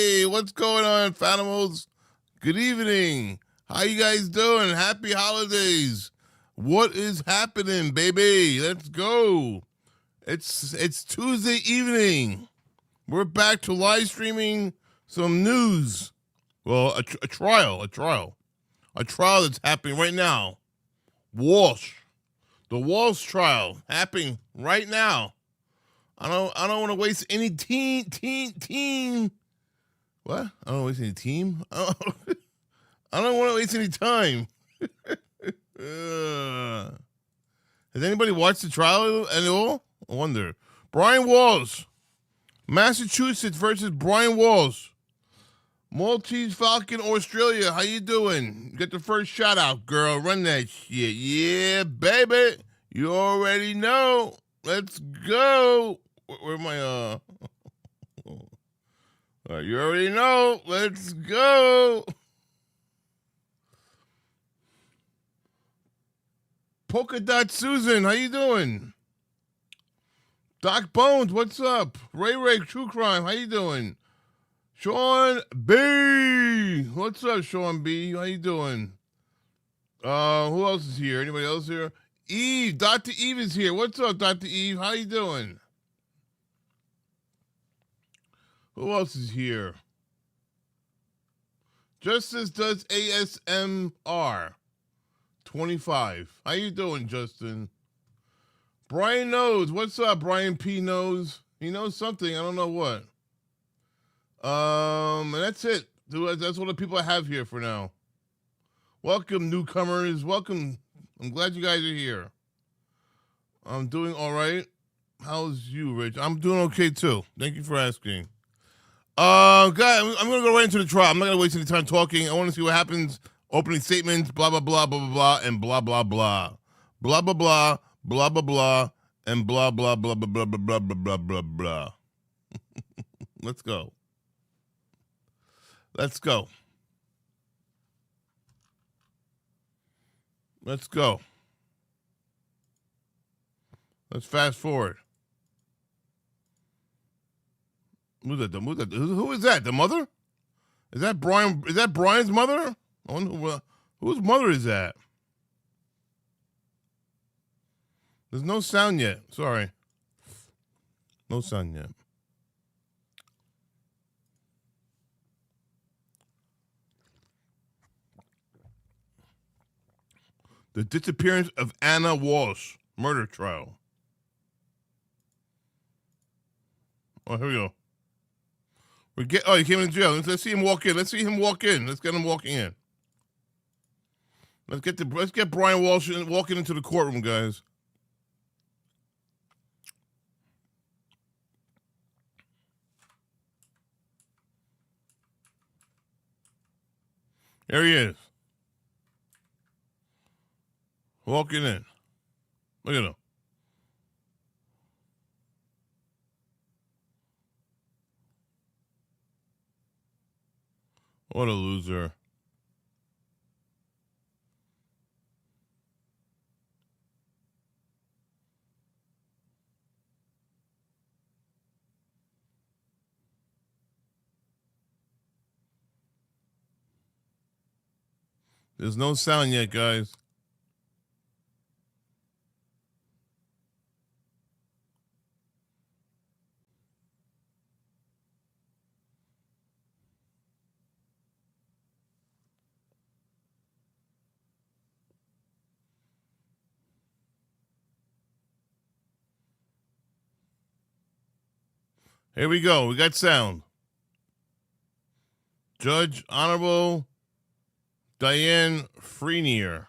Hey, what's going on, Fanimals? Good evening. How you guys doing? Happy holidays. What is happening, baby? Let's go. It's Tuesday evening. We're back to live streaming some news. Well, a trial that's happening right now. Walshe, the Walshe trial happening right now. I don't want to waste any team. What? I don't want to waste any team. I don't want to waste any time. Has anybody watched the trial at all? I wonder. Brian Walshe, Massachusetts versus Brian Walshe. Maltese Falcon, Australia. How you doing? You got the first shout out, girl. Run that shit. Yeah, baby. You already know. Let's go. Where am I? You already know. Let's go. Polka Dot Susan, how you doing? Doc Bones, what's up? Ray, True Crime, how you doing? Sean B, what's up, Sean B? How you doing? Who else is here? Anybody else here? Eve, Dr. Eve is here. What's up, Dr. Eve? How you doing? Who else is here? Justice does ASMR 25. How you doing, Justin? Brian knows. What's up, Brian P knows? He knows something. I don't know what. And that's it. That's what the people I have here for now. Welcome, newcomers. Welcome. I'm glad you guys are here. I'm doing all right. How's you, Rich? I'm doing okay, too. Thank you for asking. Guys, I'm going to go right into the trial. I'm not going to waste any time talking. I want to see what happens. Opening statements, blah, blah, blah, blah, blah, blah, and blah, blah, blah. Blah, blah, blah, blah, blah, blah, and blah, blah, blah, blah, blah, blah, blah, blah, blah, blah. Let's go. Let's go. Let's go. Let's fast forward. Who is that? The mother? Is that Brian? Is that Brian's mother? I wonder whose mother is that? There's no sound yet. Sorry. No sound yet. The disappearance of Anna Walshe murder trial. Oh, here we go. He came in jail. Let's see him walk in. Let's get him walking in. Let's get Brian Walshe walking into the courtroom, guys. There he is. Walking in. Look at him. What a loser. There's no sound yet, guys. Here we go. We got sound. Judge Honorable Diane Freinier.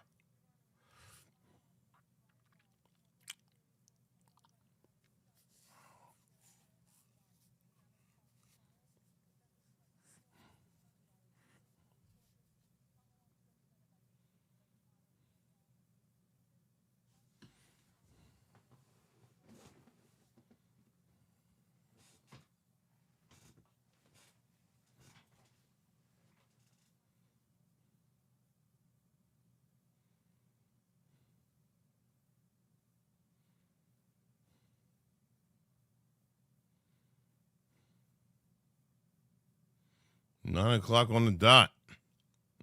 9 o'clock on the dot.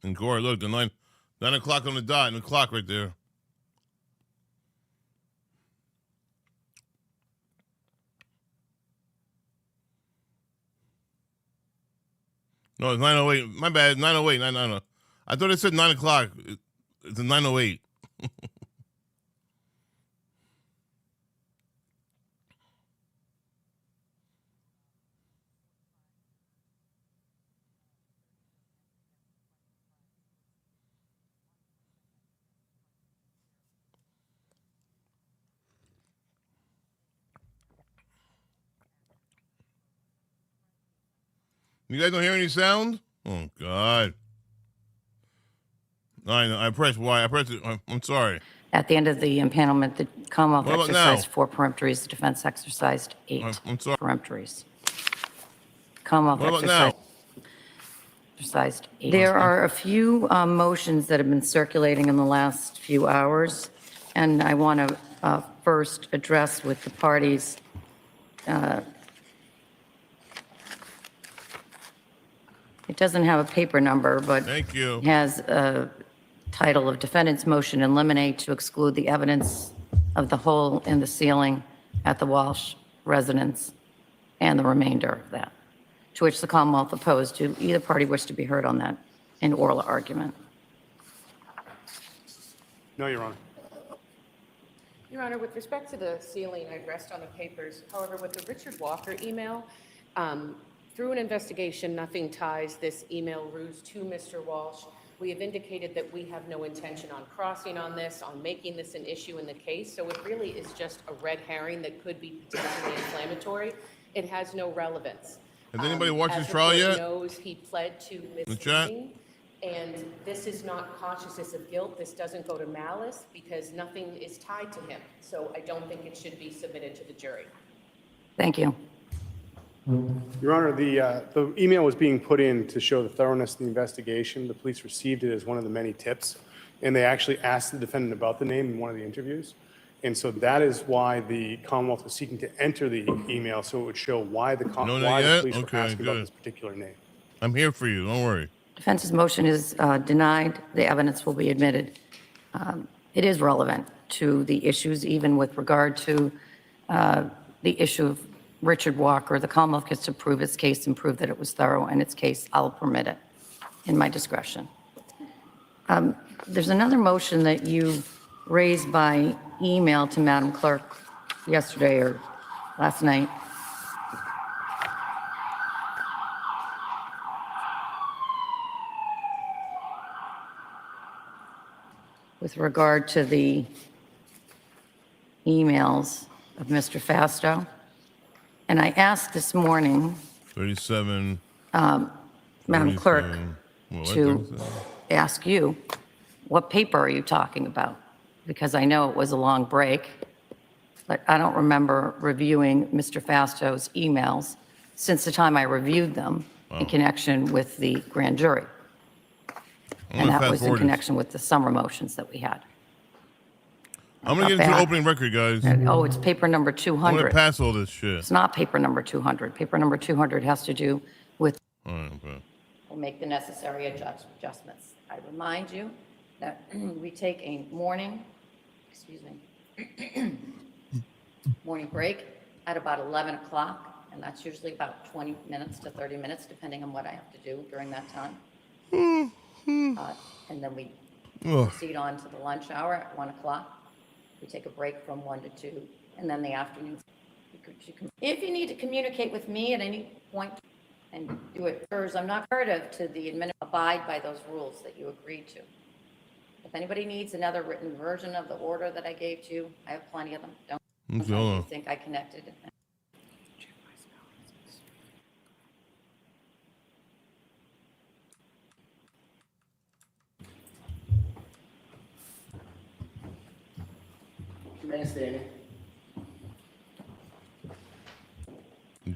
And Corey, look, the 9 o'clock on the dot, and the clock right there. No, it's 9:08. My bad. 9:08. 9:09. I thought it said 9 o'clock. It's a 9:08. You guys don't hear any sound? Oh, God. I pressed Y. I pressed it. I'm sorry. At the end of the impanelment, the Commonwealth What about exercised now? 4 peremptories. The defense exercised 8 I'm sorry. peremptories. Commonwealth What about now? exercised 8. There are a few motions that have been circulating in the last few hours, and I want to first address with the parties it doesn't have a paper number, but Thank you. has a title of defendant's motion in limine to exclude the evidence of the hole in the ceiling at the Walshe residence and the remainder of that, to which the Commonwealth opposed. Do either party wish to be heard on that in oral argument? No, Your Honor. Your Honor, with respect to the ceiling, I rest on the papers. However, with the Richard Walker email, through an investigation, nothing ties this email ruse to Mr. Walsh. We have indicated that we have no intention on crossing on this, on making this an issue in the case. So it really is just a red herring that could be potentially inflammatory. It has no relevance. Has anybody watched As his the trial court yet? knows, he pled to The chat? misleading. And this is not consciousness of guilt. This doesn't go to malice because nothing is tied to him. So I don't think it should be submitted to the jury. Thank you. Your Honor, the email was being put in to show the thoroughness of the investigation. The police received it as one of the many tips, and they actually asked the defendant about the name in one of the interviews. And so that is why the Commonwealth was seeking to enter the email, so it would show why the police were asking about this particular name. I'm here for you. Don't worry. Defense's motion is denied. The evidence will be admitted. It is relevant to the issues, even with regard to the issue of Richard Walker. The Commonwealth gets to prove its case and prove that it was thorough, and its case, I'll permit it in my discretion. There's another motion that you raised by email to Madam Clerk yesterday or last night. With regard to the emails of Mr. Fasto. And I asked this morning, 37. Madam Clerk, 47. What, to 37? ask you, what paper are you talking about? Because I know it was a long break, but I don't remember reviewing Mr. Fasto's emails since the time I reviewed them in connection with the grand jury. I'm And gonna that fast was in forward this. connection with the summer motions that we had. I'm gonna get into the opening record, guys. Oh, it's paper number I'm 200. gonna pass all this shit. It's not paper number 200. Paper number 200 has to do with, All right, okay. we'll make the necessary adjustments. I remind you that we take a morning break at about 11 o'clock, and that's usually about 20 minutes to 30 minutes, depending on what I have to do during that time. And then we proceed on to the lunch hour at 1 o'clock. We take a break from 1 to 2, and then the afternoon. If you need to communicate with me at any point and do it first, I'm not imperative to the abide by those rules that you agreed to. If anybody needs another written version of the order that I gave to you, I have plenty of them. Okay, hold on. think I connected.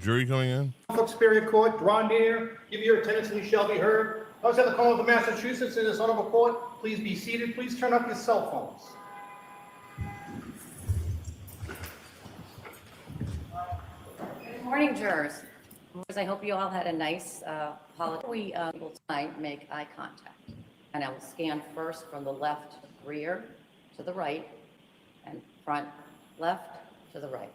Jury coming in? Norfolk Superior Court, draw near, give your attendance and you shall be heard. Outside the Commonwealth of Massachusetts in this honorable court, please be seated. Please turn off your cell phones. Good morning, jurors. Because I hope you all had a nice holiday. We will tonight make eye contact. And I will scan first from the left rear to the right and front left to the right.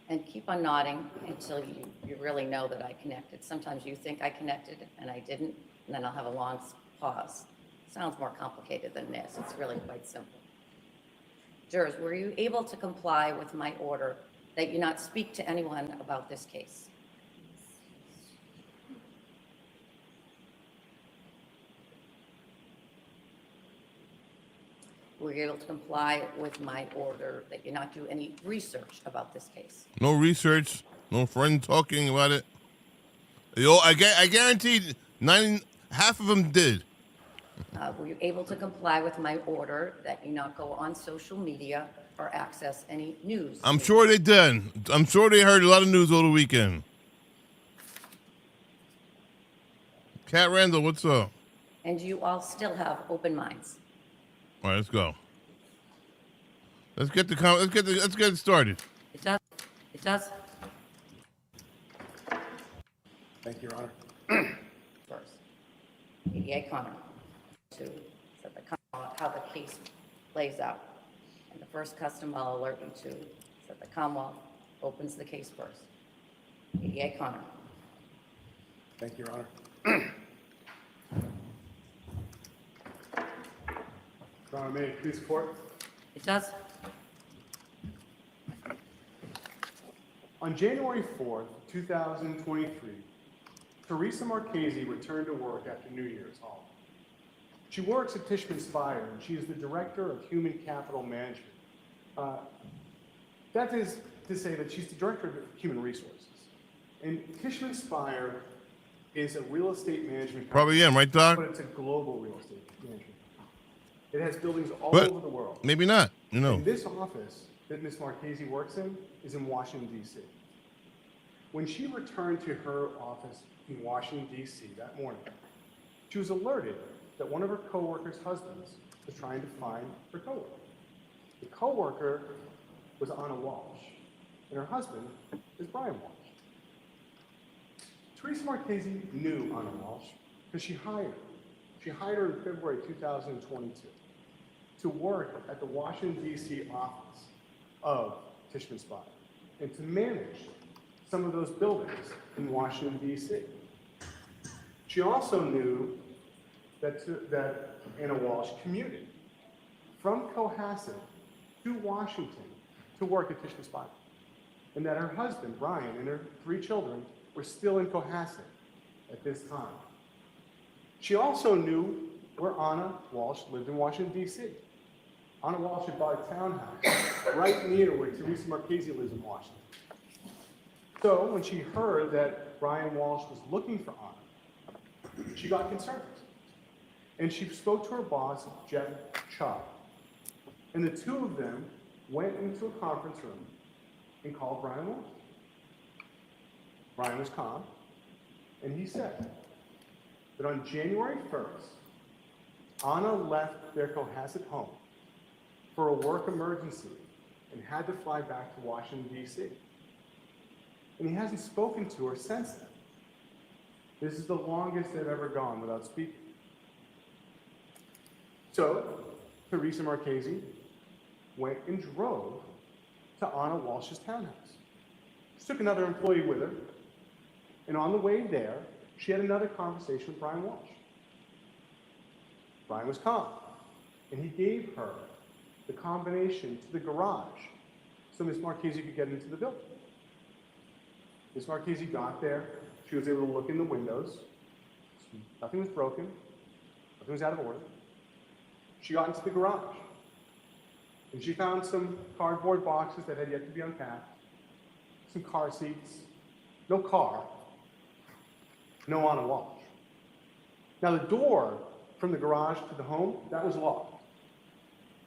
And keep on nodding until you really know that I connected. Sometimes you think I connected and I didn't, and then I'll have a long pause. Sounds more complicated than this. It's really quite simple. Jurors, were you able to comply with my order that you not speak to anyone about this case? Were you able to comply with my order that you not do any research about this case? No research, no friend talking about it. I guaranteed half of them did. Were you able to comply with my order that you not go on social media or access any news? I'm sure they did. I'm sure they heard a lot of news over the weekend. Cat Randall, what's up? And you all still have open minds. All right, let's go. Let's get it started. It does. It does. Thank you, Your Honor. First, ADA Connor, to set how the case plays out. And the first custom I'll alert you to is that the Commonwealth opens the case first. ADA Connor. Thank you, Your Honor. Your Honor, may it please the court? It does. On January 4th, 2023, Teresa Marchese returned to work after New Year's holiday. She works at Tishman Speyer, and she is the Director of Human Capital Management. That is to say that she's the Director of Human Resources. And Tishman Speyer is a real estate management company. Probably am, right, Doc? But it's a global real estate management company. It has buildings all But over the world. maybe not. You know. And this office that Ms. Marchese works in is in Washington, D.C. When she returned to her office in Washington, D.C. that morning, she was alerted that one of her coworkers' husbands was trying to find her coworker. The coworker was Anna Walsh, and her husband is Brian Walsh. Teresa Marchese knew Anna Walsh because she hired her. She hired her in February 2022 to work at the Washington, D.C. office of Tishman Speyer and to manage some of those buildings in Washington, D.C. She also knew that Anna Walsh commuted from Cohasset to Washington to work at Tishman Speyer, and that her husband, Brian, and her 3 children were still in Cohasset at this time. She also knew where Anna Walsh lived in Washington, D.C. Anna Walsh had bought a townhouse right near where Teresa Marchese lives in Washington. So when she heard that Brian Walsh was looking for Anna, she got concerned. And she spoke to her boss, Jeff Chubb. And the two of them went into a conference room and called Brian Walsh. Brian was calm, and he said that on January 1st, Anna left their Cohasset home for a work emergency and had to fly back to Washington, D.C. And he hasn't spoken to her since then. This is the longest they've ever gone without speaking. So, Teresa Marchese went and drove to Anna Walsh's townhouse. She took another employee with her, and on the way there, she had another conversation with Brian Walsh. Brian was calm, and he gave her the combination to the garage so Ms. Marchese could get into the building. Ms. Marchese got there. She was able to look in the windows. Nothing was broken. Nothing was out of order. She got into the garage, and she found some cardboard boxes that had yet to be unpacked, some car seats, no car, no Anna Walsh. Now, the door from the garage to the home, that was locked,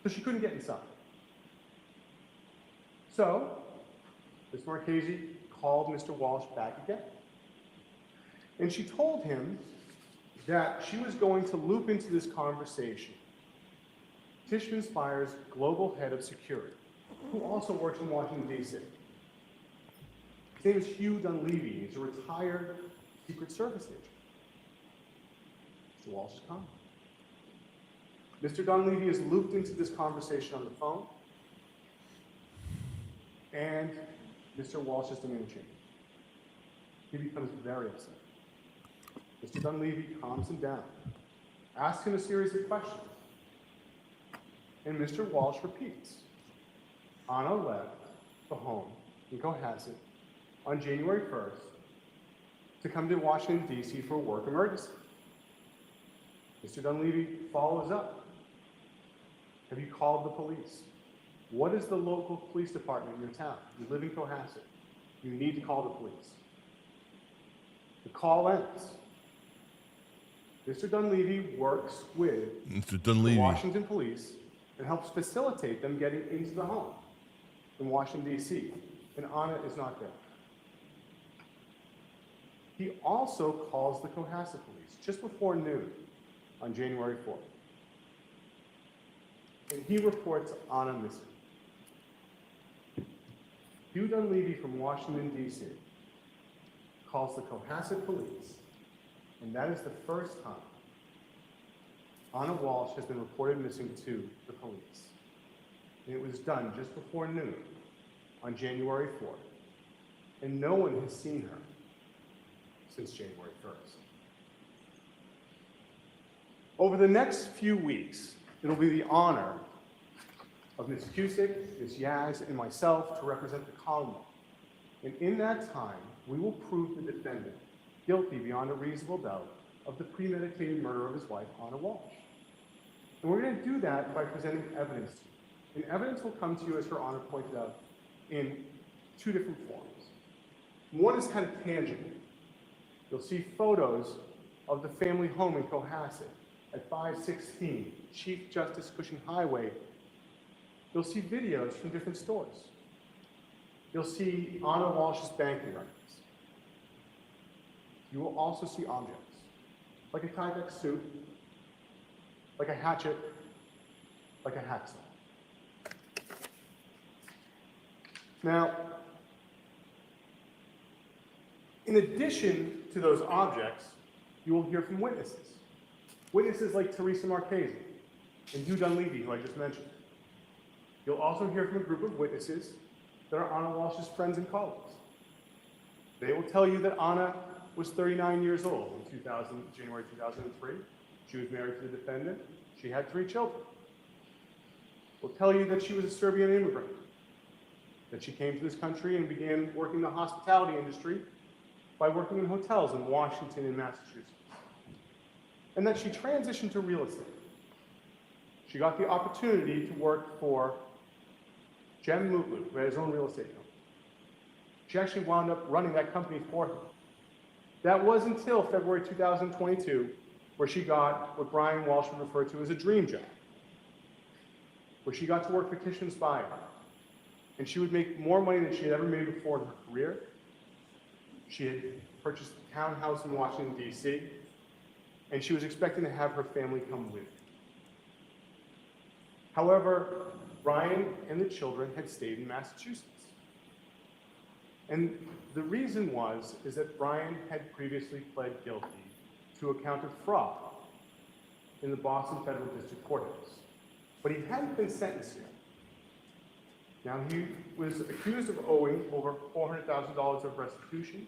so she couldn't get inside. So, Ms. Marchese called Mr. Walsh back again, and she told him that she was going to loop into this conversation Tishman Speyer's global head of security, who also works in Washington, D.C. His name is Hugh Dunleavy. He's a retired Secret Service agent. Mr. Walsh is calm. Mr. Dunleavy is looped into this conversation on the phone, and Mr. Walsh's demeanor changes. He becomes very upset. Mr. Dunleavy calms him down, asks him a series of questions, and Mr. Walsh repeats. Anna left the home in Cohasset on January 1st to come to Washington, D.C. for a work emergency. Mr. Dunleavy follows up. Have you called the police? What is the local police department in your town? You live in Cohasset. You need to call the police. The call ends. Mr. Dunleavy works with Mr. the Dunleavy. Washington police and helps facilitate them getting into the home in Washington, D.C., and Anna is not there. He also calls the Cohasset police just before noon on January 4th. And he reports Anna missing. Hugh Dunleavy from Washington, D.C. calls the Cohasset police, and that is the first time Anna Walsh has been reported missing to the police. And it was done just before noon on January 4th. And no one has seen her since January 1st. Over the next few weeks, it'll be the honor of Ms. Cusick, Ms. Yaz, and myself to represent the Commonwealth. And in that time, we will prove the defendant guilty beyond a reasonable doubt of the premeditated murder of his wife, Anna Walsh. And we're going to do that by presenting evidence to you. And evidence will come to you, as Her Honor pointed out, in two different forms. One is kind of tangible. You'll see photos of the family home in Cohasset at 516 Chief Justice Cushing Highway. You'll see videos from different stores. You'll see Anna Walsh's banking records. You will also see objects, like a Tyvek suit, like a hatchet, like a hacksaw. Now, in addition to those objects, you will hear from witnesses. Witnesses like Teresa Marchese and Hugh Dunleavy, who I just mentioned. You'll also hear from a group of witnesses that are Anna Walsh's friends and colleagues. They will tell you that Anna was 39 years old in January 2003. She was married to the defendant. She had 3 children. Will tell you that she was a Serbian immigrant, that she came to this country and began working in the hospitality industry by working in hotels in Washington and Massachusetts, and that she transitioned to real estate. She got the opportunity to work for Jem Mutlu, who had his own real estate company. She actually wound up running that company for him. That was until February 2022, where she got what Brian Walsh would refer to as a dream job, where she got to work for Kitchen Spire. And she would make more money than she had ever made before in her career. She had purchased a townhouse in Washington, D.C., and she was expecting to have her family come with her. However, Brian and the children had stayed in Massachusetts. And the reason is that Brian had previously pled guilty to a count of fraud in the Boston Federal District Courthouse. But he hadn't been sentenced yet. Now, he was accused of owing over $400,000 of restitution.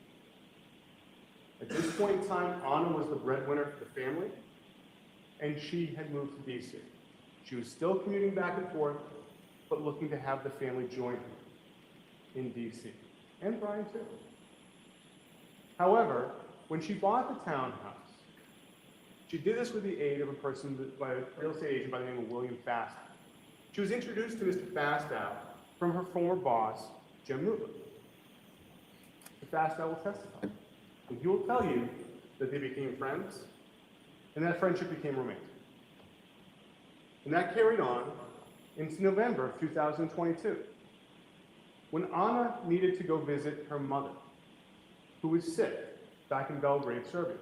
At this point in time, Anna was the breadwinner for the family, and she had moved to D.C. She was still commuting back and forth, but looking to have the family join her in D.C., and Brian too. However, when she bought the townhouse, she did this with the aid of a real estate agent by the name of William Fastow. She was introduced to Mr. Fastow from her former boss, Jem Mutlu. Mr. Fastow will testify, and he will tell you that they became friends, and that friendship became romantic. And that carried on into November of 2022, when Anna needed to go visit her mother, who was sick back in Belgrade, Serbia.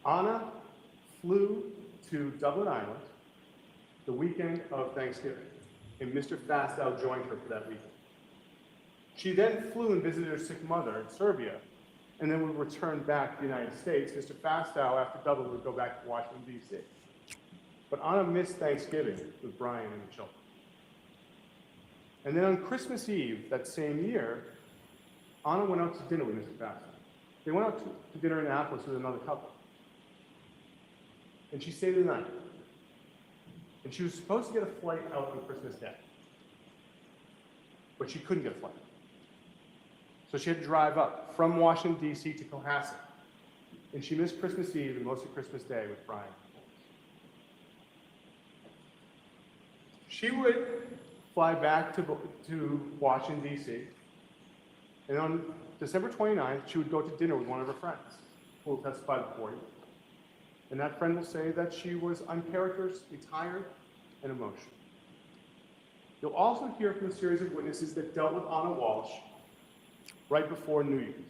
Anna flew to Dublin Island the weekend of Thanksgiving, and Mr. Fastow joined her for that weekend. She then flew and visited her sick mother in Serbia, and then would return back to the United States. Mr. Fastow, after Dublin, would go back to Washington, D.C. But Anna missed Thanksgiving with Brian and the children. And then on Christmas Eve that same year, Anna went out to dinner with Mr. Fastow. They went out to dinner in Annapolis with another couple. And she stayed the night. And she was supposed to get a flight out on Christmas Day. But she couldn't get a flight. So she had to drive up from Washington, D.C. to Cohasset. And she missed Christmas Eve and most of Christmas Day with Brian. She would fly back to Washington, D.C. And on December 29th, she would go to dinner with one of her friends who will testify before you. And that friend will say that she was uncharacteristically tired and emotional. You'll also hear from a series of witnesses that dealt with Anna Walshe right before New Year's.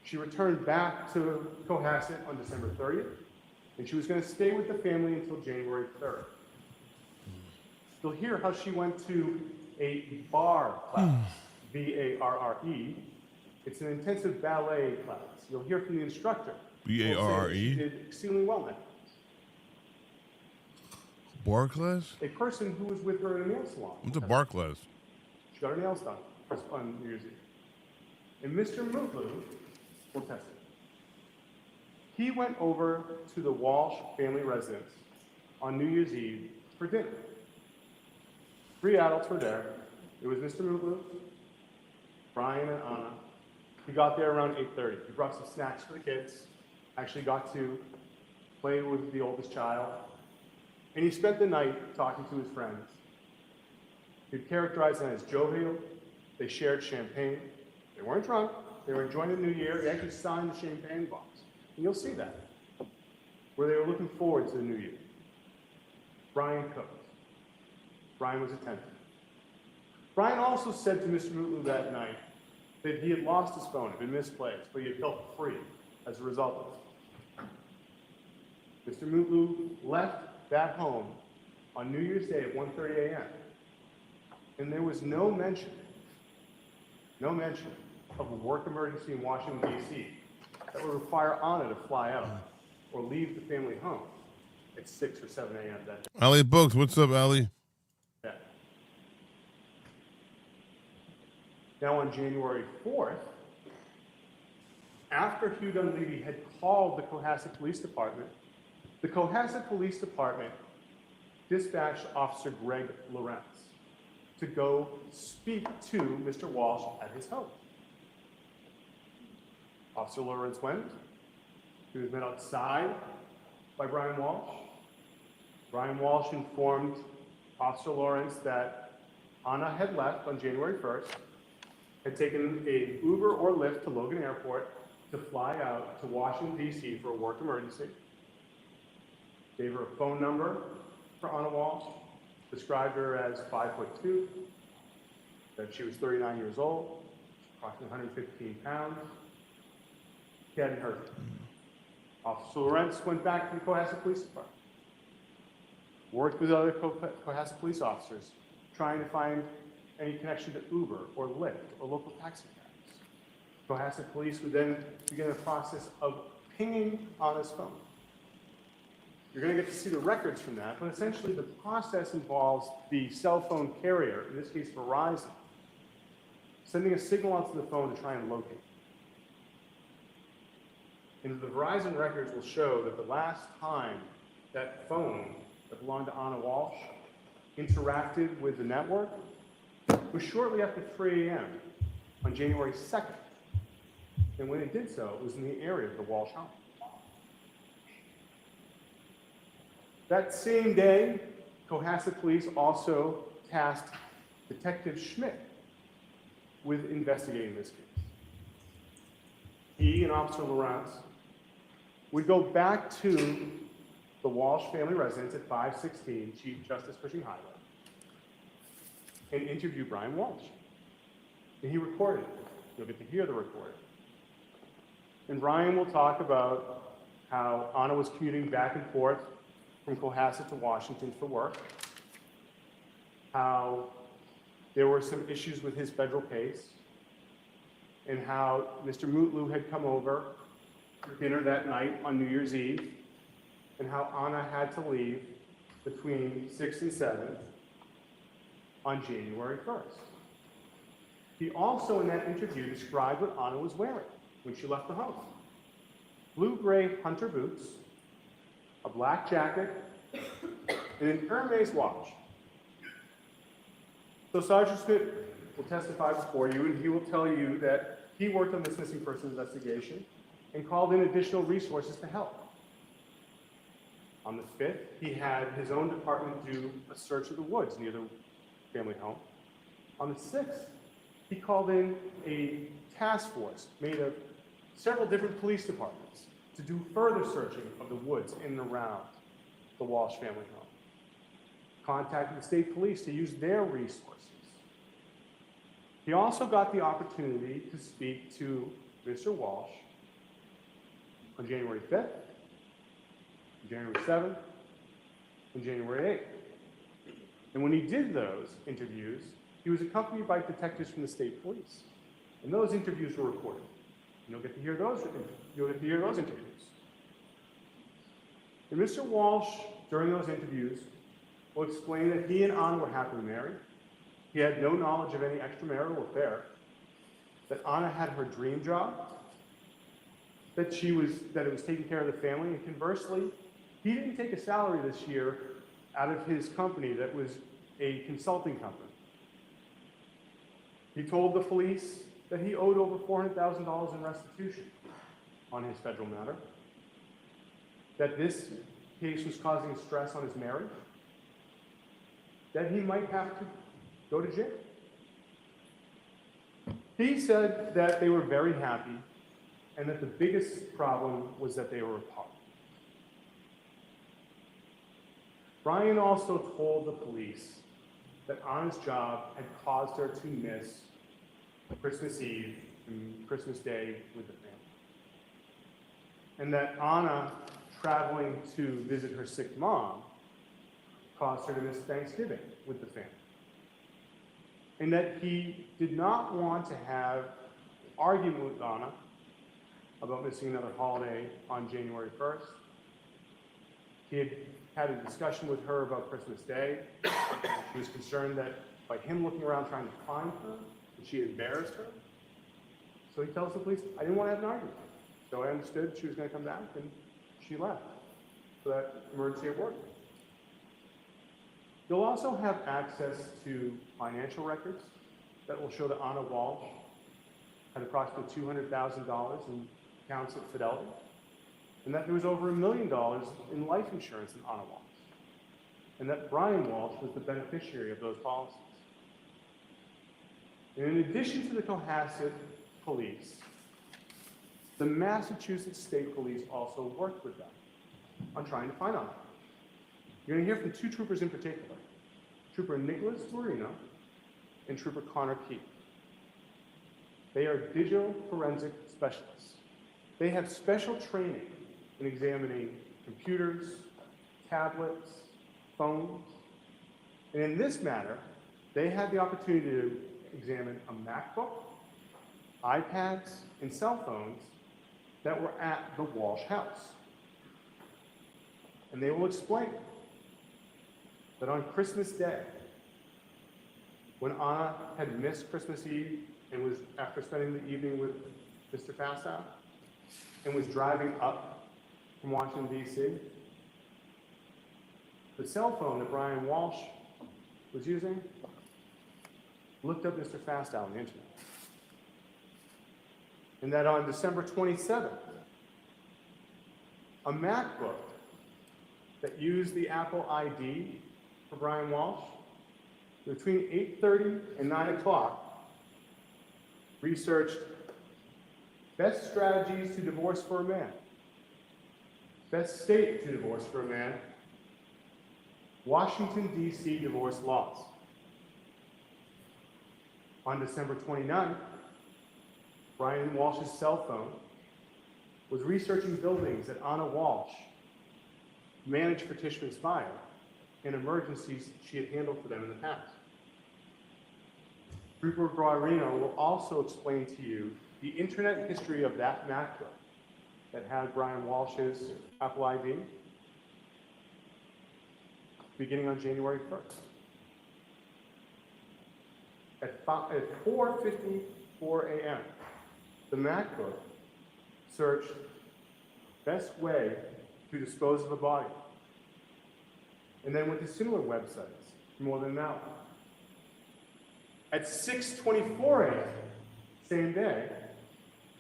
She returned back to Cohasset on December 30th, and she was going to stay with the family until January 3rd. You'll hear how she went to a bar class, B-A-R-R-E. It's an intensive ballet class. You'll hear from the instructor. B-A-R-R-E? She did exceedingly well in that class. Bar class? A person who was with her in a nail salon. What's a bar class? She got her nails done on New Year's Eve. And Mr. Mutlu will testify. He went over to the Walshe family residence on New Year's Eve for dinner. 3 adults were there. It was Mr. Mutlu, Brian, and Anna. He got there around 8:30. He brought some snacks for the kids. Actually got to play with the oldest child. And he spent the night talking to his friends. He'd characterize them as jovial. They shared champagne. They weren't drunk. They were enjoying the new year. They actually signed the champagne box. And you'll see that, where they were looking forward to the new year. Brian cooked. Brian was attentive. Brian also said to Mr. Mutlu that night that he had lost his phone, it had been misplaced, but he had felt free as a result of it. Mr. Mutlu left that home on New Year's Day at 1:30 a.m. And there was no mention of a work emergency in Washington, D.C. that would require Anna to fly out or leave the family home at 6 or 7 a.m. that day. Ali Books, what's up, Ali? Yeah. Now on January 4th, after Hugh Dunleavy had called the Cohasset Police Department, the Cohasset Police Department dispatched Officer Greg Lawrence to go speak to Mr. Walshe at his home. Officer Lawrence went. He was met outside by Brian Walshe. Brian Walshe informed Officer Lawrence that Anna had left on January 1st, had taken an Uber or Lyft to Logan Airport to fly out to Washington, D.C. for a work emergency. Gave her a phone number for Anna Walshe, described her as 5'2", that she was 39 years old, approximately 115 pounds. He hadn't heard her. Officer Lawrence went back to the Cohasset Police Department, worked with other Cohasset police officers, trying to find any connection to Uber or Lyft or local taxi cabs. Cohasset police would then begin the process of pinging Anna's phone. You're going to get to see the records from that, but essentially the process involves the cell phone carrier, in this case Verizon, sending a signal onto the phone to try and locate. And the Verizon records will show that the last time that phone that belonged to Anna Walshe interacted with the network was shortly after 3 a.m. on January 2nd. And when it did so, it was in the area of the Walshe home. That same day, Cohasset Police also tasked Detective Schmidt with investigating this case. He and Officer Lawrence would go back to the Walshe family residence at 516 Chief Justice Cushing Highway and interview Brian Walshe. And he recorded it. You'll get to hear the recording. And Brian will talk about how Anna was commuting back and forth from Cohasset to Washington for work, how there were some issues with his federal case and how Mr. Mutlu had come over for dinner that night on New Year's Eve and how Anna had to leave between 6th and 7th on January 1st. He also, in that interview, described what Anna was wearing when she left the home. Blue-gray hunter boots, a black jacket, and an Hermes watch. So Sergeant Smith will testify before you, and he will tell you that he worked on this missing person investigation and called in additional resources to help. On the 5th, he had his own department do a search of the woods near the family home. On the 6th, he called in a task force made of several different police departments to do further searching of the woods in and around the Walsh family home. Contacted the state police to use their resources. He also got the opportunity to speak to Mr. Walsh on January 5th, January 7th, and January 8th. And when he did those interviews, he was accompanied by detectives from the state police. And those interviews were recorded. And you'll get to hear those interviews. And Mr. Walsh, during those interviews, will explain that he and Anna were happily married. He had no knowledge of any extramarital affair. That Anna had her dream job. That it was taking care of the family. And conversely, he didn't take a salary this year out of his company that was a consulting company. He told the police that he owed over $400,000 in restitution on his federal matter, that this case was causing stress on his marriage, that he might have to go to jail. He said that they were very happy and that the biggest problem was that they were apart. Brian also told the police that Anna's job had caused her to miss Christmas Eve and Christmas Day with the family. And that Anna traveling to visit her sick mom caused her to miss Thanksgiving with the family. And that he did not want to have an argument with Anna about missing another holiday on January 1st. He had a discussion with her about Christmas Day. She was concerned that by him looking around trying to find her, that she embarrassed her. So he tells the police, I didn't want to have an argument. So I understood she was going to come back, and she left for that emergency at work. You'll also have access to financial records that will show that Anna Walsh had approximately $200,000 in accounts at Fidelity, and that there was over $1 million in life insurance in Anna Walsh, and that Brian Walsh was the beneficiary of those policies. And in addition to the Cohasset police, the Massachusetts State Police also worked with them on trying to find Anna. You're going to hear from two troopers in particular, Trooper Nicholas Marino and Trooper Connor Keith. They are digital forensic specialists. They have special training in examining computers, tablets, phones, and in this matter, they had the opportunity to examine a MacBook, iPads, and cell phones that were at the Walsh house. And they will explain that on Christmas Day, when Anna had missed Christmas Eve and was, after spending the evening with Mr. Fastow, and was driving up from Washington, D.C., the cell phone that Brian Walsh was using looked up Mr. Fastow on the internet. And that on December 27th, a MacBook that used the Apple ID for Brian Walsh, between 8:30 and 9 o'clock, researched best strategies to divorce for a man, best state to divorce for a man, Washington, D.C. divorce laws. On December 29th, Brian Walsh's cell phone was researching buildings that Anna Walsh managed for Tishman's Fire and emergencies she had handled for them in the past. Trooper Guarino will also explain to you the internet history of that MacBook that had Brian Walsh's Apple ID beginning on January 1st. At 4:54 a.m., the MacBook searched best way to dispose of a body, and then went to similar websites for more than an hour. At 6:24 a.m., same day,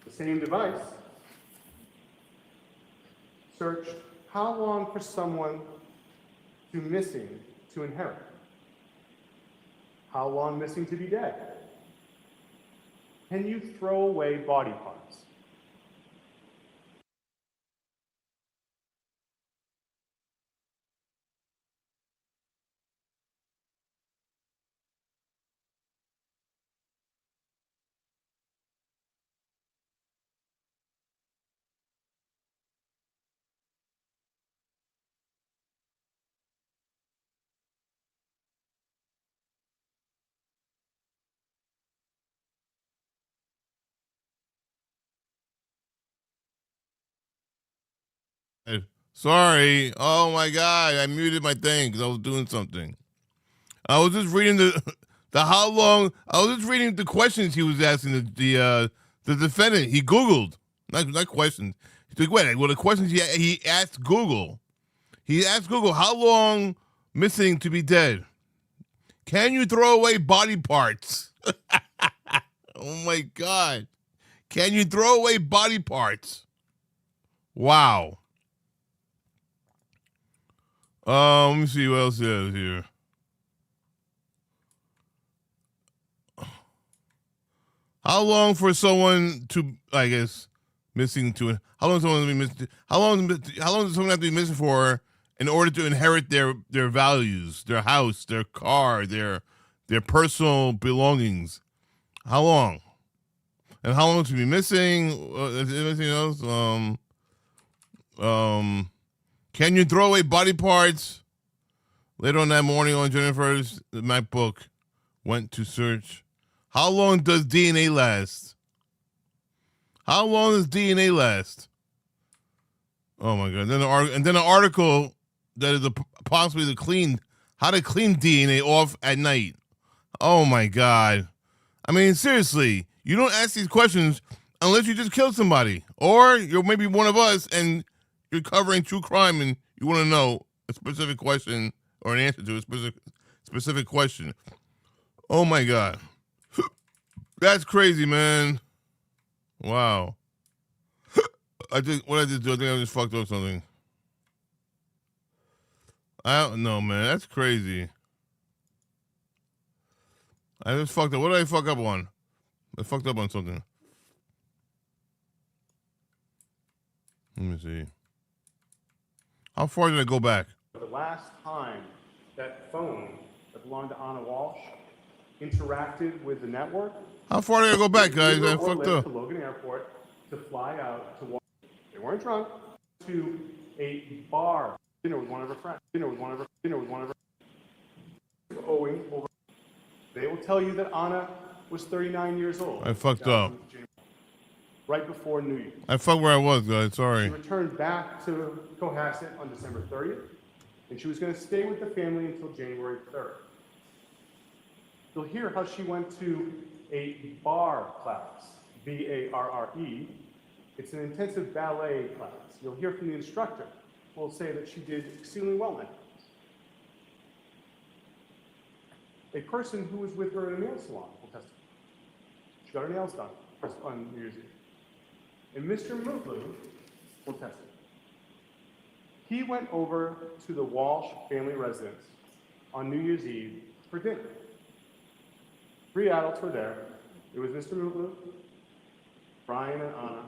the same device searched how long for someone to missing to inherit. How long missing to be dead? Can you throw away body parts? Sorry. Oh my God, I muted my thing because I was doing something. I was just reading the how long. I was just reading the questions he was asking the defendant. He Googled, not questions. He's like, wait, well the questions he asked Google. He asked Google how long missing to be dead. Can you throw away body parts? Oh my God. Can you throw away body parts? Wow. Let me see what else there is here. How long for someone to, I guess, missing to? How long is someone to be missing? How long does someone have to be missing for in order to inherit their values, their house, their car, their personal belongings? How long? And how long to be missing? Anything else? Can you throw away body parts? Later on that morning on January 1st, the MacBook went to search. How long does DNA last? How long does DNA last? Oh my God! And then an article that is possibly how to clean DNA off at night. Oh my God! I mean, seriously, you don't ask these questions unless you just killed somebody, or you're maybe one of us and you're covering true crime and you want to know a specific question or an answer to a specific question. Oh my God. That's crazy, man. Wow. What I just do, I think I just fucked up something. I don't know, man. That's crazy. I just fucked up. What did I fuck up on? I fucked up on something. Let me see. How far did I go back? The last time that phone that belonged to Anna Walsh interacted with the network. How far did I go back, guys? I Or fucked lived up. to Logan Airport to fly out to Walsh. They weren't drunk. To a bar, dinner with one of her friends. Owing over. They will tell you that Anna was 39 years old. I fucked up. Right before New Year's. I fucked where I was, guys. Sorry. She returned back to Cohasset on December 30th, and she was going to stay with the family until January 3rd. You'll hear how she went to a bar class, B-A-R-R-E. It's an intensive ballet class. You'll hear from the instructor who will say that she did exceedingly well in that class. A person who was with her in a nail salon will testify. She got her nails done on New Year's Eve. And Mr. Mutlu will testify. He went over to the Walsh family residence on New Year's Eve for dinner. 3 adults were there. It was Mr. Mutlu, Brian, and Anna.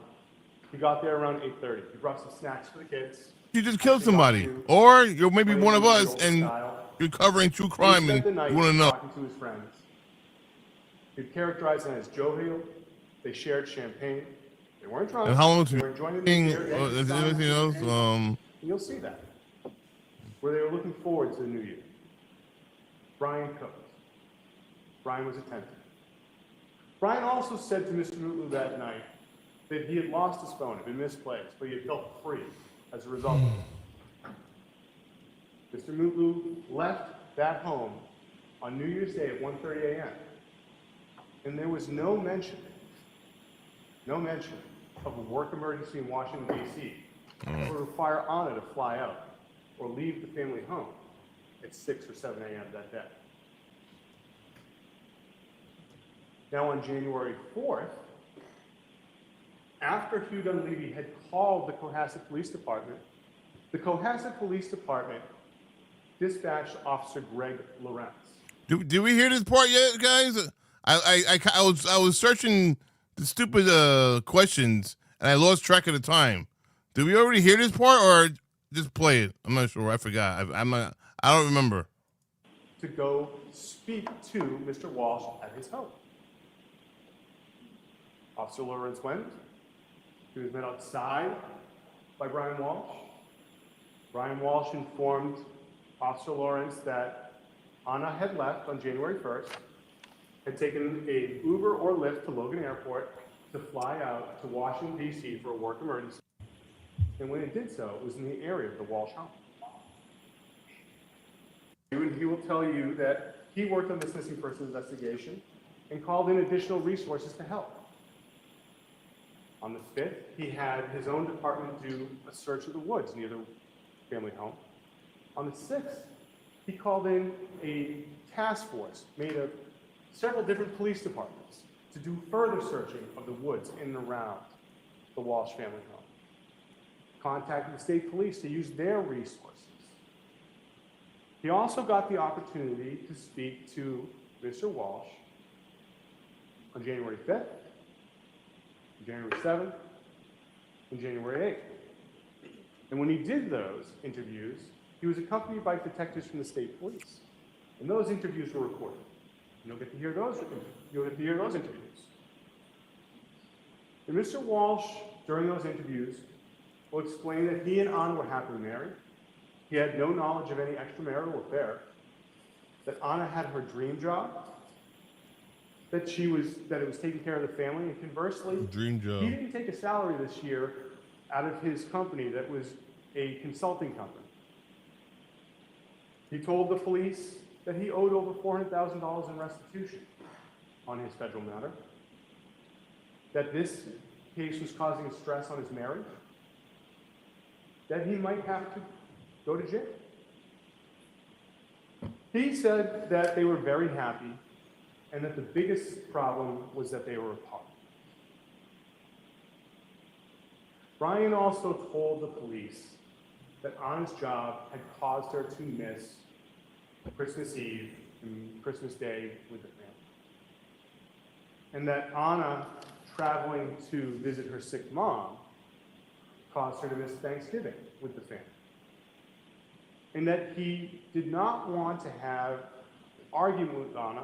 He got there around 8:30. He brought some snacks for the kids. You just killed somebody. Or you're maybe one of us and you're covering true crime and you want to know. Talking to his friends. He'd characterize them as jovial. They shared champagne. They weren't drunk. And how long They was were enjoying the it? beer. Is there anything else? You'll see that. Where they were looking forward to the new year. Brian cooked. Brian was attentive. Brian also said to Mr. Mutlu that night that he had lost his phone, it had been misplaced, but he had felt free as a result of it. Mr. Mutlu left that home on New Year's Day at 1:30 a.m. And there was no mention of a work emergency in Washington, D.C. that would require Anna to fly out or leave the family home at 6 or 7 a.m. that day. Now on January 4th, after Hugh Dunleavy had called the Cohasset Police Department, the Cohasset Police Department dispatched Officer Greg Lawrence. Did we hear this part yet, guys? I was searching the stupid questions and I lost track of the time. Did we already hear this part or just play it? I'm not sure. I forgot. I don't remember. To go speak to Mr. Walshe at his home. Officer Lawrence went. He was met outside by Brian Walshe. Brian Walshe informed Officer Lawrence that Anna had left on January 1st, had taken a Uber or Lyft to Logan Airport to fly out to Washington, D.C. for a work emergency. And when it did so, it was in the area of the Walshe home. He will tell you that he worked on this missing person investigation and called in additional resources to help. On the 5th, he had his own department do a search of the woods near the family home. On the 6th, he called in a task force made of several different police departments to do further searching of the woods in and around the Walshe family home. Contacted the state police to use their resources. He also got the opportunity to speak to Mr. Walshe on January 5th, January 7th, and January 8th. And when he did those interviews, he was accompanied by detectives from the state police. And those interviews were recorded. You'll get to hear those interviews. And Mr. Walshe, during those interviews, will explain that he and Anna were happily married. He had no knowledge of any extramarital affair. That Anna had her dream job. That it was taking care of the family, and conversely, Dream job. he didn't take a salary this year out of his company that was a consulting company. He told the police that he owed over $400,000 in restitution on his federal matter, that this case was causing stress on his marriage, that he might have to go to jail. He said that they were very happy and that the biggest problem was that they were apart. Brian also told the police that Anna's job had caused her to miss Christmas Eve and Christmas Day with the family. And that Anna traveling to visit her sick mom caused her to miss Thanksgiving with the family. And that he did not want to have an argument with Anna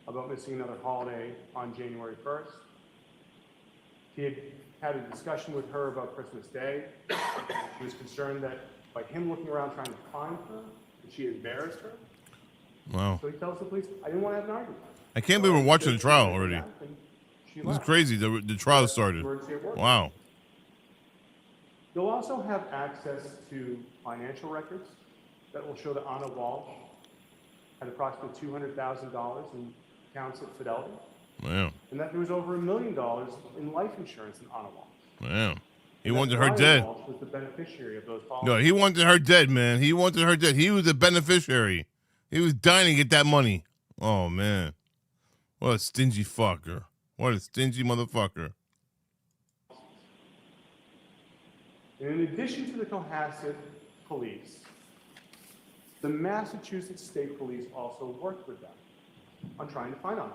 about missing another holiday on January 1st. He had a discussion with her about Christmas Day. He was concerned that by him looking around trying to find her, that she embarrassed her. Wow. So he tells the police, I didn't want to have an argument. I can't believe we're watching the trial already. She This is left. crazy. The trial started. Emergency at work. Wow. You'll also have access to financial records that will show that Anna Walshe had approximately $200,000 in accounts at Fidelity, Wow. and that there was over $1 million in life insurance in Anna Walshe. Wow. He And wanted that her Brian dead. Walshe was the beneficiary of those policies. No, he wanted her dead, man. He wanted her dead. He was the beneficiary. He was dying to get that money. Oh, man. What a stingy fucker. What a stingy motherfucker. And in addition to the Cohasset police, the Massachusetts State Police also worked with them on trying to find Anna.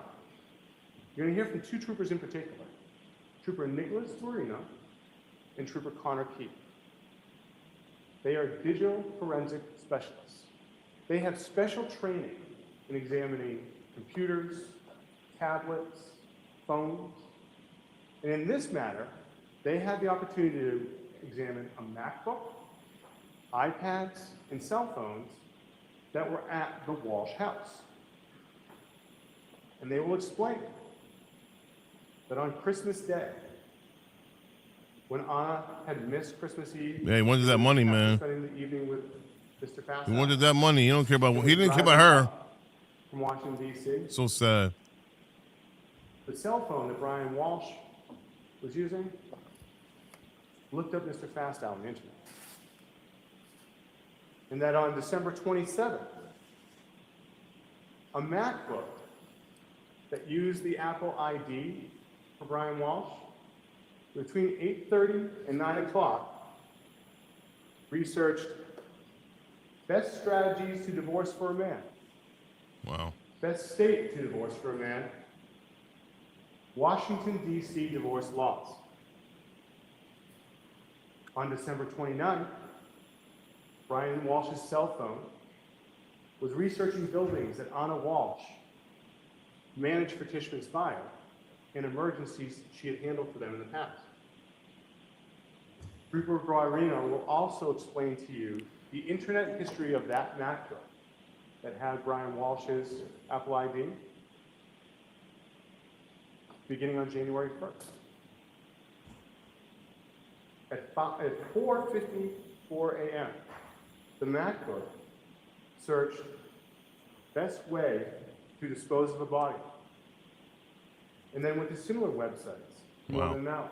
You're going to hear from two troopers in particular, Trooper Nicholas Torino and Trooper Connor Keith. They are digital forensic specialists. They have special training in examining computers, tablets, phones, and in this matter, they had the opportunity to examine a MacBook, iPads, and cell phones that were at the Walshe house. And they will explain that on Christmas Day, when Anna had missed Christmas Eve, Yeah, he wanted that money, after man. spending the evening with Mr. Fastow, He wanted that money. He don't care about. He didn't care about her. from Washington, D.C., So sad. the cell phone that Brian Walsh was using looked up Mr. Fastow on the internet. And that on December 27th, a MacBook that used the Apple ID for Brian Walsh, between 8:30 and 9 o'clock, researched best strategies to divorce for a man, Wow. best state to divorce for a man, Washington, D.C. divorce laws. On December 29th, Brian Walsh's cell phone was researching buildings that Anna Walsh managed for Tishman's fire and emergencies she had handled for them in the past. Trooper Guarino will also explain to you the internet history of that MacBook that had Brian Walsh's Apple ID beginning on January 1st. At 4:54 a.m., the MacBook searched best way to dispose of a body. And then went to similar websites more Wow. than an hour.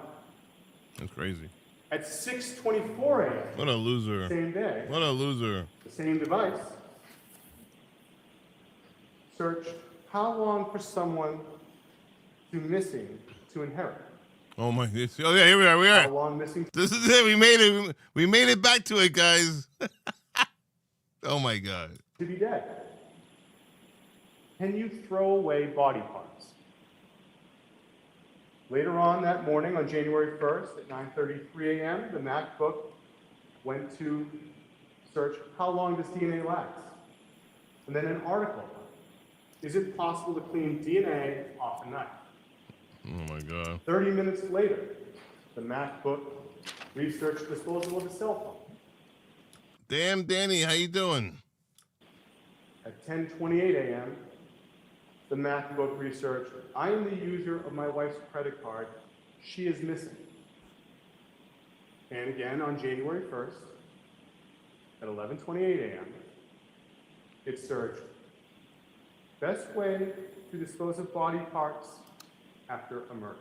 That's crazy. At 6:24 a.m., What a loser. same day, What a loser. the same device searched how long for someone to missing to inherit. Oh my. Oh yeah, here we are. We How are. long missing This is it. We made it. We made it back to it, guys. Oh my God. to be dead. Can you throw away body parts? Later on that morning, on January 1st at 9:33 a.m., the MacBook went to search how long does DNA last? And then an article. Is it possible to clean DNA off a knife? Oh my God. 30 minutes later, the MacBook researched disposal of a cell phone. Damn, Danny, how you doing? At 10:28 a.m., the MacBook researched, I am the user of my wife's credit card. She is missing. And again, on January 1st, at 11:28 a.m., it searched, best way to dispose of body parts after a murder.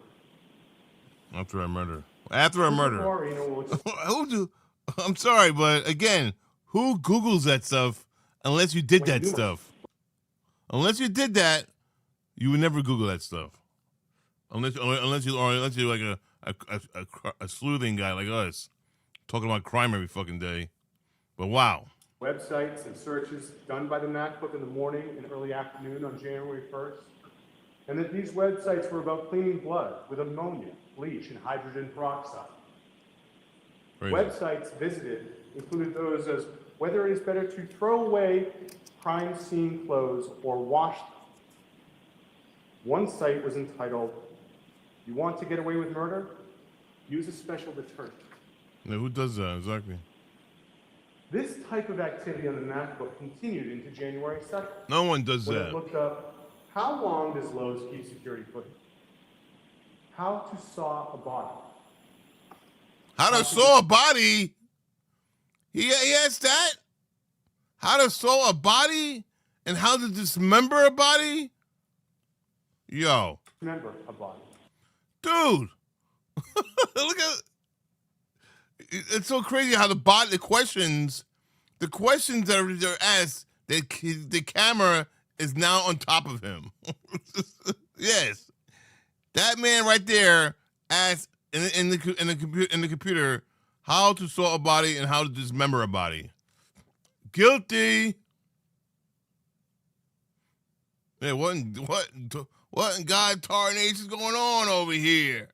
After a murder. After a murder. Guarino will Who do? I'm sorry, but again, who Googles that stuff unless you did When you that do it. stuff? Unless you did that, you would never Google that stuff. Unless you're like a sleuthing guy like us, talking about crime every fucking day. But wow. websites and searches done by the MacBook in the morning and early afternoon on January 1st, and that these websites were about cleaning blood with ammonia, bleach, and hydrogen peroxide. Crazy. Websites visited included those as whether it is better to throw away crime scene clothes or wash them. One site was entitled, "You want to get away with murder? Use a special deterrent." Yeah, who does that exactly? This type of activity on the MacBook continued into January 2nd. No one does When it that. looked up, how long does Lowe's keep security footage? How to saw a body. How to sew a body? He asked that? How to sew a body? And how to dismember a body? Yo. Remember a body. Dude. Look at it's so crazy how the questions that are asked, the camera is now on top of him. Yes. That man right there asked in the computer how to sew a body and how to dismember a body. Guilty. Yeah, what in God tarnation is going on over here?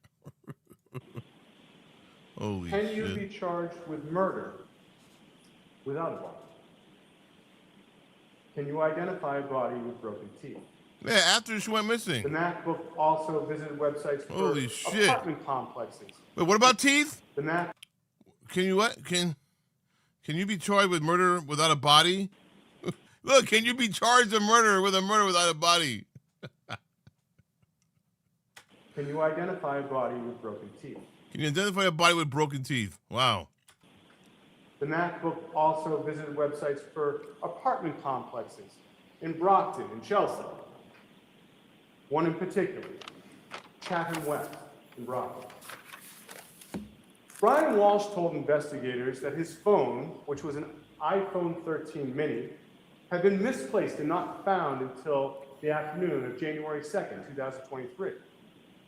Holy Can you shit. be charged with murder without a body? Can you identify a body with broken teeth? Yeah, after she went missing. The MacBook also visited websites for Holy shit. apartment complexes. Wait, what about teeth? The Mac Can you what? Can you be charged with murder without a body? Look, can you be charged with murder without a body? Can you identify a body with broken teeth? Can you identify a body with broken teeth? Wow. The MacBook also visited websites for apartment complexes in Brockton and Chelsea. One in particular, Chatham West in Brockton. Brian Walsh told investigators that his phone, which was an iPhone 13 mini, had been misplaced and not found until the afternoon of January 2nd, 2023.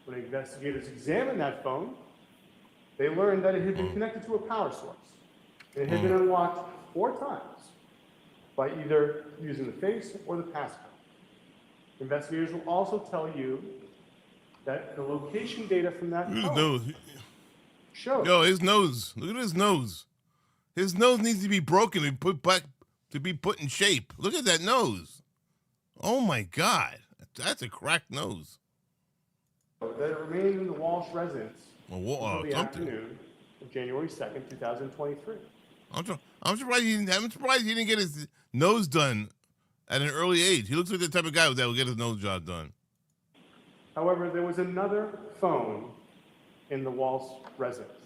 When investigators examined that phone, they learned that it had been connected to a power source. And it had been unlocked 4 times by either using the face or the passcode. Investigators will also tell you that the location data from that Look at his phone nose. shows Yo, his nose. Look at his nose. His nose needs to be broken and put back to be put in shape. Look at that nose. Oh my God. That's a cracked nose. that it remained in the Walsh residence until the Something. afternoon of January 2nd, 2023. I'm surprised he didn't get his nose done at an early age. He looks like the type of guy that will get his nose job done. However, there was another phone in the Walsh residence,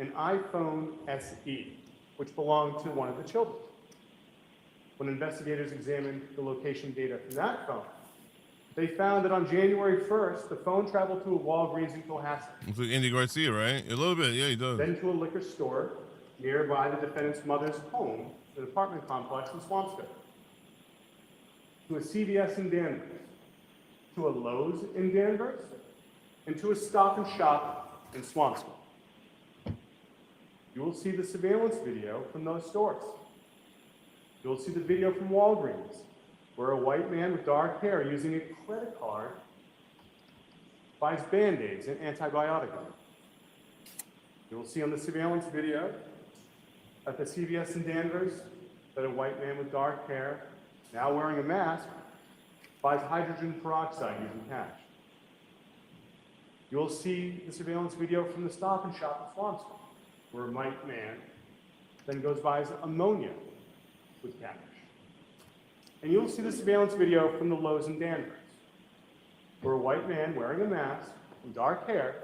an iPhone SE, which belonged to one of the children. When investigators examined the location data from that phone, they found that on January 1st, the phone traveled to a Walgreens in Cohasset, Looks like Andy Garcia, right? A little bit, yeah, he does. then to a liquor store nearby the defendant's mother's home, an apartment complex in Swampscott, to a CVS in Danvers, to a Lowe's in Danvers, and to a Stop and Shop in Swampscott. You will see the surveillance video from those stores. You'll see the video from Walgreens, where a white man with dark hair using a credit card buys Band-Aids and antibiotics. You will see on the surveillance video at the CVS in Danvers that a white man with dark hair, now wearing a mask, buys hydrogen peroxide using cash. You will see the surveillance video from the Stop and Shop in Swampscott, where a white man then goes buys ammonia with cash. And you'll see the surveillance video from the Lowe's in Danvers, where a white man wearing a mask and dark hair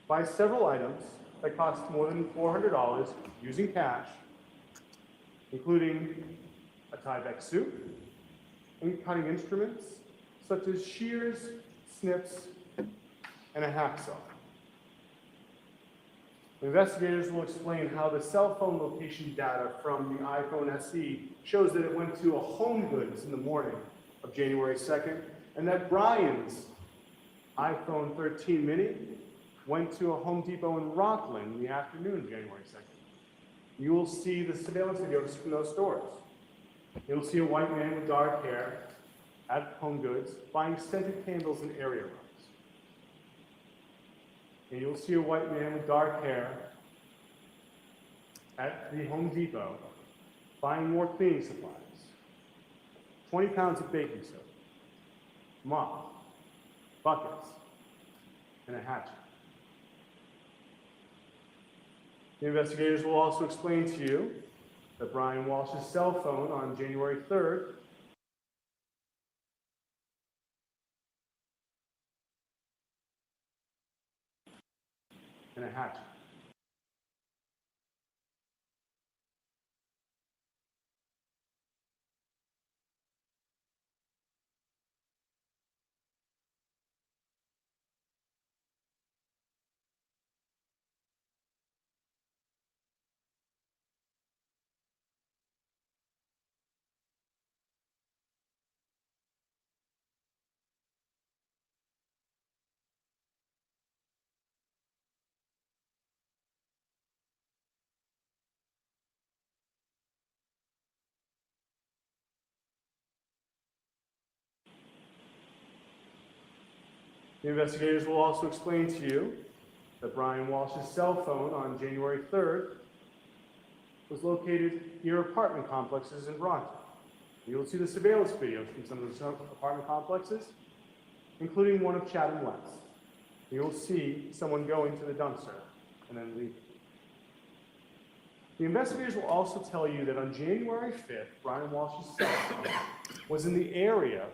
buys several items that cost more than $400 using cash, including a Tyvek soup and cutting instruments such as shears, snips, and a hacksaw. Investigators will explain how the cell phone location data from the iPhone SE shows that it went to a Home Goods in the morning of January 2nd, and that Brian's iPhone 13 mini went to a Home Depot in Rockland in the afternoon of January 2nd. You will see the surveillance videos from those stores. You'll see a white man with dark hair at Home Goods buying scented candles and area rugs. And you'll see a white man with dark hair at the Home Depot buying more cleaning supplies. 20 pounds of baking soda, mop, buckets, and a hatchet. The investigators will also explain to you that Brian Walsh's cell phone on January 3rd and a hatchet. The investigators will also explain to you that Brian Walsh's cell phone on January 3rd was located near apartment complexes in Brockton. You will see the surveillance videos from some of the apartment complexes, including one of Chatham West. You will see someone go into the dumpster and then leave. The investigators will also tell you that on January 5th, Brian Walsh's cell phone was in the area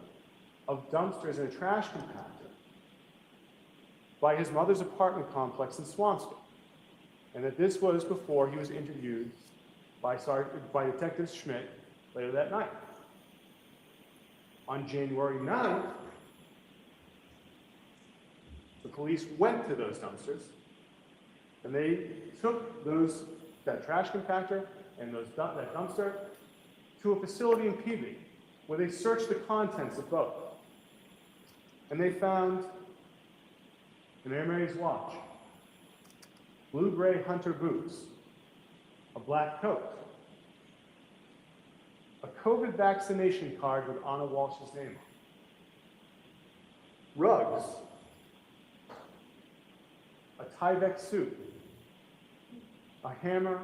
of dumpsters and a trash compactor by his mother's apartment complex in Swampscott, and that this was before he was interviewed by Detective Schmidt later that night. On January 9th, the police went to those dumpsters, and they took that trash compactor and that dumpster to a facility in Peabody, where they searched the contents of both. And they found an Air Mary's watch, blue-gray hunter boots, a black coat, a COVID vaccination card with Anna Walsh's name on, rugs, a Tyvek suit, a hammer,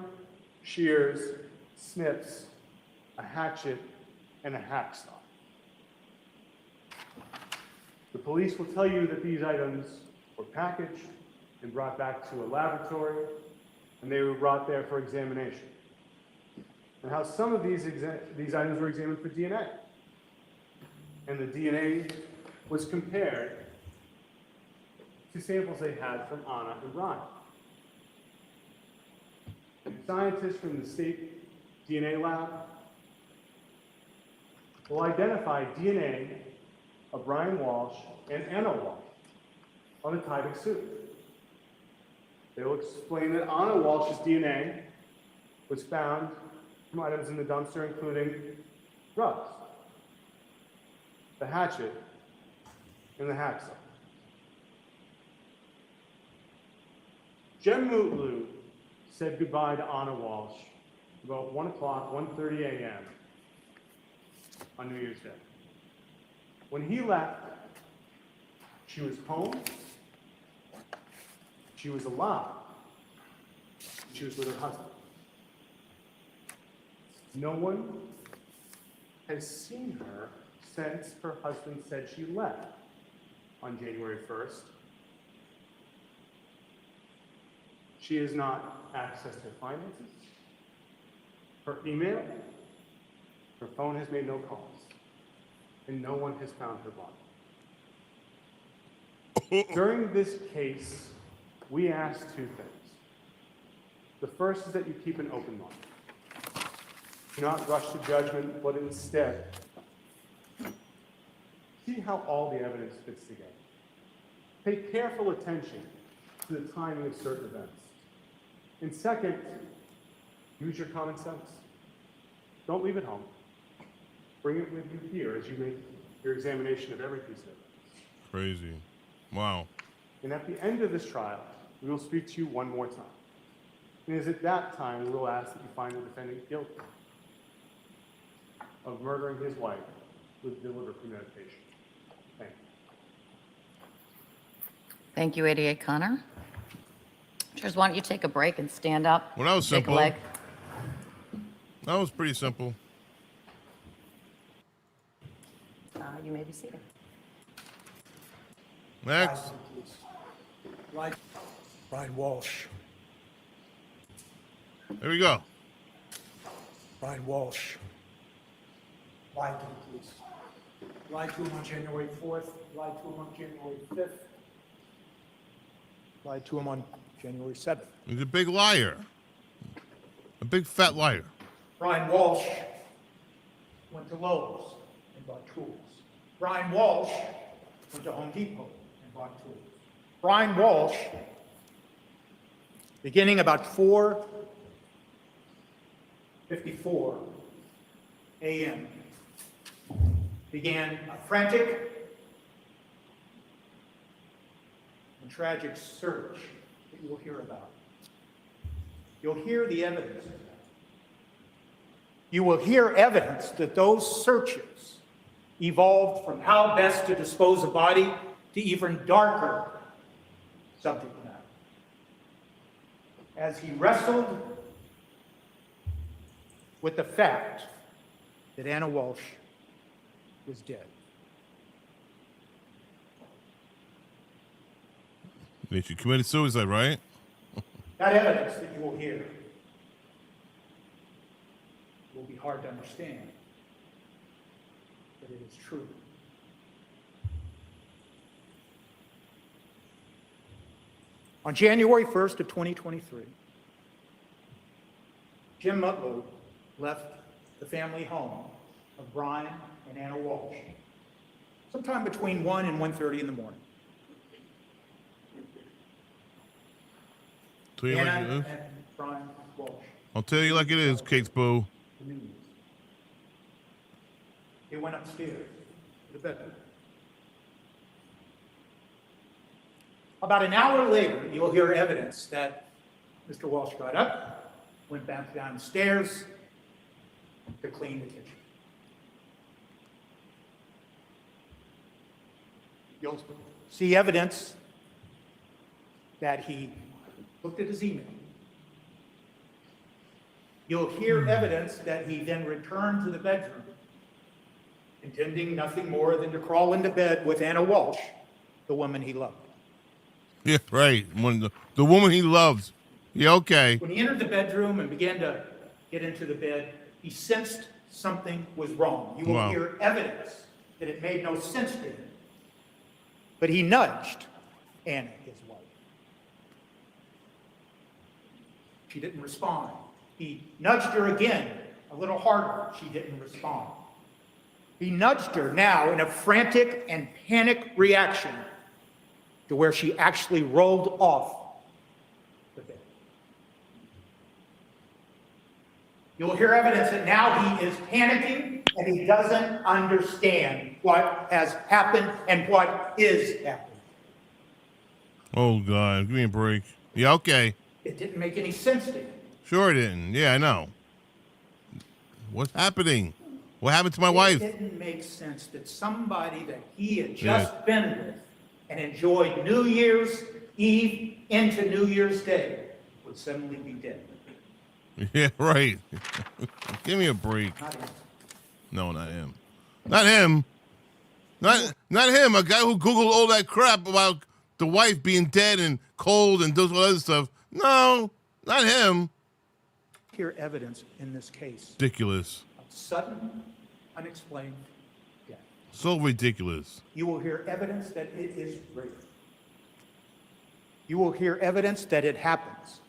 shears, snips, a hatchet, and a hacksaw. The police will tell you that these items were packaged and brought back to a laboratory, and they were brought there for examination. And how some of these items were examined for DNA. And the DNA was compared to samples they had from Anna and Brian. And scientists from the state DNA lab will identify DNA of Brian Walsh and Anna Walsh on the Tyvek suit. They will explain that Anna Walsh's DNA was found from items in the dumpster, including rugs, the hatchet, and the hacksaw. Jem Mutlu said goodbye to Anna Walsh about 1 o'clock, 1:30 a.m. on New Year's Day. When he left, she was home, she was alive, she was with her husband. No one has seen her since her husband said she left on January 1st. She has not accessed her finances, her email, her phone has made no calls, and no one has found her body. During this case, we ask two things. The first is that you keep an open mind. Do not rush to judgment, but instead, see how all the evidence fits together. Pay careful attention to the timing of certain events. And second, use your common sense. Don't leave it home. Bring it with you here as you make your examination of every piece of evidence. Crazy. Wow. And at the end of this trial, we will speak to you one more time. And it is at that time we will ask that you find the defendant guilty of murdering his wife with deliberate premeditation. Thank you. Thank you, 88 Connor. Chairs, why don't you take a break and stand up? Well, that was take simple. a leg. That was pretty simple. You may be seated. Next. Brian Walsh. There we go. Brian Walsh. Lied to the police. Lied to him on January 4th. Lied to him on January 5th. Lied to him on January 7th. He's a big liar. A big fat liar. Brian Walsh went to Lowe's and bought tools. Brian Walsh went to Home Depot and bought tools. Brian Walsh, beginning about 4:54 a.m., began a frantic and tragic search that you will hear about. You'll hear the evidence of that. You will hear evidence that those searches evolved from how best to dispose a body to even darker subject matter. As he wrestled with the fact that Anna Walsh was dead. She committed suicide, right? That evidence that you will hear will be hard to understand, but it is true. On January 1st of 2023, Jim Mutlow left the family home of Brian and Anna Walsh sometime between 1 and 1:30 in the morning. Tell you like Anna it is. and Brian Walsh. I'll tell you like it is, Cakes Boo. The news. They went upstairs to the bedroom. About an hour later, you'll hear evidence that Mr. Walsh got up, went back downstairs to clean the kitchen. You'll see evidence that he looked at his email. You'll hear evidence that he then returned to the bedroom, intending nothing more than to crawl into bed with Anna Walsh, the woman he loved. Yeah, right. When the woman he loves. Yeah, okay. When he entered the bedroom and began to get into the bed, he sensed something was wrong. You will Wow. hear evidence that it made no sense to him. But he nudged Anna, his wife. She didn't respond. He nudged her again, a little harder. She didn't respond. He nudged her now in a frantic and panic reaction to where she actually rolled off the bed. You'll hear evidence that now he is panicking and he doesn't understand what has happened and what is happening. Oh, God. Give me a break. Yeah, okay. It didn't make any sense to him. Sure it didn't. Yeah, I know. What's happening? What happened to my wife? It didn't make sense that somebody that he had just been with and enjoyed New Year's Eve into New Year's Day would suddenly be dead. Yeah, right. Give me a break. Not him. No, not him. Not him. Not him. A guy who Googled all that crap about the wife being dead and cold and does all that other stuff. No, not him. Hear evidence in this case Ridiculous. of sudden, unexplained death. So ridiculous. You will hear evidence that it is real. You will hear evidence that it happens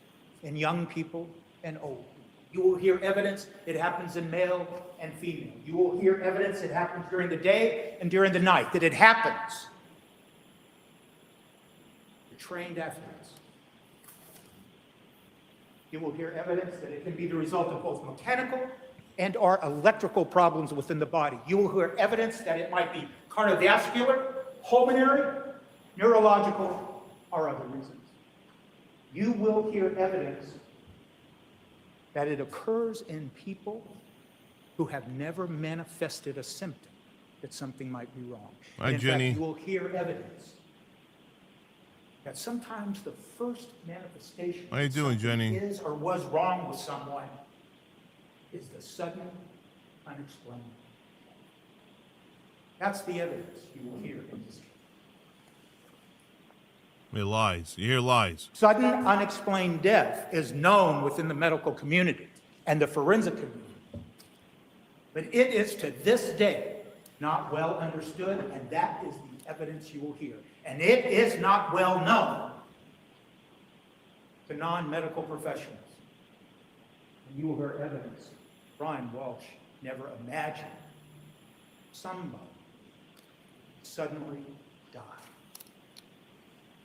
in young people and old people. You will hear evidence it happens in male and female. You will hear evidence it happens during the day and during the night, that it happens to trained athletes. You will hear evidence that it can be the result of both mechanical and or electrical problems within the body. You will hear evidence that it might be cardiovascular, pulmonary, neurological, or other reasons. You will hear evidence that it occurs in people who have never manifested a symptom that something might be wrong. Hi, And in Jenny. fact, you will hear evidence that sometimes the first manifestation How you that doing, something Jenny? is or was wrong with someone is the sudden, unexplained. That's the evidence you will hear in this case. It lies. You hear lies. Sudden, unexplained death is known within the medical community and the forensic community. But it is to this day not well understood, and that is the evidence you will hear. And it is not well known to non-medical professionals. And you will hear evidence. Brian Walsh never imagined somebody suddenly died.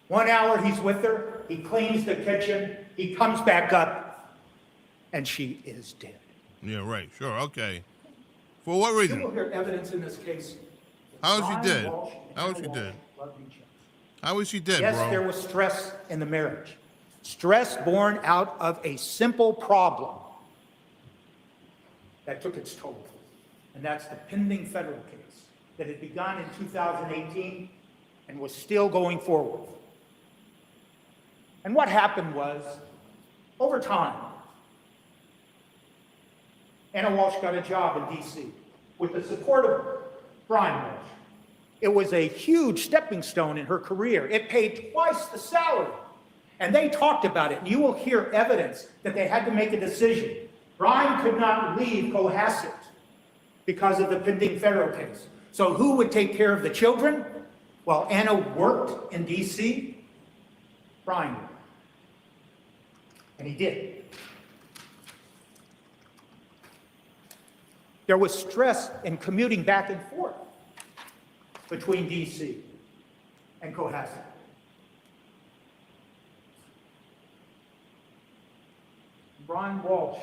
1 hour he's with her, he cleans the kitchen, he comes back up, and she is dead. Yeah, right. Sure. Okay. For what You will reason? hear evidence in this case. that How is she Brian dead? Walsh and How is Anna she Walsh dead? loved each other. How is she dead, Yes, bro? there was stress in the marriage. Stress born out of a simple problem that took its toll. And that's the pending federal case that had begun in 2018 and was still going forward. And what happened was, over time, Anna Walsh got a job in D.C. with the support of Brian Walsh. It was a huge stepping stone in her career. It paid twice the salary. And they talked about it. And you will hear evidence that they had to make a decision. Brian could not leave Cohasset because of the pending federal case. So who would take care of the children? While Anna worked in D.C., Brian would. And he did. There was stress in commuting back and forth between D.C. and Cohasset. Brian Walsh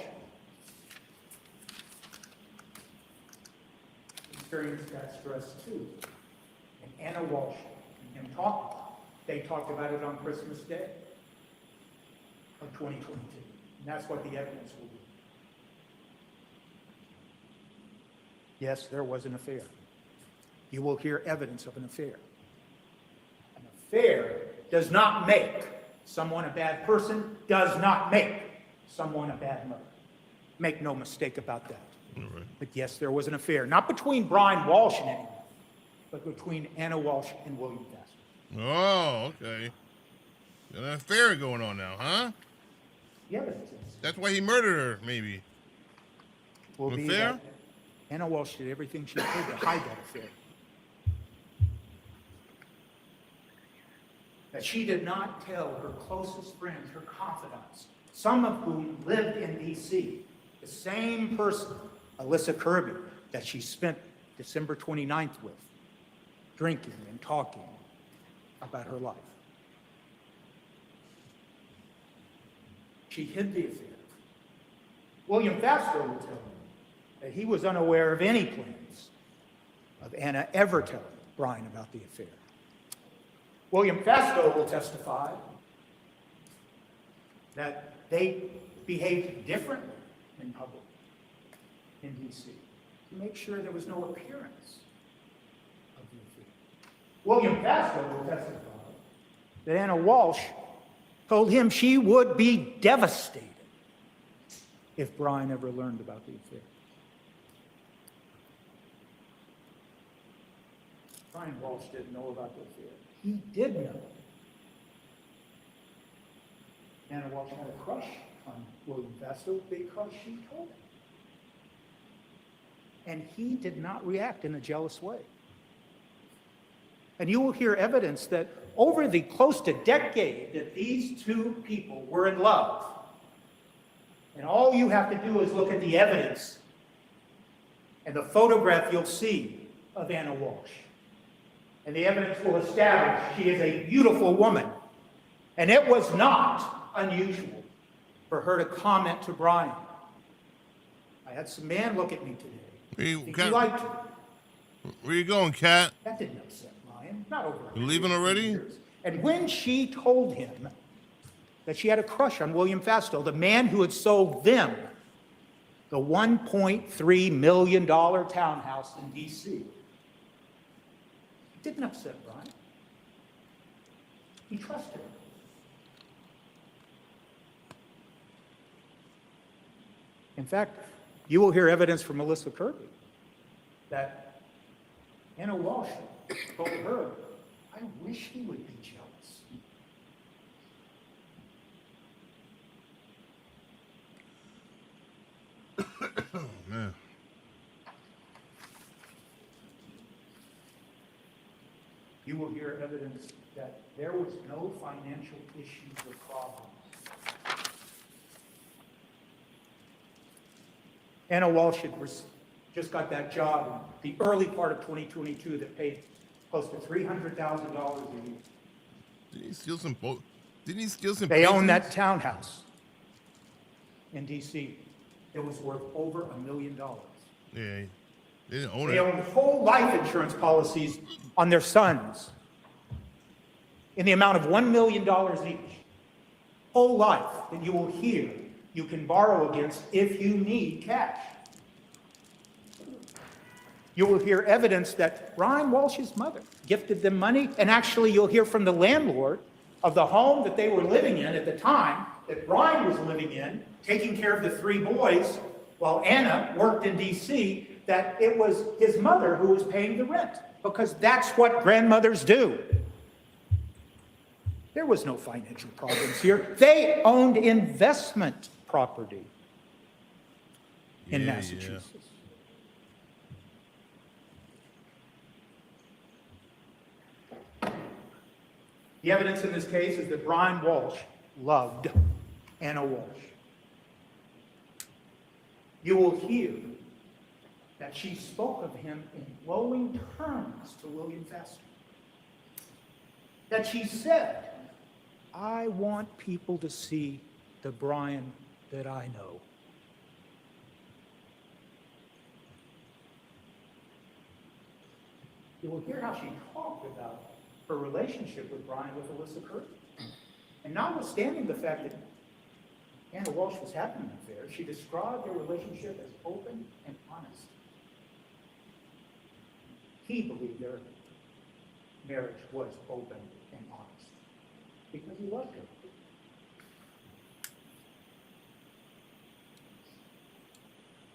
experienced that stress too. And Anna Walsh and him talked. They talked about it on Christmas Day of 2022. And that's what the evidence will be. Yes, there was an affair. You will hear evidence of an affair. An affair does not make someone a bad person, does not make someone a bad mother. Make no mistake about that. Right. But yes, there was an affair, not between Brian Walsh and anyone, but between Anna Walsh and William Faster. Oh, okay. Got an affair going on now, huh? The evidence is, That's why he murdered her, maybe. will An be affair? that Anna Walsh did everything she could to hide that affair. That she did not tell her closest friends, her confidants, some of whom lived in D.C., the same person, Alyssa Kirby, that she spent December 29th with, drinking and talking about her life. She hid the affair. William Faster will tell me that he was unaware of any plans of Anna ever telling Brian about the affair. William Fasto will testify that they behaved differently in public in D.C. to make sure there was no appearance of the affair. William Fasto will testify that Anna Walsh told him she would be devastated if Brian ever learned about the affair. Brian Walsh didn't know about the affair. He did know. Anna Walsh had a crush on William Fasto because she told him. And he did not react in a jealous way. And you will hear evidence that over the close to decade that these two people were in love, and all you have to do is look at the evidence and the photograph you'll see of Anna Walsh. And the evidence will establish she is a beautiful woman. And it was not unusual for her to comment to Brian. I had some man look at me today. I think he liked her. Where you going, Cat? That didn't upset Brian. Not over. You leaving already? Years. And when she told him that she had a crush on William Fasto, the man who had sold them the $1.3 million townhouse in D.C., it didn't upset Brian. He trusted her. In fact, you will hear evidence from Melissa Kirby that Anna Walsh told her, I wish he would be jealous. Oh, man. You will hear evidence that there was no financial issues or problems. Anna Walsh had just got that job in the early part of 2022 that paid close to $300,000 a year. Didn't he steal some They own paintings? that townhouse in D.C. It was worth over $1 million. Yeah, they didn't own They it. owned whole life insurance policies on their sons in the amount of $1 million each. Whole life that you will hear you can borrow against if you need cash. You will hear evidence that Brian Walsh's mother gifted them money, and actually you'll hear from the landlord of the home that they were living in at the time that Brian was living in, taking care of the three boys while Anna worked in D.C., that it was his mother who was paying the rent, because that's what grandmothers do. There was no financial problems here. They owned investment property in Yeah, Massachusetts. The evidence in this case is that Brian Walsh loved Anna Walsh. You will hear that she spoke of him in glowing terms to William Faster. That she said, I want people to see the Brian that I know. You will hear how she talked about her relationship with Brian with Alyssa Curry. And notwithstanding the fact that Anna Walsh was having an affair, she described their relationship as open and honest. He believed their marriage was open and honest because he loved her.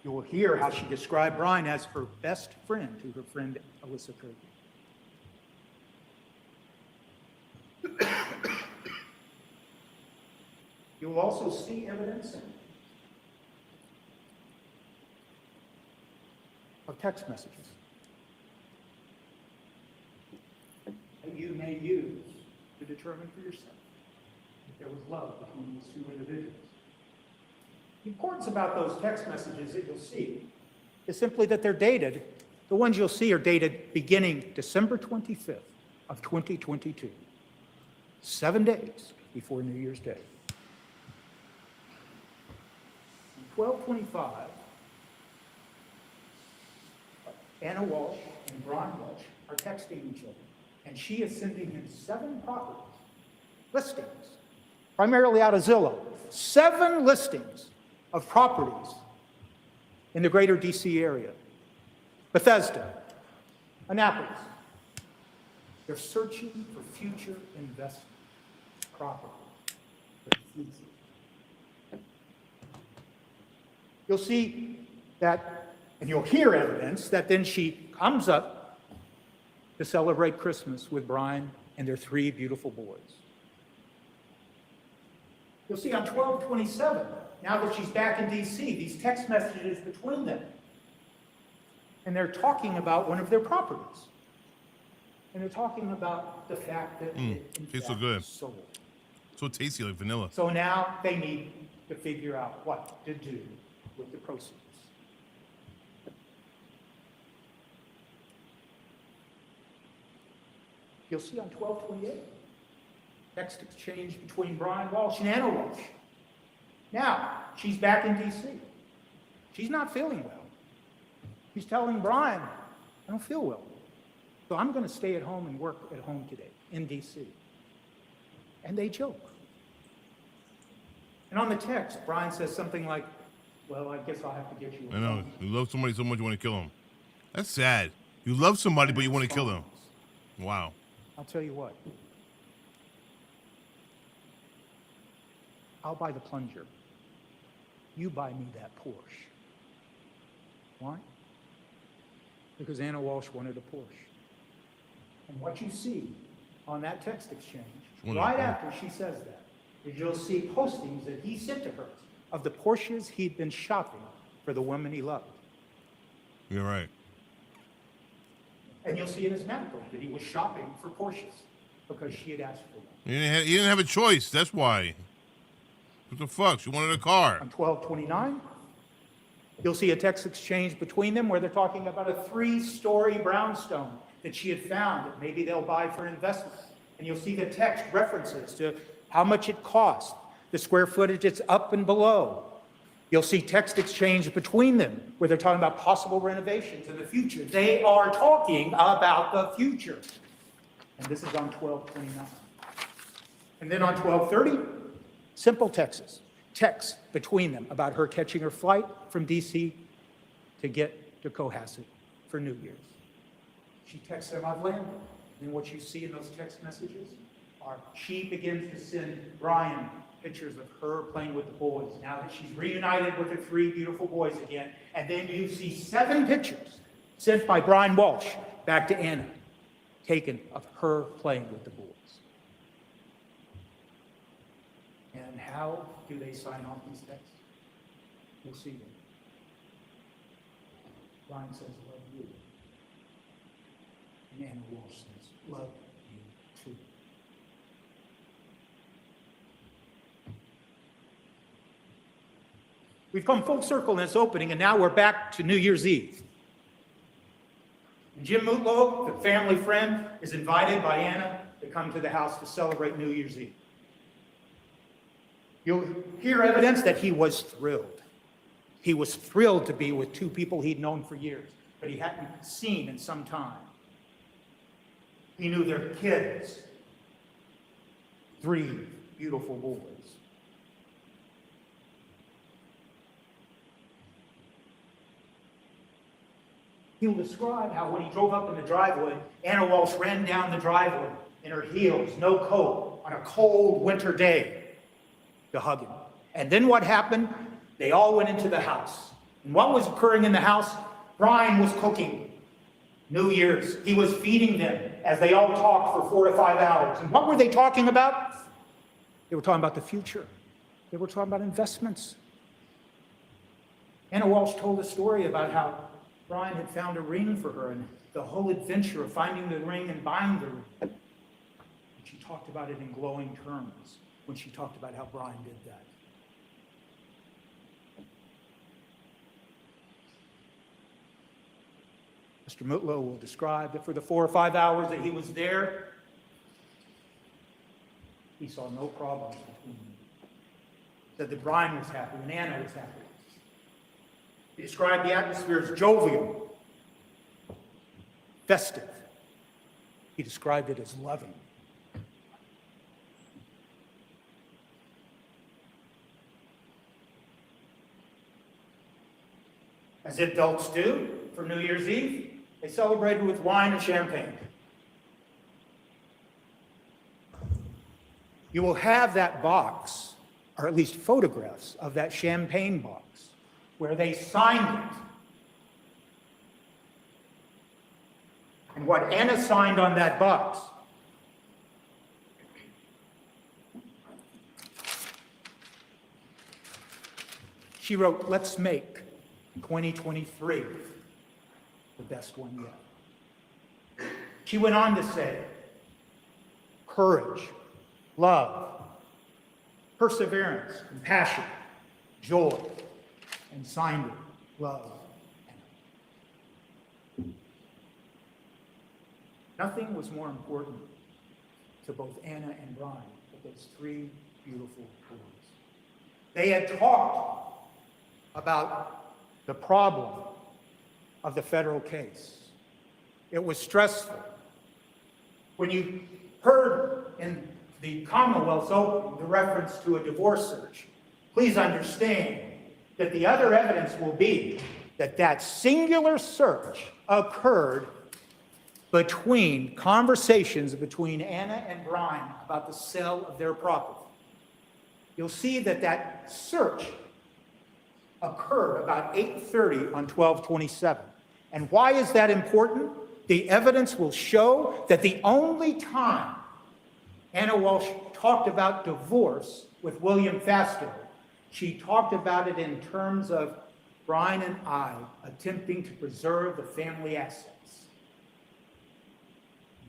You will hear how she described Brian as her best friend to her friend Alyssa Curry. You will also see evidence of text messages that you may use to determine for yourself if there was love between these two individuals. The importance about those text messages that you'll see is simply that they're dated. The ones you'll see are dated beginning December 25th of 2022, 7 days before New Year's Day. 12:25, Anna Walsh and Brian Walsh are texting each other, and she is sending him 7 properties, listings, primarily out of Zillow, 7 listings of properties in the greater DC area, Bethesda, Annapolis. They're searching for future investment property. You'll see that, and you'll hear evidence that then she comes up to celebrate Christmas with Brian and their 3 beautiful boys. You'll see on 12/27, now that she's back in DC, these text messages between them. And they're talking about one of their properties. And they're talking about the fact that it in tastes so fact good. sold. So tasty, like vanilla. So now they need to figure out what to do with the proceeds. You'll see on 12/28, text exchange between Brian Walsh and Anna Walsh. Now, she's back in DC. She's not feeling well. She's telling Brian, I don't feel well. So I'm going to stay at home and work at home today in DC. And they joke. And on the text, Brian says something like, well, I guess I'll have to get you a I know. phone." You love somebody so much you want to kill them. That's sad. You love somebody, but you want to kill them. Wow. I'll tell you what. I'll buy the plunger. You buy me that Porsche. Why? Because Anna Walsh wanted a Porsche. And what you see on that text exchange, right after she says that, is you'll see postings that he sent to her of the Porsches he'd been shopping for the woman he loved. You're right. And you'll see in his medical that he was shopping for Porsches because she had asked for them. He didn't have a choice. That's why. What the fuck? She wanted a car. On 12/29, you'll see a text exchange between them where they're talking about a 3-story brownstone that she had found that maybe they'll buy for an investment. And you'll see the text references to how much it cost, the square footage it's up and below. You'll see text exchange between them where they're talking about possible renovations in the future. They are talking about the future. And this is on 12/29. And then on 12/30, simple texts between them about her catching her flight from DC to get to Cohasset for New Year's. She texts him, I've landed. And what you see in those text messages are she begins to send Brian pictures of her playing with the boys now that she's reunited with her 3 beautiful boys again. And then you see 7 pictures sent by Brian Walsh back to Anna, taken of her playing with the boys. And how do they sign off these texts? You'll see them. Brian says, love you. And Anna Walsh says, love you too. We've come full circle in this opening, and now we're back to New Year's Eve. And Jim Mutlow, the family friend, is invited by Anna to come to the house to celebrate New Year's Eve. You'll hear evidence that he was thrilled. He was thrilled to be with two people he'd known for years, but he hadn't seen in some time. He knew their kids, 3 beautiful boys. He'll describe how when he drove up in the driveway, Anna Walshe ran down the driveway in her heels, no coat, on a cold winter day to hug him. And then what happened? They all went into the house. And what was occurring in the house? Brian was cooking New Year's. He was feeding them as they all talked for 4 to 5 hours. And what were they talking about? They were talking about the future. They were talking about investments. Anna Walshe told a story about how Brian had found a ring for her and the whole adventure of finding the ring and buying the ring. And she talked about it in glowing terms when she talked about how Brian did that. Mr. Mutlow will describe that for the 4 or 5 hours that he was there, he saw no problems between them. Said that Brian was happy and Anna was happy. He described the atmosphere as jovial, festive. He described it as loving. As adults do for New Year's Eve, they celebrated with wine and champagne. You will have that box, or at least photographs of that champagne box, where they signed it. And what Anna signed on that box she wrote, "Let's make 2023 the best one yet." She went on to say, courage, love, perseverance, compassion, joy, and signed it, love. Nothing was more important to both Anna and Brian but those 3 beautiful boys. They had talked about the problem of the federal case. It was stressful. When you heard in the Commonwealth's opening the reference to a divorce search, please understand that the other evidence will be that that singular search occurred between conversations between Anna and Brian about the sale of their property. You'll see that that search occurred about 8:30 on 12/27. And why is that important? The evidence will show that the only time Anna Walshe talked about divorce with William Fastow, she talked about it in terms of Brian and I attempting to preserve the family assets.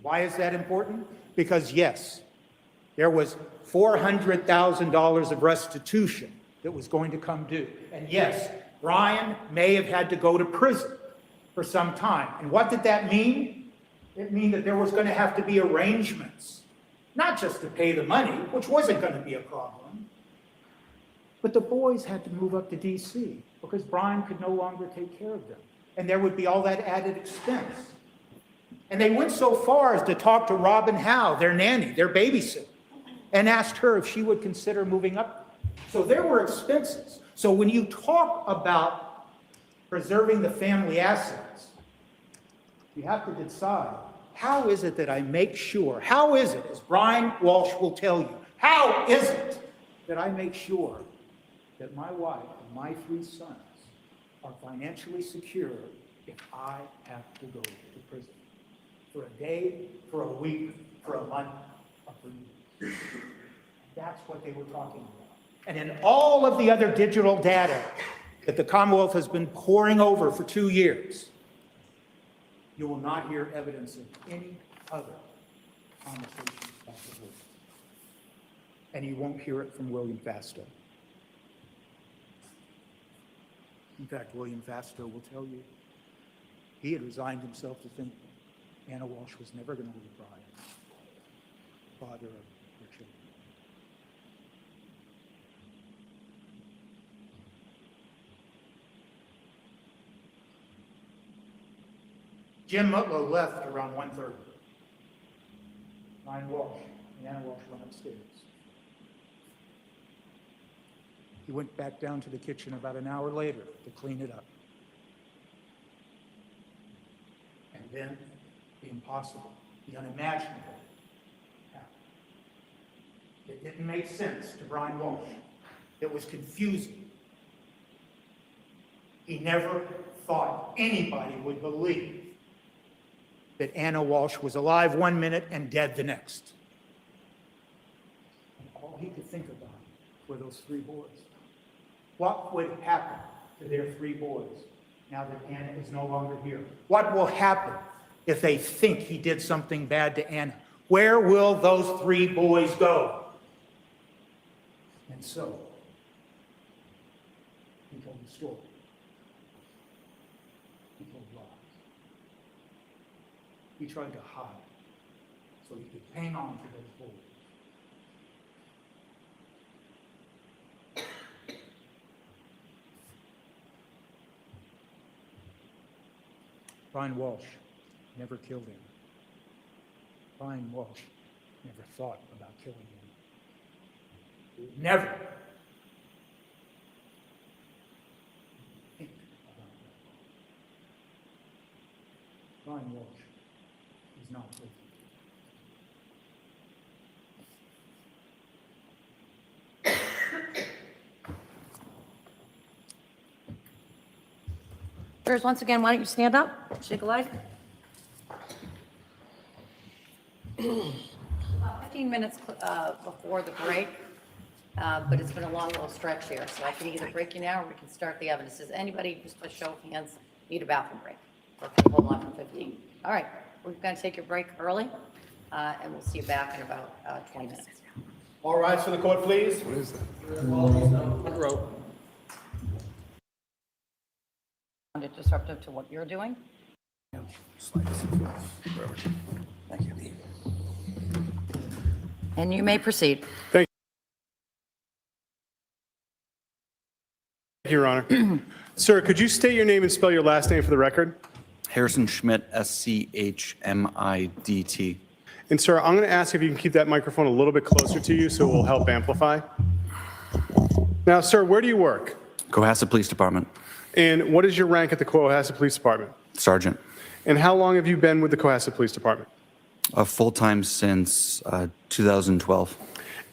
Why is that important? Because yes, there was $400,000 of restitution that was going to come due. And yes, Brian may have had to go to prison for some time. And what did that mean? It meant that there was going to have to be arrangements, not just to pay the money, which wasn't going to be a problem, but the boys had to move up to D.C. because Brian could no longer take care of them. And there would be all that added expense. And they went so far as to talk to Robin Howe, their nanny, their babysitter, and asked her if she would consider moving up. So there were expenses. So when you talk about preserving the family assets, you have to decide, how is it that I make sure, how is it, as Brian Walshe will tell you, how is it that I make sure that my wife and my 3 sons are financially secure if I have to go to prison for a day, for a week, for a month, or for years? That's what they were talking about. And in all of the other digital data that the Commonwealth has been poring over for 2 years, you will not hear evidence of any other conversations about divorce. And you won't hear it from William Fastow. In fact, William Fasto will tell you, he had resigned himself to think Anna Walsh was never going to leave Brian, father of her children. Jim Mutlow left around 1:30. Brian Walsh and Anna Walsh went upstairs. He went back down to the kitchen about an hour later to clean it up. And then the impossible, the unimaginable happened. It didn't make sense to Brian Walsh. It was confusing. He never thought anybody would believe that Anna Walsh was alive 1 minute and dead the next. And all he could think about were those 3 boys. What would happen to their 3 boys now that Anna is no longer here? What will happen if they think he did something bad to Anna? Where will those 3 boys go? And so, he told the story. He told lies. He tried to hide so he could hang on to those boys. Brian Walsh never killed him. Brian Walsh never thought about killing him. Never think about that. Brian Walsh is not guilty. Jurors, once again, why don't you stand up, shake a leg? About 15 minutes before the break, but it's been a long little stretch here, so I can either break you now or we can start the evidence. Does anybody, just by show of hands, need a bathroom break? Or can you hold on for 15? All right, we're going to take your break early, and we'll see you back in about 20 minutes. All rise for the court, please. What is that? Front row. Disruptive to what you're doing? Thank you. And you may proceed. Thank you, Your Honor. Sir, could you state your name and spell your last name for the record? Harrison Schmidt, SCHMIDT. And sir, I'm going to ask if you can keep that microphone a little bit closer to you so it will help amplify. Now, sir, where do you work? Cohasset Police Department. And what is your rank at the Cohasset Police Department? Sergeant. And how long have you been with the Cohasset Police Department? Full-time since 2012.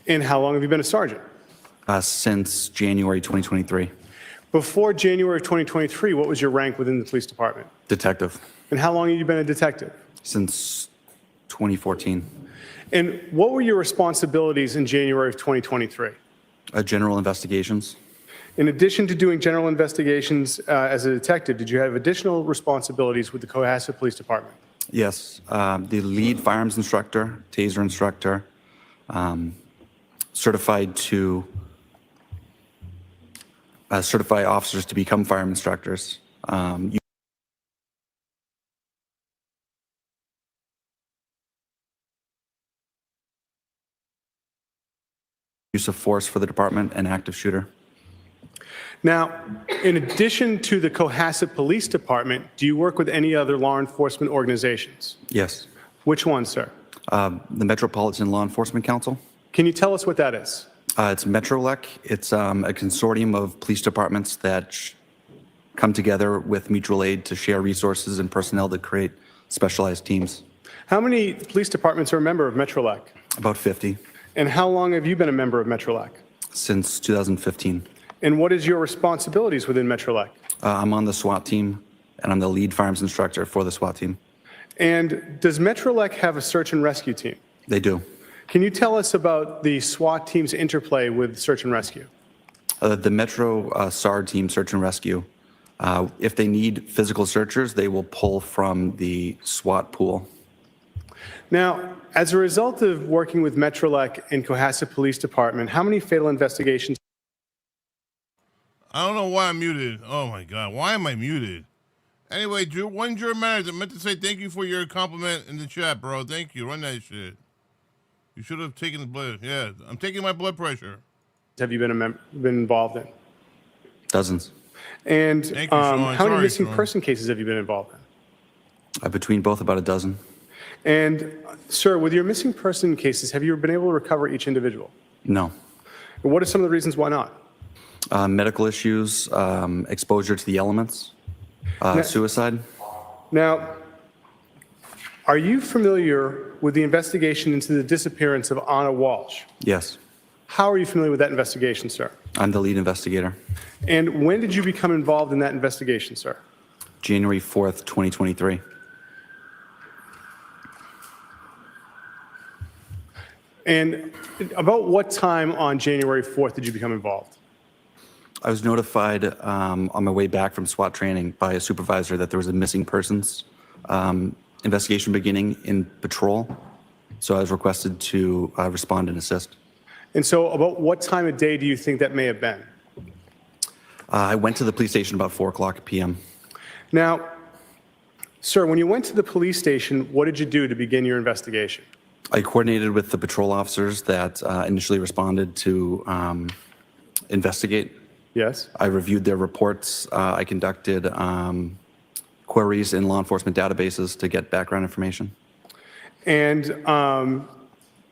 And how long have you been a sergeant? Since January 2023. Before January of 2023, what was your rank within the police department? Detective. And how long have you been a detective? Since 2014. And what were your responsibilities in January of 2023? General investigations. In addition to doing general investigations as a detective, did you have additional responsibilities with the Cohasset Police Department? Yes. The lead firearms instructor, taser instructor, certified to certify officers to become firearm instructors. Use of force for the department and active shooter. Now, in addition to the Cohasset Police Department, do you work with any other law enforcement organizations? Yes. Which one, sir? The Metropolitan Law Enforcement Council. Can you tell us what that is? It's MetroLEC. It's a consortium of police departments that come together with mutual aid to share resources and personnel to create specialized teams. How many police departments are a member of MetroLEC? About 50 And how long have you been a member of MetroLEC? since 2015. And what is your responsibilities within MetroLEC? I'm on the SWAT team, and I'm the lead firearms instructor for the SWAT team. And does MetroLEC have a search and rescue team? They do. Can you tell us about the SWAT team's interplay with search and rescue? The Metro SAR team, search and rescue, if they need physical searchers, they will pull from the SWAT pool. Now, as a result of working with MetroLEC and Cohasset Police Department, how many fatal investigations? I don't know why I'm muted. Oh my God, why am I muted? Anyway, Drew, one Drew Manners, I meant to say thank you for your compliment in the chat, bro. Thank you. Run that shit. You should have taken the blood. Yeah, I'm taking my blood pressure. Have you been involved in? Dozens. And Thank you, Sean. how many Sorry, missing Sean. person cases have you been involved in? Between both, about a dozen. And, sir, with your missing person cases, have you been able to recover each individual? No. And what are some of the reasons why not? Medical issues, exposure to the elements, suicide. Now, are you familiar with the investigation into the disappearance of Anna Walsh? Yes. How are you familiar with that investigation, sir? I'm the lead investigator. And when did you become involved in that investigation, sir? January 4th, 2023. And about what time on January 4th did you become involved? I was notified on my way back from SWAT training by a supervisor that there was a missing persons investigation beginning in patrol. So I was requested to respond and assist. And so about what time of day do you think that may have been? I went to the police station about 4:00 p.m. Now, sir, when you went to the police station, what did you do to begin your investigation? I coordinated with the patrol officers that initially responded to investigate. Yes. I reviewed their reports. I conducted queries in law enforcement databases to get background information. And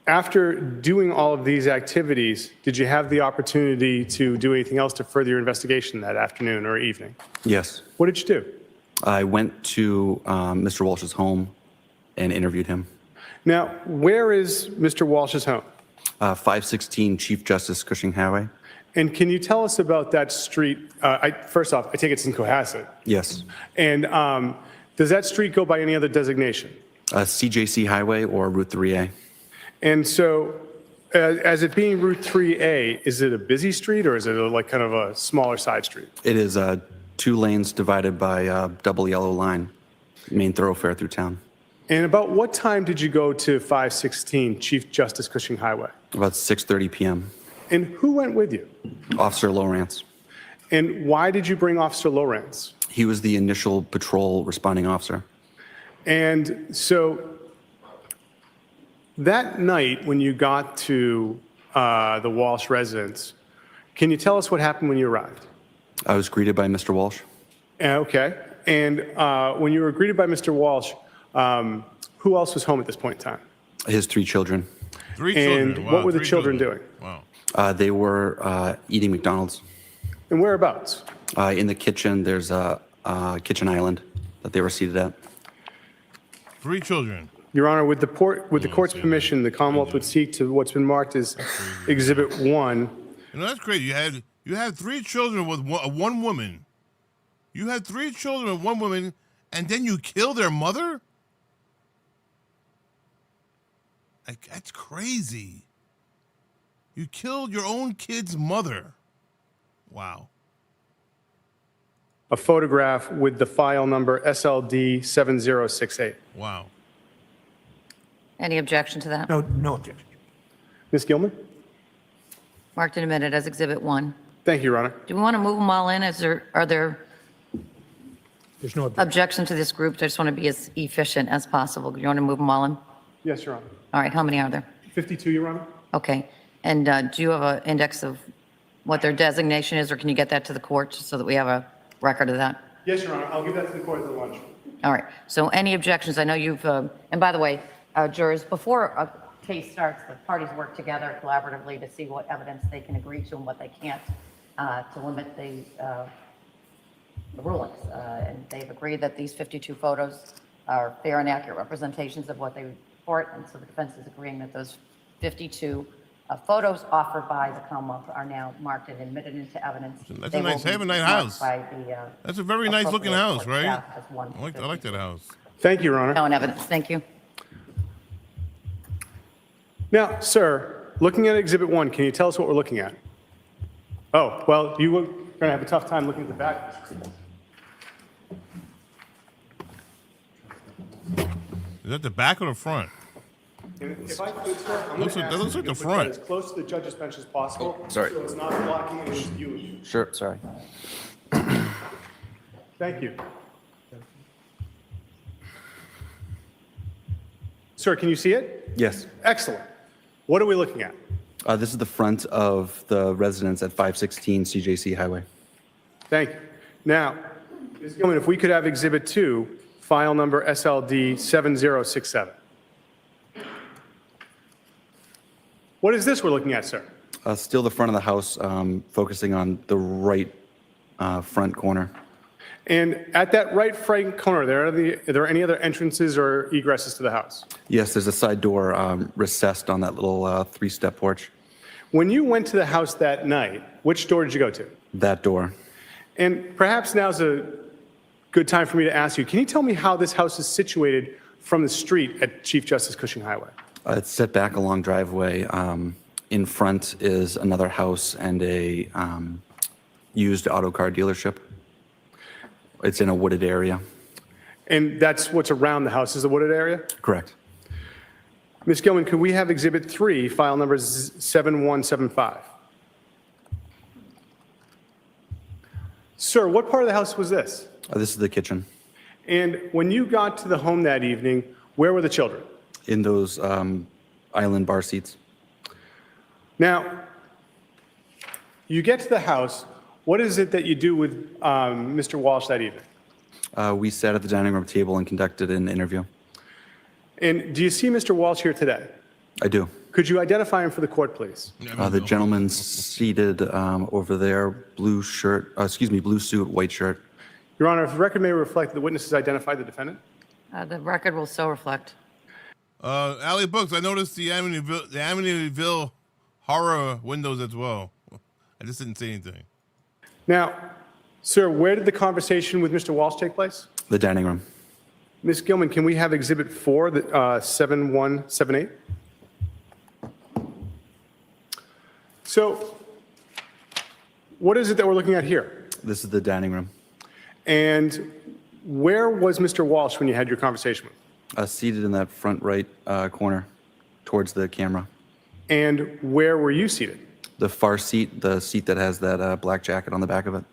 after doing all of these activities, did you have the opportunity to do anything else to further your investigation that afternoon or evening? Yes. What did you do? I went to Mr. Walsh's home and interviewed him. Now, where is Mr. Walsh's home? 516 Chief Justice Cushing Highway. And can you tell us about that street? First off, I take it's in Cohasset. Yes. And does that street go by any other designation? CJC Highway or Route 3A. And so, as it being Route 3A, is it a busy street or is it like kind of a smaller side street? It is 2 lanes divided by a double yellow line, main thoroughfare through town. And about what time did you go to 516 Chief Justice Cushing Highway? About 6:30 p.m. And who went with you? Officer Lawrence. And why did you bring Officer Lawrence? He was the initial patrol responding officer. And so that night when you got to the Walsh residence, can you tell us what happened when you arrived? I was greeted by Mr. Walsh. Okay. And when you were greeted by Mr. Walsh, who else was home at this point in time? His 3 children. 3 children. And Wow, what were the 3 children doing? Wow. They were eating McDonald's. And whereabouts? In the kitchen, there's a kitchen island that they were seated at. 3 children. Your Honor, with the court's permission, the Commonwealth would seek to what's been marked as Exhibit 1. You know, that's crazy. You had 3 children with one woman. You had 3 children with one woman, and then you kill their mother? Like, that's crazy. You killed your own kid's mother. Wow. A photograph with the file number SLD 7068. Wow. Any objection to that? No objection. Ms. Gilman? Marked in a minute as Exhibit 1. Thank you, Your Honor. Do we want to move them all in? Are there There's no objection. objections to this group? I just want to be as efficient as possible. Do you want to move them all in? Yes, Your Honor. All right, how many are there? 52, Your Honor. Okay. And do you have an index of what their designation is, or can you get that to the court so that we have a record of that? Yes, Your Honor. I'll give that to the court at the lunch. All right. So any objections? I know you've, and by the way, jurors, before a case starts, the parties work together collaboratively to see what evidence they can agree to and what they can't to limit the rulings. And they've agreed that these 52 photos are fair and accurate representations of what they report. And so the defense is agreeing that those 52 photos offered by the Commonwealth are now marked and admitted into evidence. That's They a will nice, be have a nice marked house. by the, That's a very nice looking appropriate house, court right? staff as one I like that house. Thank you, Your Honor. No evidence. Thank you. Now, sir, looking at Exhibit 1, can you tell us what we're looking at? Oh, well, you were going to have a tough time looking at the back. Is that the back or the front? And if I could, sir, I'm Looks going like- to that ask looks like you the to put that front. as close to the judge's bench as possible. sorry. So it's not blocking any view. Sure, sorry. Thank you. Sir, can you see it? Yes. Excellent. What are we looking at? This is the front of the residence at 516 CJC Highway. Thank you. Now, Ms. Gilman, if we could have Exhibit 2, file number SLD 7067. What is this we're looking at, sir? Still the front of the house, focusing on the right front corner. And at that right front corner, are there any other entrances or egresses to the house? Yes, there's a side door recessed on that little three-step porch. When you went to the house that night, which door did you go to? That door. And perhaps now's a good time for me to ask you, can you tell me how this house is situated from the street at Chief Justice Cushing Highway? It's set back a long driveway. In front is another house and a used auto car dealership. It's in a wooded area. And that's what's around the house, is the wooded area? Correct. Ms. Gilman, could we have Exhibit 3, file number 7175? Sir, what part of the house was this? This is the kitchen. And when you got to the home that evening, where were the children? In those island bar seats. Now, you get to the house. What is it that you do with Mr. Walsh that evening? We sat at the dining room table and conducted an interview. And do you see Mr. Walsh here today? I do. Could you identify him for the court, please? The gentleman seated over there, blue shirt, blue suit, white shirt. Your Honor, if the record may reflect the witnesses identified the defendant. The record will so reflect. Alley Books, I noticed the Amityville horror windows as well. I just didn't say anything. Now, sir, where did the conversation with Mr. Walsh take place? The dining room. Ms. Gilman, can we have Exhibit 4, the 7178? So, what is it that we're looking at here? This is the dining room. And where was Mr. Walsh when you had your conversation with him? Seated in that front right corner towards the camera. And where were you seated? The far seat, the seat that has that black jacket on the back of it,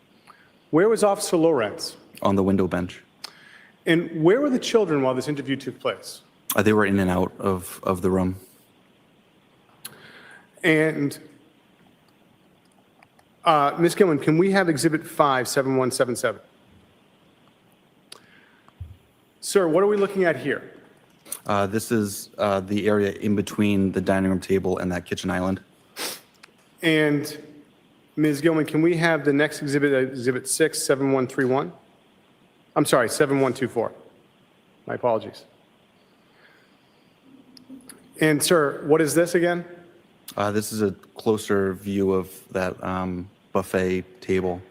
Where was Officer Lorenz? on the window bench. And where were the children while this interview took place? They were in and out of the room. And Ms. Gilman, can we have Exhibit 5, 7177? Sir, what are we looking at here? This is the area in between the dining room table and that kitchen island. And Ms. Gilman, can we have the next exhibit, Exhibit 6, 7131? I'm sorry, 7124. My apologies. And sir, what is this again? This is a closer view of that buffet table.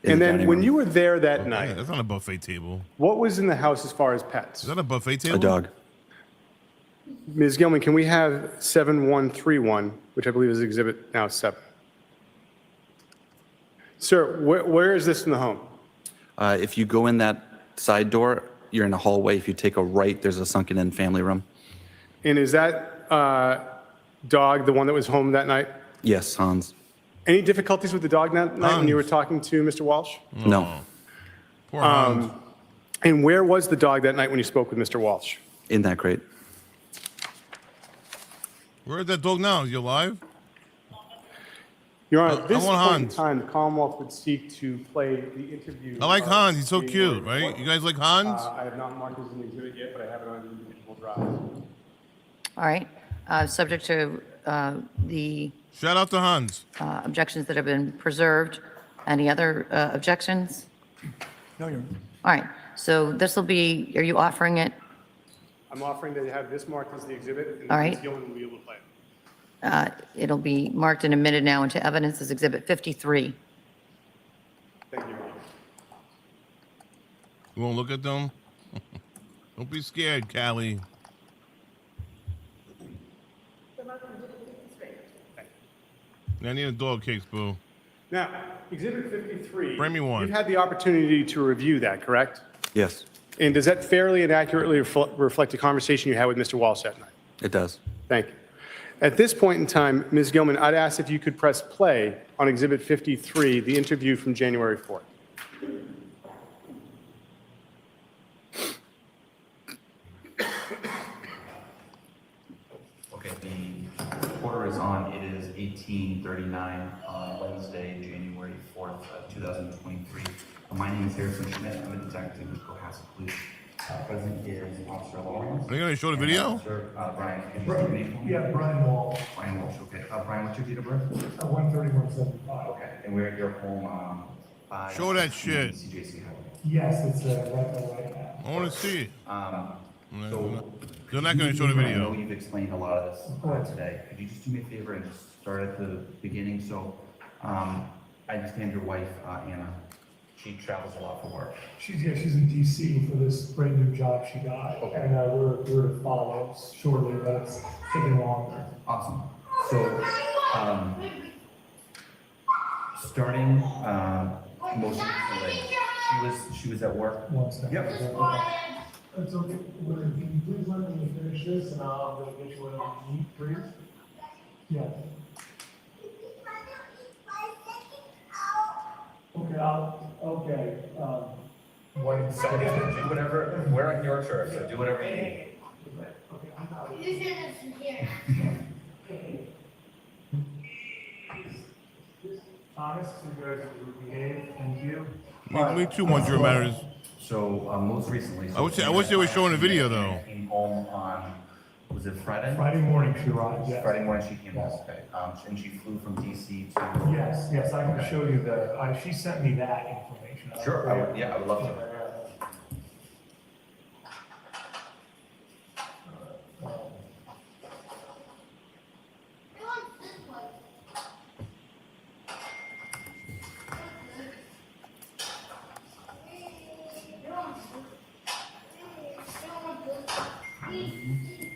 in And the then dining when room. you were there that Yeah, night, that's not a buffet table. what was in the house as far as pets? Is that a buffet table? A dog. Ms. Gilman, can we have 7131, which I believe is Exhibit now 7? Sir, where is this in the home? If you go in that side door, you're in a hallway. If you take a right, there's a sunken-in family room. And is that dog the one that was home that night? Yes, Hans. Any difficulties with the dog that night when you were talking to Mr. Walsh? No, Poor Hans. And where was the dog that night when you spoke with Mr. Walsh? in that crate. Where is that dog now? Is he alive? Your Honor, I at this want point in Hans. time, the Commonwealth would seek to play the interview. I like of Hans. He's so the cute, January right? You guys like Hans? I have not marked this in the exhibit yet, but I have it on the individual drive. All right, subject to the Shout out to Hans. objections that have been preserved. Any other objections? No, Your All right, so this will be, are you offering it? I'm offering to have this marked as the exhibit, and All Ms. right. Gilman will be able to play it. It'll be marked and admitted now into evidence as Exhibit 53. Thank you, Your Honor. You won't look at them? Don't be scared, Callie. I need a dog case, boo. Now, Exhibit 53. Bring me one. You've had the opportunity to review that, correct? Yes, And does that fairly and accurately reflect the conversation you had with Mr. Walsh that night? It does. Thank you. At this point in time, Ms. Gilman, I'd ask if you could press play on Exhibit 53, the interview from January 4th. Okay, the quarter is on. It is 18:39 on Wednesday, January 4th, 2023. My name is Harrison Schmidt. I'm a detective with Cohasset Police. Present is Officer Lawrence. Are you going to show the video? Officer Brian, can you give me your name? Yeah, Brian Walsh, Brian Walsh, okay. Brian, what's your date of birth? 13175. Okay, and we're at your home, by... Show that shit. CJC Highway. Yes, it's right now. I want to see it. So... They're not going to show the I know video. you've explained a lot of this today. Could you just do me a favor and just start at the beginning? So, I understand your wife, Anna, she travels a lot for work. She's in DC for this brand new job she got. Okay. And we're to follow shortly, but it's taking longer. Awesome. So, starting, most recently, she was at work. One second. Yep. It's okay. Can you please let me finish this and I'm going to get you whatever you need, please? Yeah. Okay, okay. 1 second, do whatever, we're on your turf, so do whatever you need. Thomas, you guys will behave, thank you. Me too, Monsieur Matters. So, most recently. I wish they were showing the video, though. Came home on, was it Friday? Friday morning she arrived, yes. Friday morning she came home, okay. And she flew from DC to. Yes, I can Okay. show you she sent me that information. Sure, I would love to.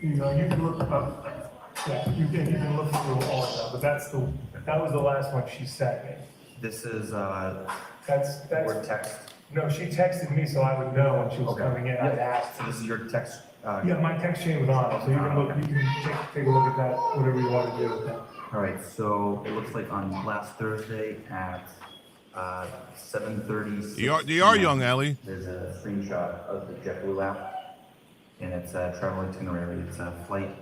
You know, you can look up, yeah, you can look through all of that, but that was the last one she sent me. This is, That's, word text. no, she texted me so I would know when she was Okay. coming in. I'd Yeah. asked. So this is your text, Yeah, my text chain was on it, so you can look, you can take a look at that, whatever you want to do with that. all right, so it looks like on last Thursday at, 7:30. They are young, Allie. There's a screenshot of the JetBlue app, and it's a travel itinerary. It's a flight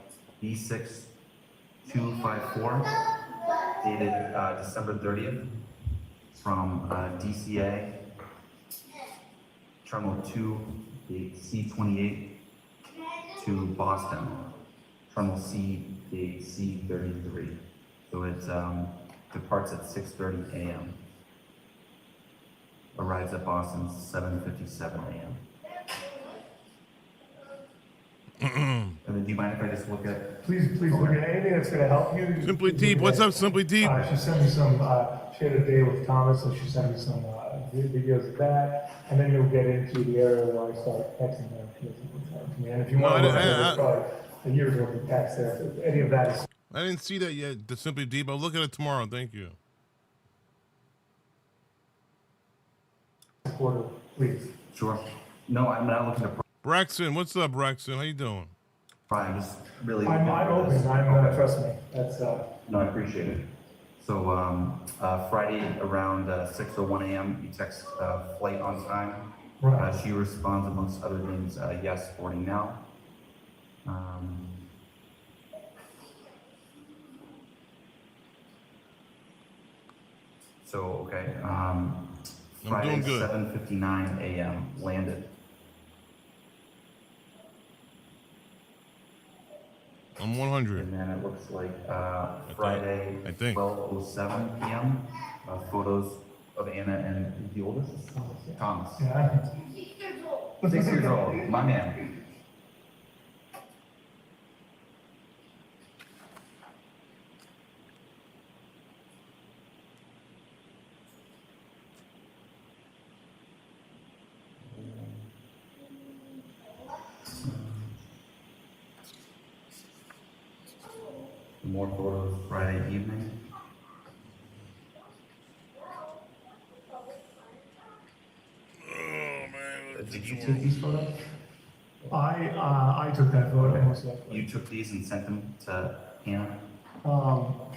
B6254, dated December 30th, from DCA, Terminal 2, the C28, to Boston, Terminal C, the C33. So it departs at 6:30 a.m. Arrives at Boston 7:57 a.m. And then do you mind if I just look at? Please look at anything that's gonna help you. Simply Deep. What's up, Simply Deep? She sent me some, she had a day with Thomas, so she sent me some, videos of that, and then you'll get into the area where I start texting her. She doesn't respond to me. And if you want to look at it, there's probably a year's worth of text there, if any of that is. I didn't see that yet, the Simply Deep. I'll look at it tomorrow. Thank you. Supportive, please. Sure. No, I'm not looking to Braxton, what's up, Braxton? How you doing? pry. I'm just really. I'm looking for this. open, trust me, that's, No, I appreciate it. So, Friday around 6:01 a.m., you text flight on time. right. She responds amongst other things, yes, boarding now. So, okay, Friday, doing good. 7:59 a.m., landed. I'm 100. And then it looks like Friday, I think. 12:07 p.m., photos of Anna and the oldest? Thomas. Yeah. 6 years old, my man. More photos Friday evening. Oh, man. Did you take these photos? I took that photo most likely. You took these and sent them to Hannah?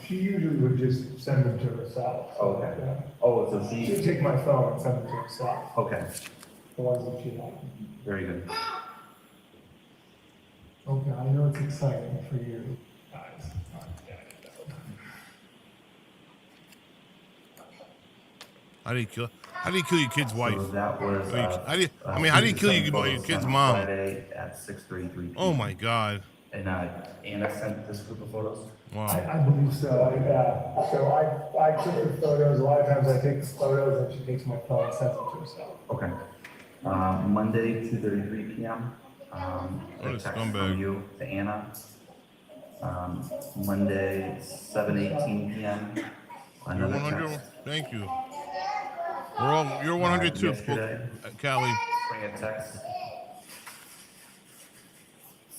She usually would just send them to herself. So, Okay. yeah. Oh, so She'd take my phone and send them to herself, Okay, the ones that she had. very good. Okay, I know it's exciting for you guys. How do you kill your kid's wife? So that was, How do you kill your kid's mom? Friday at 6:33 p.m. Oh my God. And Anna sent this group of photos? Wow. I believe so. I took the photos. A lot of times I take the photos and she takes my phone and sends them to herself. Okay. Monday, 2:33 p.m. What A a text scumbag. from you to Anna. Monday, 7:18 p.m. You're Another 100. text. Thank you. You're 100 too, Yesterday. Callie. Bring a text.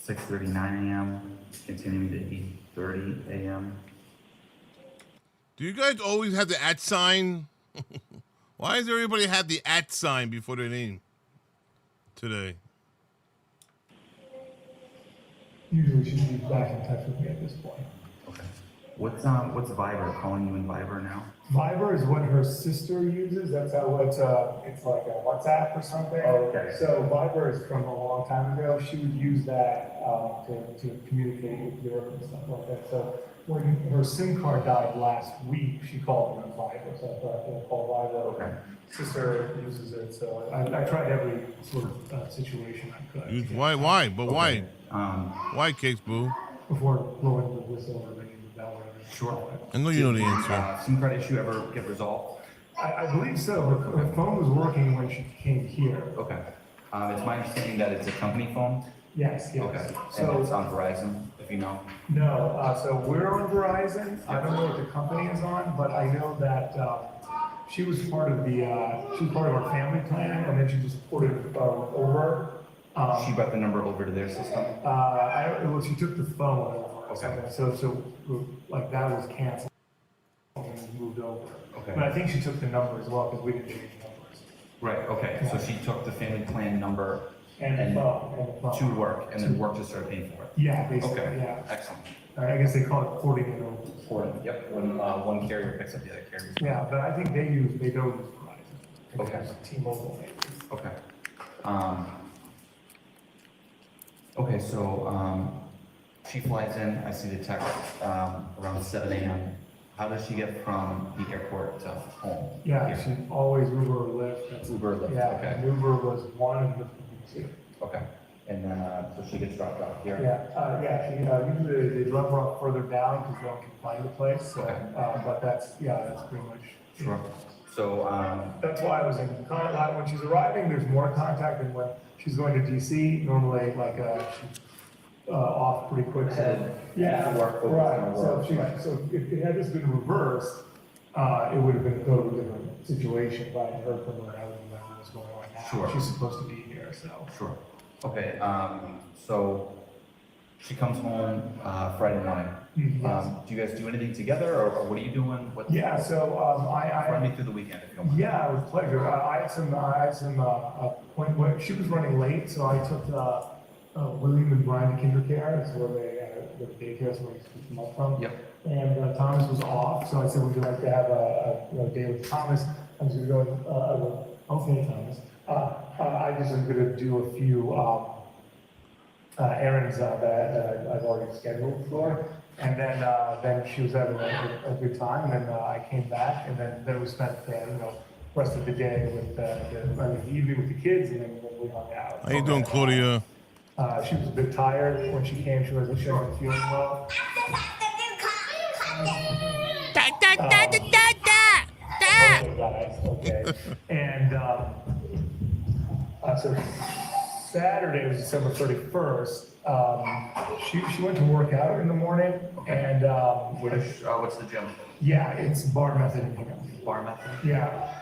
6:39 a.m. Continuing to 8:30 a.m. Do you guys always have the @ sign? Why does everybody have the @ sign before their name today? Usually she'd be back in touch with me at this point. Okay. What's Viber? Calling you in Viber now? Viber is what her sister uses. That's how it's like a WhatsApp or something. Oh, okay. So Viber is from a long time ago. She would use that to communicate with Europe and stuff like that. So when her SIM card died last week, she called me on Viber. So I thought I'd call Viber. Okay. Sister uses it, so I tried every sort of situation I could. Why? But why? Um, Why, Cakes Boo? Before blowing the whistle or ringing the bell or anything. Sure. I know you know the answer. SIM card issue ever get resolved? I believe so. Her phone was working when she came here. Okay. It's my understanding that it's a company phone? Yes, yes. Okay. So, And it's on Verizon, if you know? no, so we're on Verizon. I don't know what the company is on, but I know that she was part of our family plan, and then she just ported over. She brought the number over to their system? Well, she took the phone over. or Okay. something. So like that was canceled and moved over. Okay. But I think she took the number as well, because we didn't change numbers. Right, okay. So she took the family plan number And the phone. to work, and then work just started paying for it? Yeah, basically, Okay, yeah. excellent. I guess they call it porting it over. Yep, when one carrier picks up the other carrier. Yeah, but I think they don't use Verizon. Okay. T-Mobile maybe. Okay. Okay, so she flies in, I see the text around 7 a.m. How does she get from the airport to home? Yeah, Here? she always Uber or Lyft. That's- Uber or Lyft, Yeah, okay. and Uber was one and Lyft was two. Okay, and then, so she gets dropped off here? Yeah, she, usually they drop her off further down because no one can find the place, so, Okay. but that's pretty much. Sure. So, That's why I was in contact, when she's arriving, there's more contact than when she's going to DC, normally like, she's, off pretty quick. So, Headed yeah, to work, focused right, on so work, she, right. so if it had just been reversed, it would have been a totally different situation, if I had heard from her, I would have known what's going on now. Sure. She's supposed to be here, so. sure. Okay, so she comes home Friday morning. Yes. Do you guys do anything together, or what are you doing? What, Yeah, so, Run me through the weekend if you don't mind. Yeah, with pleasure. I had some appointment. She was running late, so I took William and Brian to kinder care. That's where the daycare is where we pick them up from. Yep. And Thomas was off, so I said, would you like to have a day with Thomas? I was going to go, okay, Thomas. I just am going to do a few errands that I've already scheduled for. And then she was having a good time, and then I came back, and then we spent rest of the day with the evening with the kids, and then we hung out. How you doing, Claudia? She was a bit tired when she came. She wasn't feeling well. Okay, guys, okay. And so Saturday was December 31st. She went to work out in the morning, and What's the gym? yeah, it's bar method in here. Bar method? Yeah.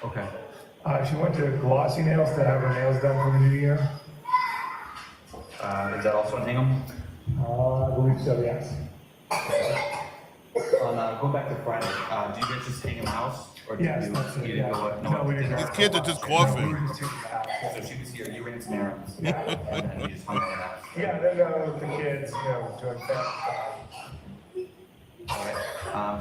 Okay. She went to Glossy Nails to have her nails done for the new year. Is that also in Hingham? I believe so, yes. On Go back to Friday. Do you guys just hang in the house? Or do Yes, you that's it, need to yeah. go? No, we didn't. These kids are just No, coughing. we were just taking the house, yeah. So she was here, you ran some errands. Yeah. And then you just hung out in the house. Yeah, then with the kids, doing that. Okay.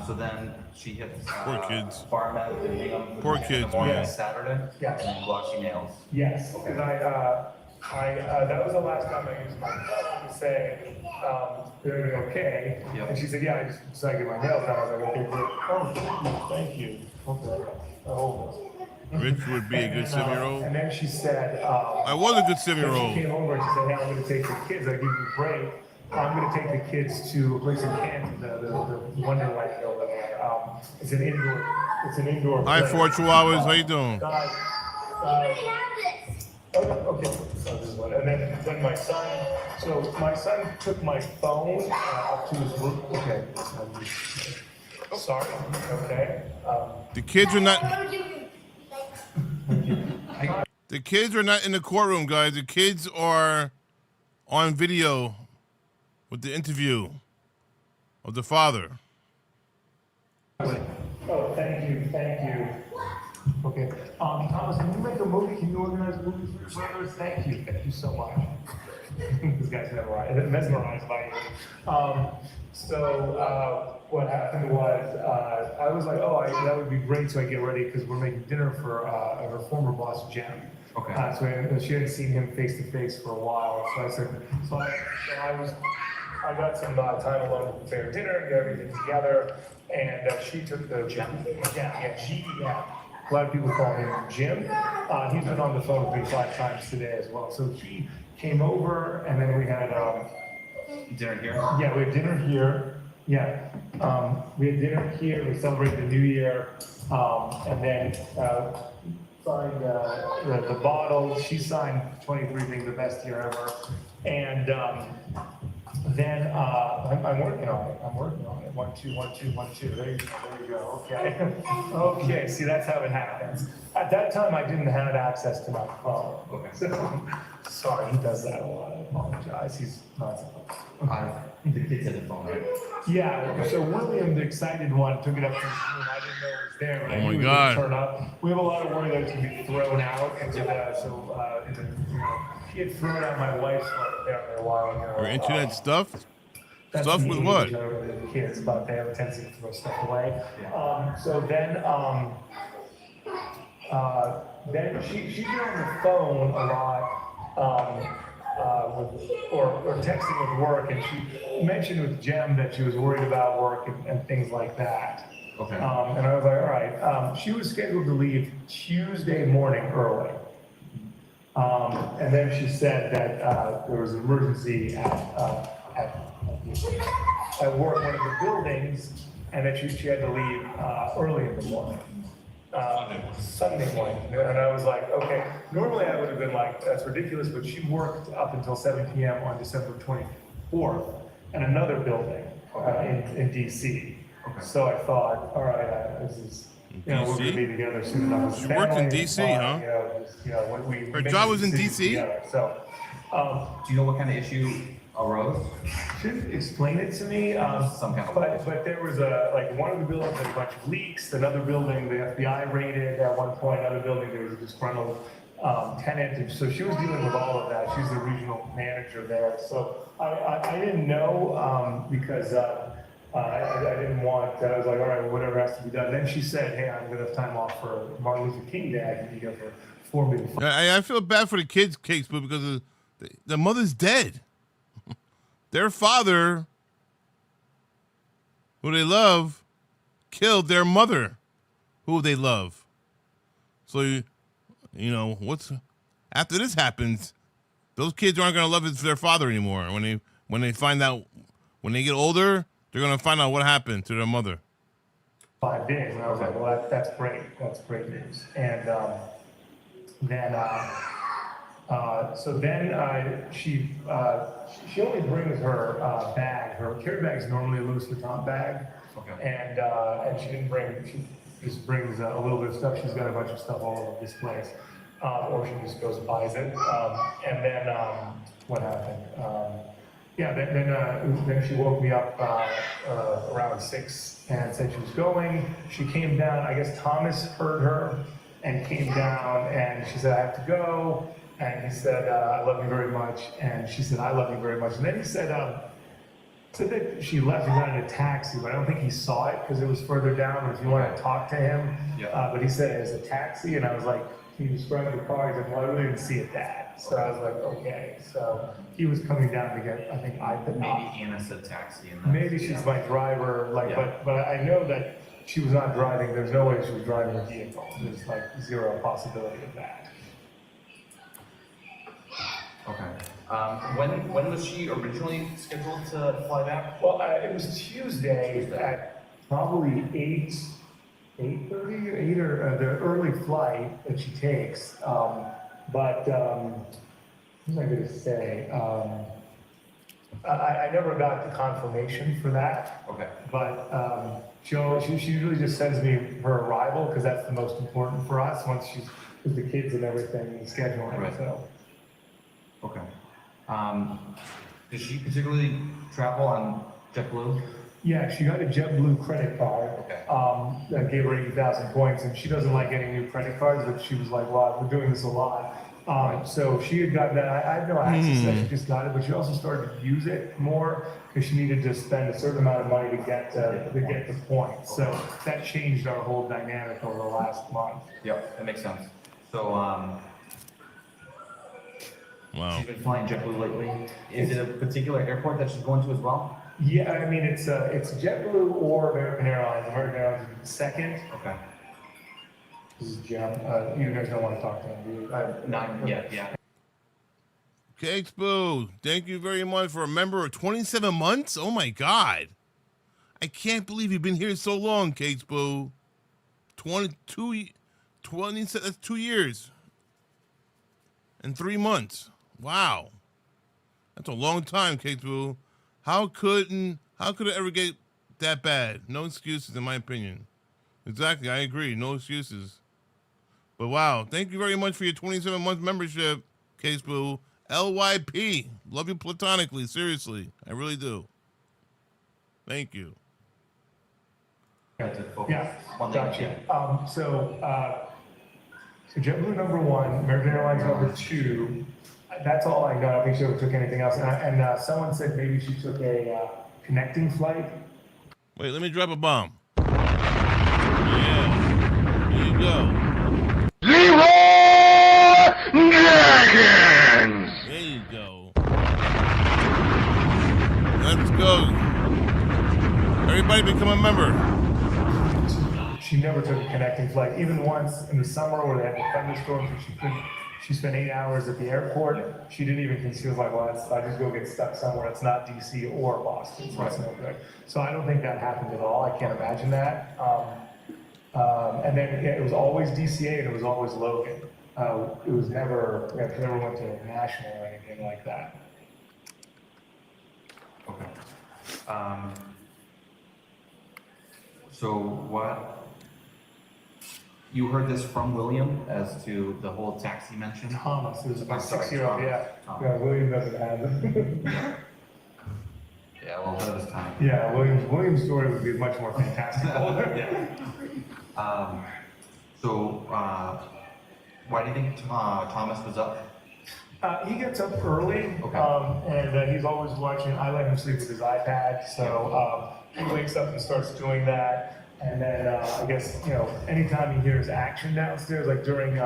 So then she hits Poor kids. Farmhead and Hingham. Poor kids, Morning man. Saturday. Yeah. And then Walshe nails. Yes, because that was the last time I used my phone to say, they're okay. Yep. And she said, yeah, I just decided to get my nails done. I was like, okay, great. Oh, thank you. Okay. Oh. Rich would be a good 7-year-old. And then she said, I was a good then 7-year-old. she came over and she said, hey, I'm gonna take the kids, I give you a break. I'm gonna take the kids to a place in Canton, the Wonderland over there. It's an indoor Hi, place. 4 Chihuahuas. How you doing? Okay, so this is what, and then my son took my phone up to his room, okay. Sorry, okay. The kids are not. The kids are not in the courtroom, guys. The kids are on video with the interview of the father. Oh, thank you. Okay, Thomas, can you make a movie? Can you organize a movie for your brothers? Thank you so much. This guy's mesmerized by you. So what happened was, I was like, that would be great, so I get ready, because we're making dinner for her former boss, Jen. Okay. So she hadn't seen him face to face for a while, so I said, I got some time alone to prepare dinner and get everything together, and she took the Jim. Yeah, GEM. A lot of people call him Jim. He's been on the phone with me 5 times today as well. So he came over, and then we had Dinner here? yeah, we had dinner here. Yeah, we had dinner here. We celebrated the New Year, and then signed the bottle. She signed 23 being the best year ever, and then I'm working on it. 1, 2, 1, 2, 1, 2. There you go. Okay. Okay. See, that's how it happens. At that time, I didn't have access to my phone. Okay. So, sorry, he does that a lot. I apologize. He's not supposed to. The kids had the phone, right? Yeah, so William, the excited one, took it up to his room. I didn't know it was there, but I Oh knew my it would God. turn up. We have a lot of worry that it's gonna be thrown out into he had thrown out my wife's phone down there a while ago. Or internet stuff? That's Stuff the with age what? of the kids, but they have a tendency to throw stuff away. So then she's been on the phone a lot, or texting with work, and she mentioned with Jem that she was worried about work and things like that. Okay. And I was like, all right. She was scheduled to leave Tuesday morning early. And then she said that there was an emergency at work, one of the buildings, and that she had to leave early in the morning. Sunday morning. And I was like, okay, normally I would have been like, that's ridiculous, but she worked up until 7 p.m. on December 24th in another building in DC. Okay. So I thought, all right, this is, we're going to be together soon enough. She worked in DC, huh? Her job was in DC? Together, so, Do you know what kind of issue arose? she didn't explain it to me, Some kind of. but there was one of the buildings had a bunch of leaks, another building the FBI raided at one point, another building there was a disgruntled tenant, and so she was dealing with all of that. She's the regional manager there, so I didn't know because I didn't want, I was like, all right, whatever has to be done. Then she said, hey, I'm going to have time off for Martin Luther King Day. I can be here for 4 minutes. I feel bad for the kids' case, but because the mother's dead. Their father, who they love, killed their mother, who they love. So, what's after this happens, those kids aren't going to love their father anymore. When they find out, when they get older, they're going to find out what happened to their mother. 5 days, and I was like, well, that's great. That's great news. And then she only brings her bag. Her carry bag is normally a Louis Vuitton bag. Okay. And she didn't bring. She just brings a little bit of stuff. She's got a bunch of stuff all over this place, or she just goes and buys it. And then what happened? Then she woke me up around 6 and said she was going. She came down, I guess Thomas heard her and came down, and she said, I have to go. And he said, I love you very much. And she said, I love you very much. And then he said that she left and got in a taxi, but I don't think he saw it because it was further down. If you want to talk to him, but he said it was a taxi, and I was like, he described the car. He's like, well, I really didn't see it that. So I was like, okay. So he was coming down to get, I think, Maybe Anna said taxi. And maybe she's my driver, but I know that she was not driving. There's no way she was driving a vehicle. There's like zero possibility of that. Okay. When was she originally scheduled to fly back? Well, it was Tuesday at probably 8:30 or 8 or the early flight that she takes. What was I going to say? I never got the confirmation for that. Okay. But she usually just sends me her arrival because that's the most important for us once she's with the kids and everything and scheduling. Right. So. Okay. Does she particularly travel on JetBlue? Yeah, she got a JetBlue credit card. Okay. That gave her 80,000 points, and she doesn't like getting new credit cards, but she was like, well, we're doing this a lot. So she had gotten that. I had no access to that. She just got it, but she also started to use it more because she needed to spend a certain amount of money to get the points. So that changed our whole dynamic over the last month. Yep, that makes sense. So, Wow. she's been flying JetBlue lately. Is it a particular airport that she's going to as well? Yeah, I mean, it's JetBlue or American Airlines. American Airlines is the second. Okay. This is Jim. You guys don't want to talk to him, do you? Not yet, yeah. Cakes Boo, thank you very much for a member of 27 months. Oh my God. I can't believe you've been here so long, Cakes Boo. 20, that's 2 years and 3 months. Wow. That's a long time, Cakes Boo. How could it ever get that bad? No excuses, in my opinion. Exactly, I agree. No excuses. But wow, thank you very much for your 27-month membership, Case Boo. LYP. Love you platonically, seriously. I really do. Thank you. Yeah, One gotcha. So JetBlue number 1, American Airlines number 2. That's all I know. I don't think she ever took anything else. And someone said maybe she took a connecting flight. Wait, let me drop a bomb. Yeah. Here you go. Dragons! There you go. Let's go. Everybody become a member. She never took a connecting flight. Even once in the summer where they had the thunderstorms and she spent 8 hours at the airport. She didn't even consider, like, well, I just go get stuck somewhere. It's not DC or Boston, so it's no good. So I don't think that happened at all. I can't imagine that. And then it was always DCA and it was always Logan. It was never, she never went to national or anything like that. Okay. So what, you heard this from William as to the whole taxi mention? Thomas, it was about Sorry, 6-year-old, Thomas. yeah. William doesn't have it. Yeah, well, that was time. Yeah, William's story would be much more fantastical. So, why do you think Thomas was up? He gets up early, Okay. and he's always watching. I let him sleep with his iPad, so he wakes up and starts doing that. And then I guess, anytime he hears action downstairs, like during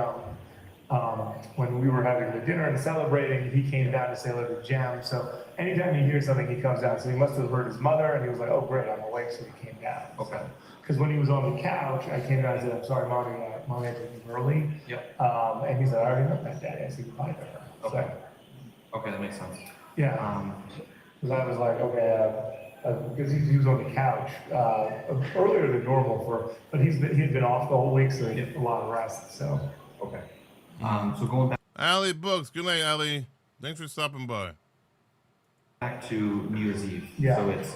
when we were having the dinner and celebrating, he came down to say hello to Jem. So anytime he hears something, he comes down. So he must have heard his mother, and he was like, "Oh, great, I'm awake," so he came down. Okay. Because when he was on the couch, I came down and said, "I'm sorry, Mommy had to leave early." Yep. And he said, "I already know that, Daddy." I said goodbye to her. Okay. Okay, that makes sense. Yeah. Because I was like, okay, because he was on the couch earlier than normal but he had been off the whole week, so he had a lot of rest. So. Okay. So going Allie Books. Good night, Allie. Thanks for stopping by. back to New Year's Eve. Yeah. So it's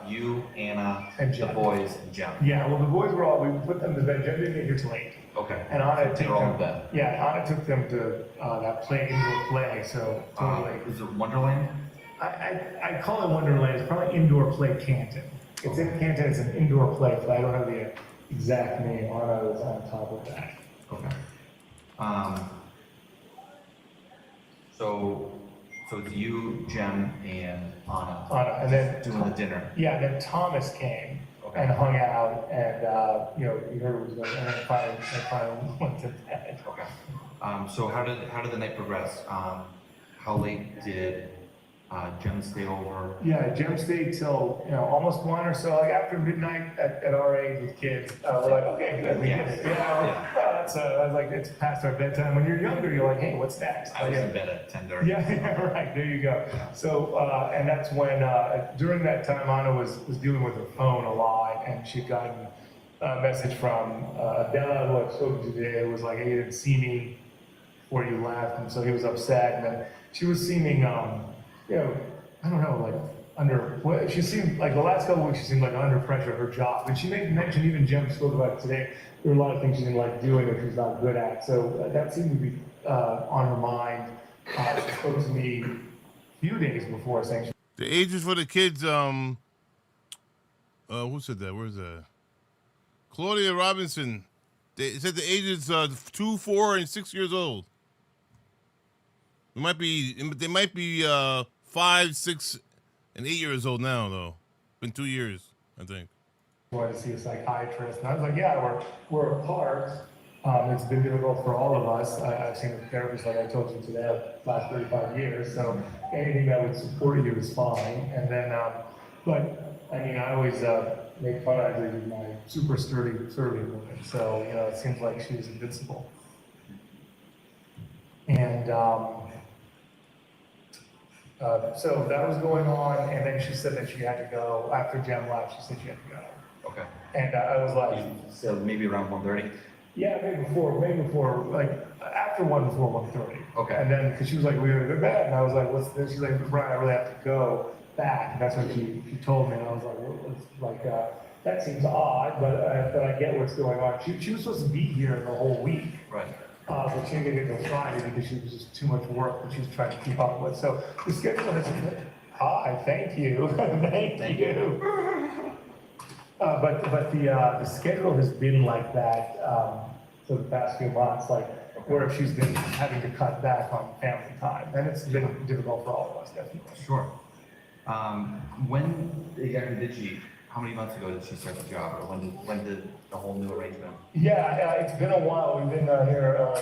you, Anna, And the Jem. boys, and Jem. Yeah, well, the boys we put them to bed. Jem didn't get here till 8. Okay. And Anna They're all in bed. Anna took them to that indoor play, so totally. Is it Wonderland? I call it Wonderland. It's probably indoor play Canton. It's in Canton, it's an indoor play, but I don't have the exact name. Anna was on top of that. Okay. So it's you, Jem, and Anna. Anna, and then doing the dinner. Yeah, and then Thomas came Okay. and hung out, and you heard what was going on, and then finally went to bed. Okay. So how did the night progress? How late did Jem stay over? Yeah, Jem stayed till almost 1 or so, like after midnight at our age with kids. We're like, okay, good, we did it. I was like, it's past our bedtime. When you're younger, you're like, hey, what's next? I was in bed at 10:30. Yeah, right. There you go. So, and that's when during that time, Anna was dealing with her phone a lot, and she'd gotten a message from Adela, who I've spoken to today, who was like, hey, you didn't see me before you left, and so he was upset. And then she was seeming, I don't know, like she seemed like the last couple of weeks, she seemed like under pressure at her job. And she mentioned, even Jem spoke about it today, there were a lot of things she didn't like doing that she's not good at. So that seemed to be on her mind. She spoke to me a few days before saying The ages for the kids, who said that? Where's that? Claudia Robinson. They said the ages 2, 4, and 6 years old. They might be 5, 6, and 8 years old now, though. Been 2 years, I think. wanted to see a psychiatrist. And I was like, yeah, we're apart. It's been difficult for all of us. I've seen a therapist, like I told you today, the last 35 years. So anything that would support you is fine. And then, but I mean, I always make fun of her as my super sturdy woman. So, it seems like she was invincible. And so that was going on. And then she said that she had to go. After Jem left, she said she had to go. Okay. And I was like, So maybe around 1:30? yeah, maybe before, like, after 1, before 1:30. Okay. And then, because she was like, we're gonna go to bed, and I was like, what's this? She's like, Brian, I really have to go back. And that's when she told me, and I was like, well, it's like, that seems odd, but I get what's going on. She was supposed to be here the whole week. Right. But she didn't get till Friday because she was just too much work that she was trying to keep up with. So the schedule has been, hi, thank you, thank you. But the schedule has been like that for the past few months, like where she's been having to cut back on family time, and it's been difficult for all of us, definitely. Sure. When exactly how many months ago did she start the job, or when did the whole new arrangement? Yeah, it's been a while. We've been here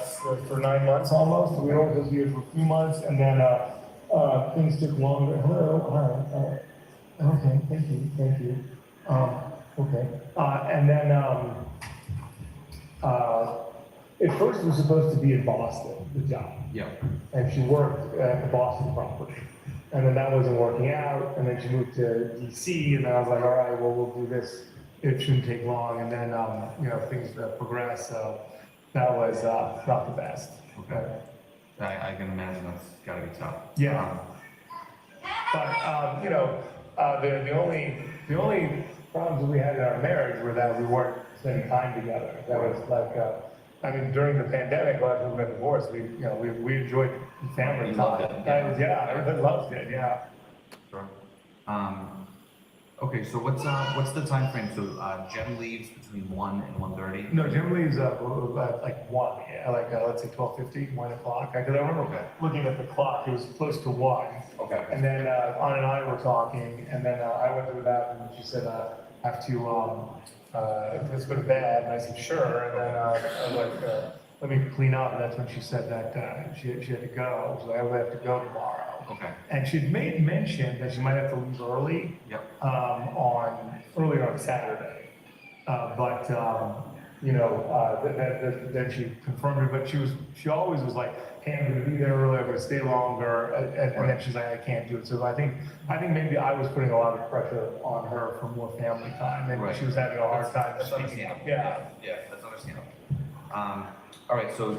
for 9 months almost. We were supposed to be here for a few months, and then things took longer. Hello, hi. Okay, thank you. Okay. And then at first it was supposed to be in Boston, the job. Yeah. And she worked at the Boston property. And then that wasn't working out. And then she moved to DC. And then I was like, all right, well, we'll do this. It shouldn't take long. And then, things progressed. So that was not the best. Okay. I can imagine that's got to be tough. Yeah. But, the only problems that we had in our marriage were that we weren't spending time together. That was like, during the pandemic, when we got divorced, we enjoyed family You time. loved it, yeah. I really loved it, yeah. Sure. Okay, so what's the time frame? So Jem leaves between 1 and 1:30? No, Jim leaves like 1, yeah, let's say 12:50, 1 o'clock. Because I remember looking at the clock, it was close to 1. Okay. And then Anna and I were talking, and then I went to the bathroom, and she said, I have to, let's go to bed. And I said, sure. And then I was like, let me clean up. And that's when she said that she had to go. So I would have to go tomorrow. Okay. And she'd made mention that she might have to leave early. Yep. Earlier on Saturday. Then she confirmed it, but she always was like, hey, I'm gonna be there early, I'm gonna stay longer, and then she's like, I can't do it. So I think maybe I was putting a lot of pressure on her for more family time, and Right. she was having a hard time That's speaking up. understandable. Yeah. Yeah, that's understandable. All right, so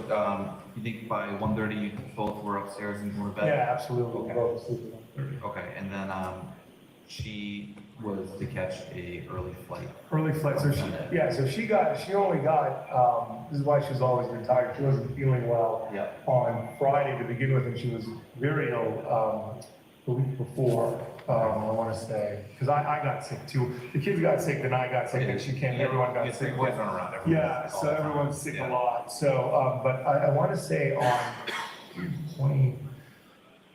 you think by 1:30 you both were upstairs and going to bed? Yeah, absolutely. Okay. Both sleeping at 1:30. Okay, and then she was to catch a early flight. Early flight, so she only got, this is why she's always been tired. She wasn't feeling well Yep. on Friday to begin with, and she was very ill the week before. I want to say, because I got sick too. The kids got sick, then I got sick, then she came, everyone got sick. Boys run around everywhere. Yeah, all so the time. everyone's sick Yeah. a lot. So, but I want to say on 20,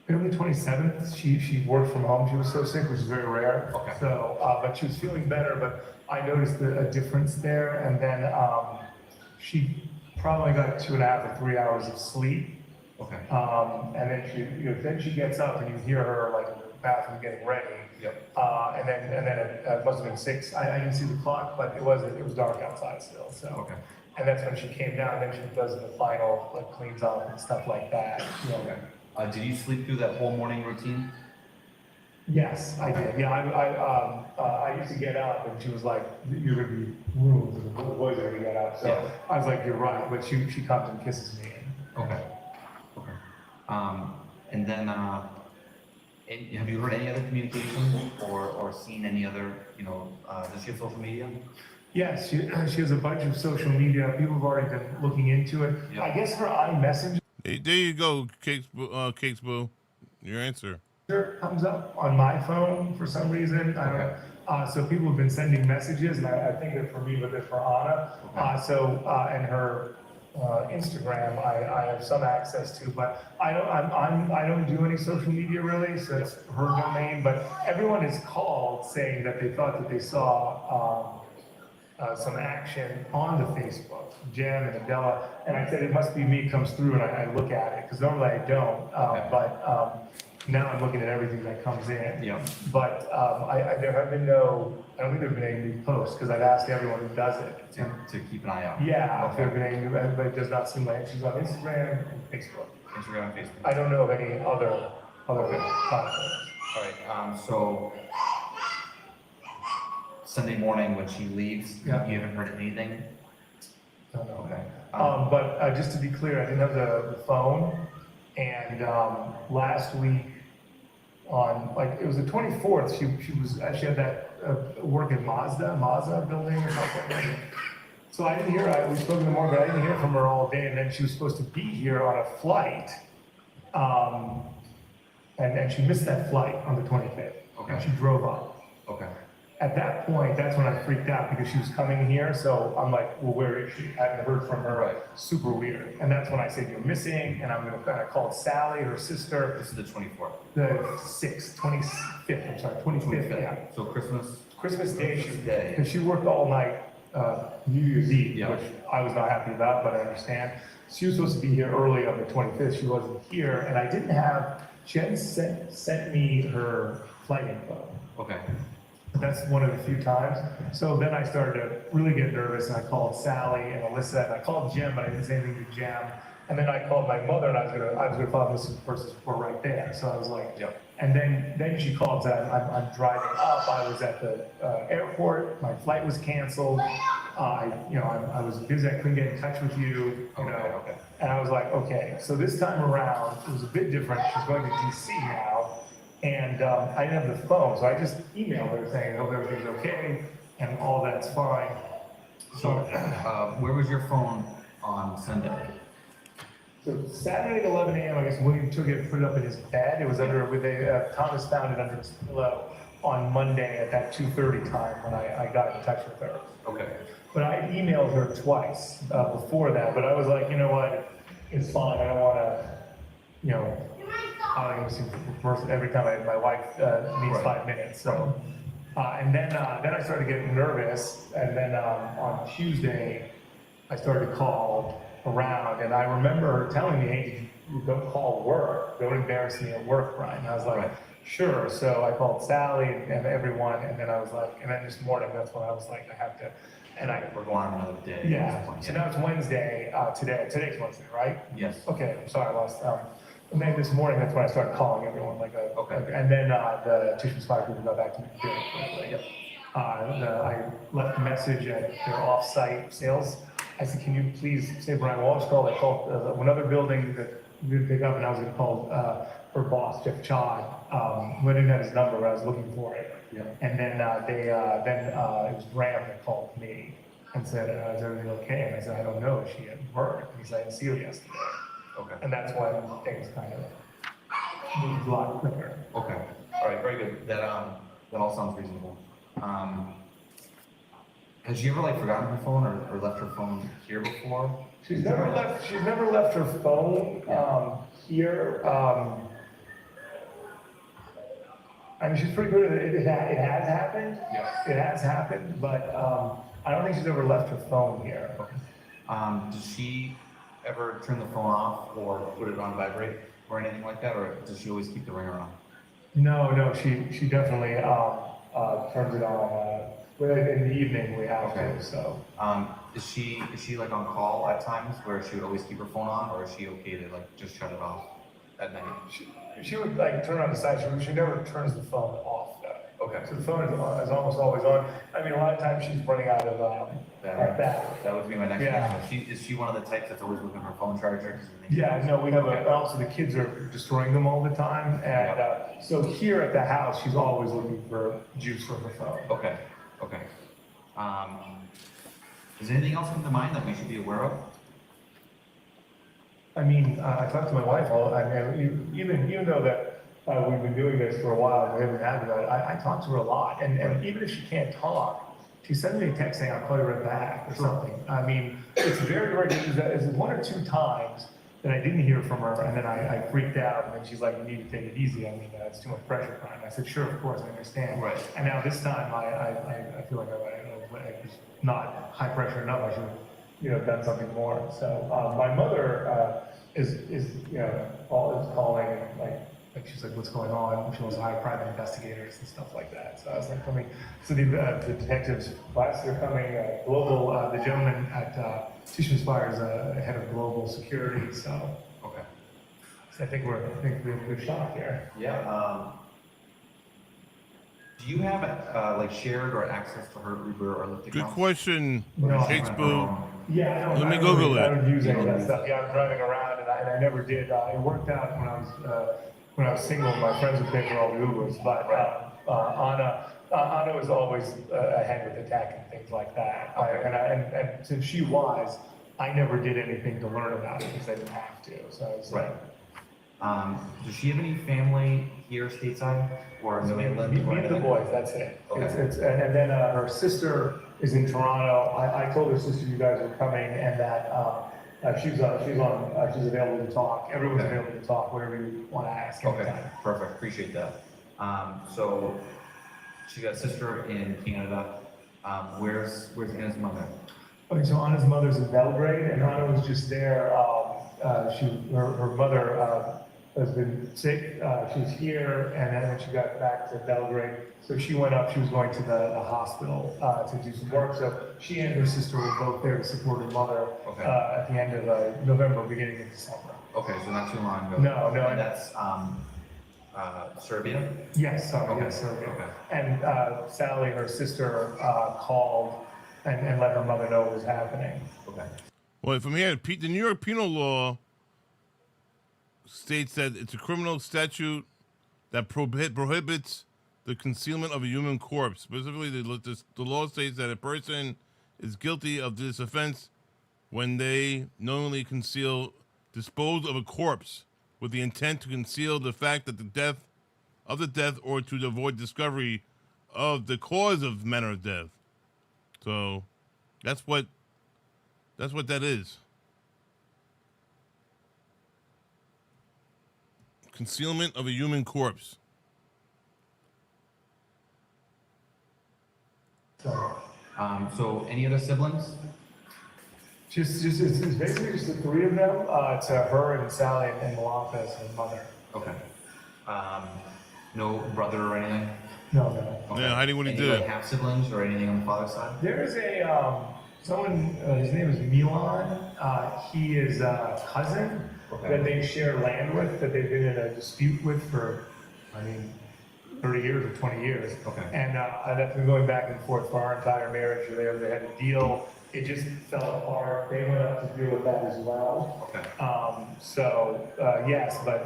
early 27th, she worked from home. She was so sick, which is very rare. Okay. So, but she was feeling better, but I noticed a difference there. And then she probably got 2.5 or 3 hours of sleep. Okay. And then then she gets up and you hear her like in the bathroom getting ready. Yep. And then it must have been 6. I didn't see the clock, but it was dark outside still. So. Okay. And that's when she came down. And then she does the final like cleans up and stuff like that. You know. Okay. Did you sleep through that whole morning routine? Yes, I did. Yeah, I used to get up and she was like, "You're gonna be ruined. The boys are gonna get up." So Yeah. I was like, "You're right." But she comes and kisses me. Okay. Okay. And then, have you heard any other communication or seen any other, does she have social media? Yes, she has a bunch of social media. People have already been looking into it. Yeah. I guess her iMessenger Hey, there you go, Cakes Boo. Your answer. comes up on my phone for some reason. I don't know. So people have been sending messages, and I think they're for me, but they're for Anna. Okay. And her Instagram, I have some access to, but I don't do any social media really, so it's her domain. But everyone has called saying that they thought that they saw some action on the Facebook, Jen and Adela, and I said it must be me. Comes through, and I look at it because normally I don't, but. Now I'm looking at everything that comes in. Yeah. But there have been I don't think there have been any new posts because I've asked everyone who does it. To keep an eye out. Yeah, if there have Okay. been any new, but it does not seem like she's on Instagram and Facebook. Instagram and Facebook. I don't know of any other platforms. All right, so Sunday morning when she leaves, Yeah. you haven't heard anything? Don't know. Okay. But just to be clear, I didn't have the phone, and last week it was the 24th. She had that work in Mazda building or something. So I didn't hear. We spoke in the morning, but I didn't hear from her all day. And then she was supposed to be here on a flight, and she missed that flight on the 25th. Okay. And she drove up. Okay. At that point, that's when I freaked out because she was coming here. So I'm like, well, where is she? I haven't heard from her. Right. Super weird. And that's when I said, you're missing. And I called Sally, her sister, This is the 24th. the 25th, I'm sorry, 25th, yeah. So Christmas? Christmas Day, Christmas Day. because she worked all night, New Year's Eve, Yeah. which I was not happy about, but I understand. She was supposed to be here early on the 25th. She wasn't here. And I didn't have, Jen sent me her flight info. Okay. That's one of the few times. So then I started to really get nervous, and I called Sally and Alyssa, and I called Jim, but I didn't say anything to Jim. And then I called my mother, and I was gonna file this person's report right there. So I was like, Yep. and then she called, said I'm driving up. I was at the airport. My flight was canceled. I was busy. I couldn't get in touch with you. Okay. And I was like, okay. So this time around, it was a bit different. She's going to DC now. And I didn't have the phone, so I just emailed her saying, I hope everything's okay, and all that's fine. So, where was your phone on Sunday? So Saturday at 11 a.m., I guess William took it and put it up in his bed. It was Thomas found it under his pillow on Monday at that 2:30 time when I got in touch with her. Okay. But I emailed her twice before that, but I was like, you know what, it's fine, I don't want to, every time my wife needs Right. 5 minutes. So, and then I started getting nervous. And then on Tuesday, I started to call around. And I remember her telling me, hey, don't call work. Don't embarrass me at work, Brian. And I was like, Right. sure. So I called Sally and everyone. And then I was like, and then this morning, that's when I was like, I have to. And We're going on another day. yeah. So now it's Wednesday today. Today's Wednesday, right? Yes. Okay, I'm sorry, I lost. And then this morning, that's when I started calling everyone Okay. and then the Tishman Spire people got back to me very quickly. Yep. I left a message at their off-site sales. I said, can you please say Brian Walsh called? I called another building that we didn't pick up, and I was going to call her boss, Jeff Chod. Who I didn't have his number, but I was looking for it. Yeah. And then it was Graham that called me and said, is everything okay? And I said, I don't know. She had work. And he said, I didn't see her yesterday. Okay. And that's when things kind of moved a lot quicker. Okay. All right, very good. That all sounds reasonable. Has she ever like forgotten her phone or left her phone here before? She's never left her phone, here. I mean, she's pretty good at it. It has happened. Yeah. It has happened, but, I don't think she's ever left her phone here. Okay. Does she ever turn the phone off or put it on vibrate or anything like that, or does she always keep the ringer on? No, she definitely, turns it on, well, in the evening we have Okay. to, so. Is she like on call at times where she would always keep her phone on, or is she okay to like just shut it off at night? She would like turn on the side, she never turns the phone off though. Okay. So the phone is almost always on. I mean, a lot of times she's running out of, battery. That would be my next Yeah. question. Is she one of the types that's always looking for her phone charger? Yeah, no, we have also the kids are destroying them all the time. And so here at the house, she's always looking for juice for her phone. Okay, okay. Is anything else come to mind that we should be aware of? I mean, I talked to my wife even though that we've been doing this for a while, we haven't had it, I talk to her a lot. And even if she can't talk, she sends me a text saying, I'll call you right back or something. I mean, it's very, very good. It's one or two times that I didn't hear from her, and then I freaked out, and then she's like, you need to take it easy. I mean, it's too much pressure crying. I said, sure, of course, I understand. Right. And now this time, I feel like I was not high pressure enough. I should have, done something more. So my mother is calling, and like she's like, what's going on? She wants to hire private investigators and stuff like that. So I was like, coming. So the detectives, they're coming. Global, the gentleman at Tishman Spire is head of global security. So Okay. I think we have a good shot here. Yeah. Do you have like shared or access to her Uber or Lyft Good account? question, No. Shakespeare. Yeah, I don't, Let me I don't Google really- it. I don't use any of that stuff. Yeah, I'm driving around, and I never did. It worked out when I was single. My friends would pay for all the Ubers, but Anna was always ahead with the tech and things like that. Okay. And since she was, I never did anything to learn about it because I didn't have to. So it's Right. Does she have any family here stateside or in New England? me or and the anything? boys. That's it. Okay. And then her sister is in Toronto. I told her sister you guys are coming, and that she's available to talk. Everyone's Okay. available to talk, whatever you want to ask. Okay, anytime. perfect, appreciate that. So she got a sister in Canada. Where's Anna's mother? Okay, so Anna's mother's in Belgrade, and Anna was just there. Her mother has been sick. She was here, and then when she got back to Belgrade, so she went up. She was going to the hospital to do some work. So she and her sister were both there to support her mother Okay. at the end of November, beginning of December. Okay, so not too long ago. No. And that's Serbia? Yes, sorry, Okay, yes, sir. okay. And Sally, her sister, called and let her mother know what was happening. Okay. Well, from here, the New York penal law states that it's a criminal statute that prohibits the concealment of a human corpse. Specifically, the law states that a person is guilty of this offense when they knowingly dispose of a corpse with the intent to conceal the fact that the death or to avoid discovery of the cause of manner of death. So that's what that is. Concealment of a human corpse. So any other siblings? It's basically just the three of them. It's her and Sally and Malaka as her mother. Okay. No brother or anything? No. Okay. Yeah, Heidi, what do you Any do? like half siblings or anything on the father's side? There is someone, his name is Milan. He is a cousin Okay. that they share land with, that they've been in a dispute with for, 30 years or 20 years. Okay. And that's been going back and forth for our entire marriage. They had a deal. It just fell apart. They went up to deal with that as well. Okay. Yes, but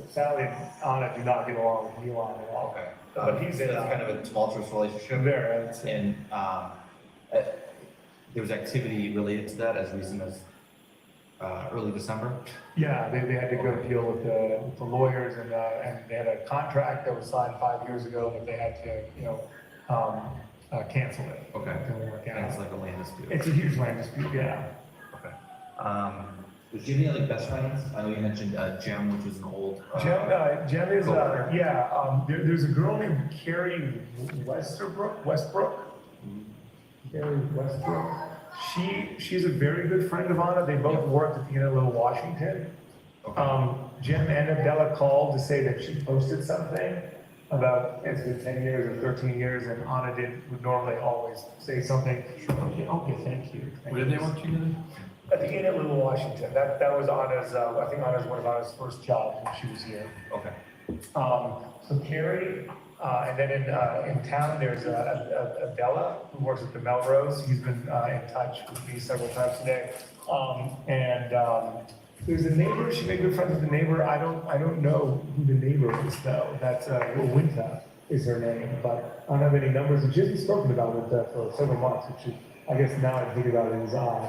Sally and Anna do not get along with Milan at all. Okay. But he's So in that's kind of a tumultuous relationship. there. I'd say. And there was activity related to that as recent as early December? Yeah, they had to go deal with the lawyers and they had a contract that was signed 5 years ago, but they had to, cancel it. Okay. It didn't work And it's out. like a land dispute? It's a huge land dispute, yeah. Okay. Was Jimmy like best friends? I know you mentioned Jim, which was an old. Jem is, coworker. there's a girl named Carrie Westbrook. Carrie Westbrook. She's a very good friend of Anna. They both worked at the Inn at Little Washington. Okay. Jim and Abdella called to say that she posted something about, it's been 10 years or 13 years, and Anna would normally always say something. Okay, thank you. Where did they work together? At the Inn at Little Washington. That was Anna's, I think Anna's one of Anna's first jobs when she was here. Okay. So Carrie, and then in town, there's Abdella, who works at the Melrose. He's been in touch with me several times today. There's a neighbor, she made good friends with the neighbor. I don't know who the neighbor is though. That's Winta is her name, but I don't have any numbers. And she hasn't spoken about it for several months, which is, I guess now I think about it is odd.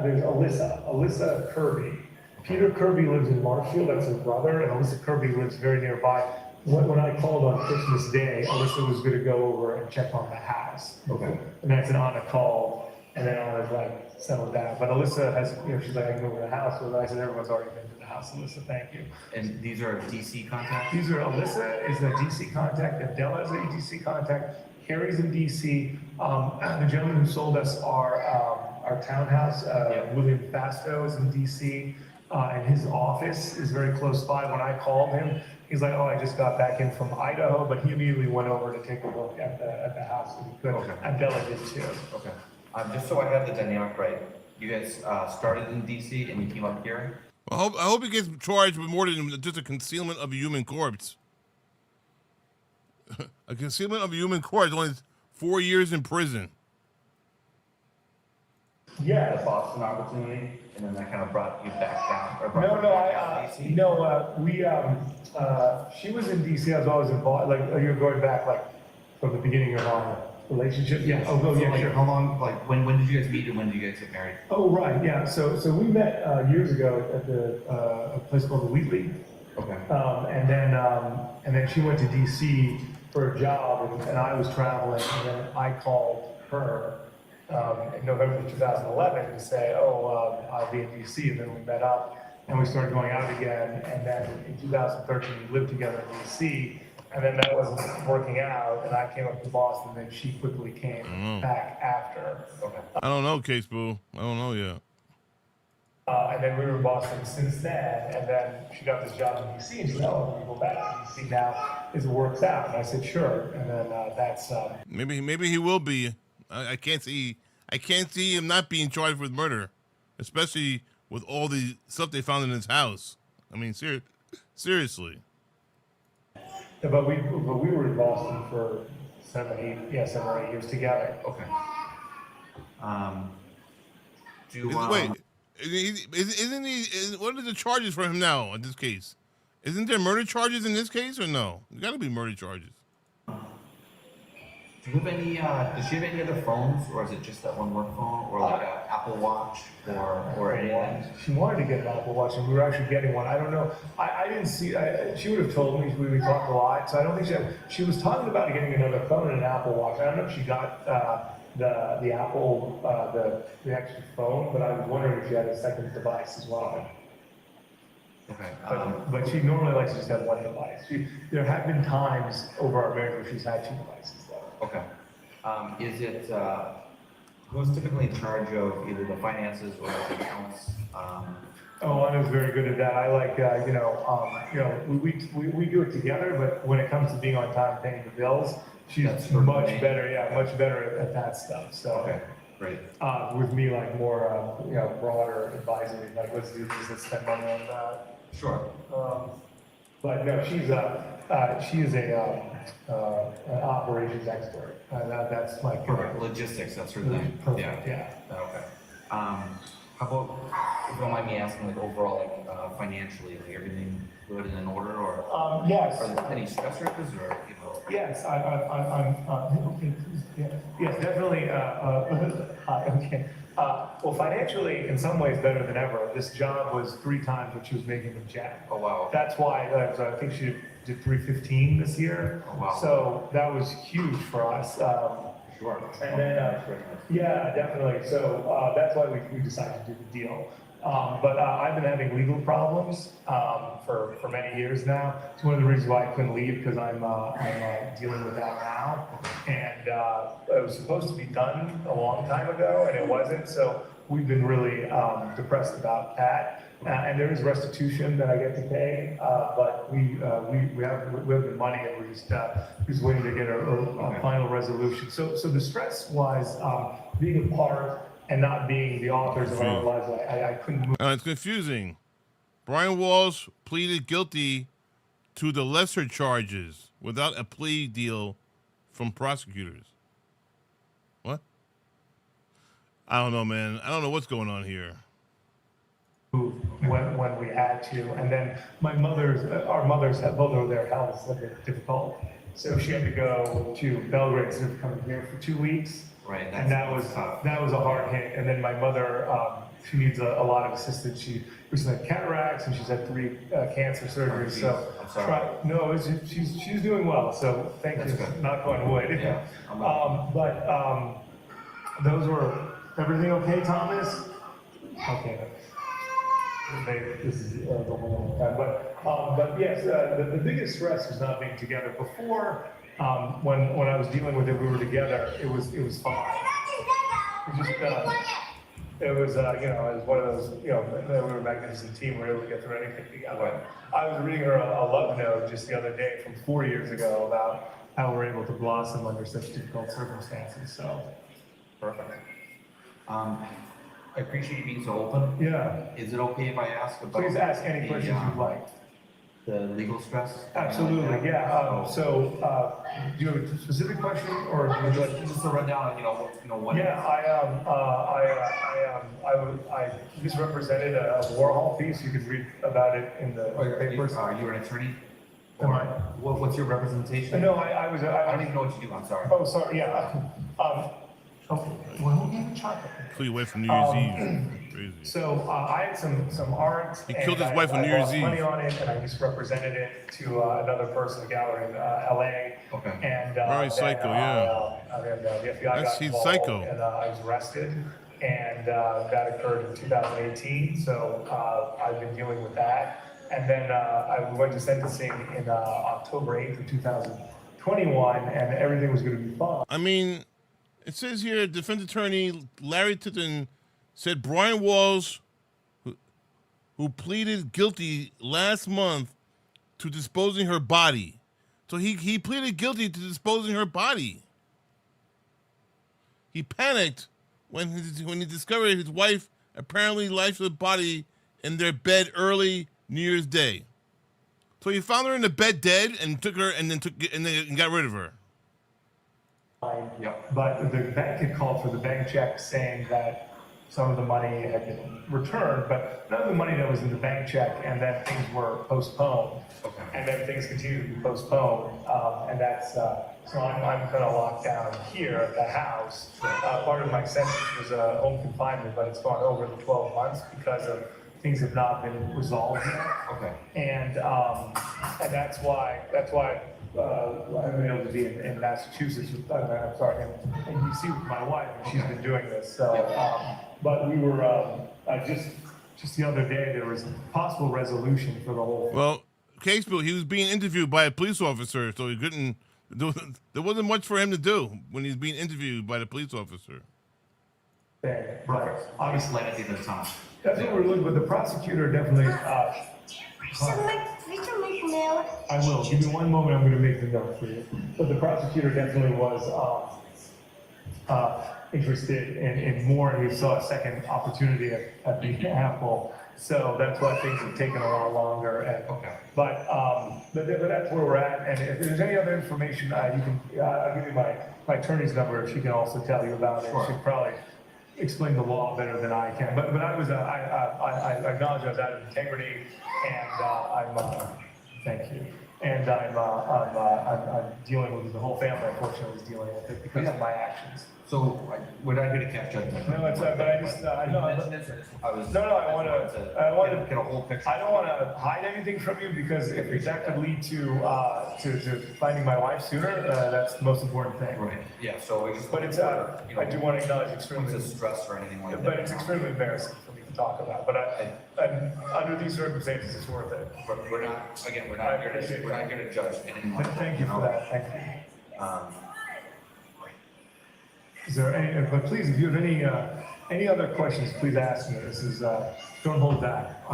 There's Alyssa Kirby. Peter Kirby lives in Marshfield, that's her brother, and Alyssa Kirby lives very nearby. When I called on Christmas Day, Alyssa was gonna go over and check on the house. Okay. And that's an Anna call, and then Anna's like, settled down. But Alyssa has, she's like, I can go over to the house. So I said, everyone's already been to the house, Alyssa, thank you. And these are DC contacts? These are, Alyssa is a DC contact, Adela is a DC contact, Carrie's in DC. The gentleman who sold us our townhouse, William Fasto is in DC. And his office is very close by. When I called him, he's like, oh, I just got back in from Idaho, but he immediately went over to take a look at the house if he could. Okay. And Bella did too. Okay. Just so I have the dynamic right, you guys started in DC and you came up here? Well, I hope he gets charged with more than just a concealment of a human corpse. A concealment of a human corpse only 4 years in prison. Yeah. The Boston opportunity, and then that kind of brought you back down? Or brought No, you no, back down to DC? she was in DC, I was always involved, like, you're going back, like, from the beginning of our relationship? Yeah, oh, So, yeah, like, sure. how long, like, when did you guys meet and when did you guys get married? Oh, right, yeah, so we met, years ago at a place called the Wheatley. Okay. And then she went to DC for a job, and I was traveling, and then I called her, in November of 2011 to say, I'll be in DC, and then we met up, and we started going out again, and then in 2013, we lived together in DC, and then that wasn't working out, and I came up to Boston, and then she quickly came back after. Okay. I don't know, Case Boo. I don't know yet. And then we were in Boston since then, and then she got this job in DC, and she said, oh, I'm gonna go back to DC now as it works out, and I said, sure, and then that's... Maybe he will be. I can't see him not being charged with murder, especially with all the stuff they found in his house. I mean, seriously. Yeah, but we were in Boston for 7 or 8 years together. Okay. Wait, isn't he? What are the charges for him now in this case? Isn't there murder charges in this case or no? There got to be murder charges. Do you have any, does she have any other phones, or is it just that one work phone, or like an Apple Watch, or anything? She wanted to get an Apple Watch, and we were actually getting one. I don't know. I didn't see. She would have told me. We talked a lot, so I don't think she was talking about getting another phone and an Apple Watch. I don't know if she got the Apple the extra phone, but I was wondering if she had a second device as well. Okay. But she normally likes to just have one device. There have been times over our marriage where she's had 2 devices. Okay. Is it, who's typically in charge of either the finances or the accounts? Anna's very good at that. I like, we do it together, but when it comes to being on time paying the bills, she's much better at that stuff. So, Okay, great. with me, like more, broader advisory, like let's do this, let's spend money on that. Sure. But no, she is an operations expert. That's my Perfect. Logistics, that's her thing. Perfect, yeah. Okay. How about, if you don't mind me asking, like overall, like financially, like everything good and in order, or Yes. are there any stressors, or you know? Yes, yes, definitely, okay. Well, financially, in some ways, better than ever. This job was 3 times what she was making with Jack. Oh, wow. That's why, I think she did 315 this year. Oh, wow. So that was huge for us. Sure. And then, yeah, definitely. So that's why we decided to do the deal. But I've been having legal problems for many years now. It's one of the reasons why I couldn't leave, because I'm dealing with that now. And it was supposed to be done a long time ago, and it wasn't. So we've been really depressed about that. And there is restitution that I get to pay, but we have the money, and we're just waiting to get a final resolution. So the stress was being a part and not being the authors of our own lives. I couldn't move. It's confusing. Brian Walsh pleaded guilty to the lesser charges without a plea deal from prosecutors. What? I don't know, man. I don't know what's going on here. When we had to, and then our mothers had both of their health a bit difficult, so she had to go to Belgrade instead of coming here for 2 weeks. Right. And that was a hard hit. And then my mother, she needs a lot of assistance. She recently had cataracts, and she's had 3 cancer surgeries. So I'm sorry. she's doing well. So thank you. Good. Knock on wood. Yeah. But those were everything okay, Thomas? Okay. This is the whole time. But yes, the biggest stress was not being together. Before, when I was dealing with it, we were together. It was fine. It was just it was it was one of those we were a magnificent team. We were able to get through anything together. I was reading her a love note just the other day from 4 years ago about how we're able to blossom under such difficult circumstances. So Perfect. I appreciate you being so open. yeah, Is it okay if I ask about? please ask any the, questions you'd like. The legal stress? Absolutely, yeah. So, do you have a specific question, or would you like Just a rundown of, what. Yeah, I misrepresented a Warhol piece. You could read about it in the papers. Are you an attorney? Am I? What's your representation? No, I was. I don't even know what you do, I'm sorry. Oh, sorry. Yeah. Okay. Well, who gave me chocolate? Flew away from New Year's Eve. Crazy. So I had some art. He killed his wife on New Year's I Eve. lost money on it, and I misrepresented it to another person in the gallery in L.A. Okay. And Very psycho, yeah. The FBI got He's involved, psycho. and I was arrested, and that occurred in 2018. So I've been dealing with that, and then I went to sentencing in October 8th of 2021, and everything was going to be fine. I mean, it says here, defense attorney Larry Titton said Brian Walsh, who pleaded guilty last month to disposing her body. So he pleaded guilty to disposing her body. He panicked when he discovered his wife apparently left the body in their bed early New Year's Day. So he found her in the bed dead and took her and then got rid of her. Yep. But the bank had called for the bank check saying that some of the money had been returned, but none of the money that was in the bank check, and then things were postponed. Okay. And then things continue to be postponed, and that's, so I'm kind of locked down here at the house. Part of my sentence was home confinement, but it's gone over the 12 months because of things have not been resolved yet. Okay. And that's why I've been able to be in Massachusetts. I'm sorry, and you see with my wife, she's been doing this. So, but we were just the other day there was a possible resolution for the whole thing. Well, Caseville, he was being interviewed by a police officer, so he couldn't. There wasn't much for him to do when he's being interviewed by the police officer. But Perfect. obviously, Let it be the time. that's what we're looking. But the prosecutor definitely. I will. Give me one moment. I'm going to make the note for you. But the prosecutor definitely was interested in more, and we saw a second opportunity at the Apple. So that's why things have taken a lot longer. And, Okay. but that's where we're at. And if there's any other information, you can. I'll give you my attorney's number. She can also tell you about it. Sure. She'll probably explain the law better than I can. But I was I acknowledge I was out of integrity, and thank you. And I'm dealing with the whole family. Unfortunately, is dealing with it because of my actions. So, we're not here to catch judgment. No, it's but I just I know. You mentioned this, I was. No, I want to Get a whole picture. I don't want to hide anything from you because if that could lead to finding my wife sooner, that's the most important thing. Right, yeah, so I just. But it's I do want to acknowledge extremely. It's a stress or anything like that. But it's extremely embarrassing for me to talk about. But under these circumstances, it's worth it. But we're not, again, we're not here to judge anyone. Thank you for that. Thank you. Is there any? But please, if you have any other questions, please ask me. This is don't hold back.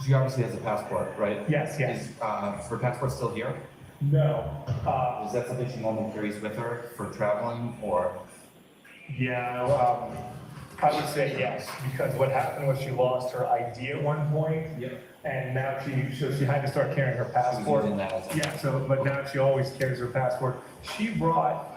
She obviously has a passport, right? Yes. Is her passport still here? No. Is that something she normally carries with her for traveling, or? Yeah. I would say yes, because what happened was she lost her ID at one point. Yep. And now she had to start carrying her passport. using that as a- Yeah, but now she always carries her passport. She brought,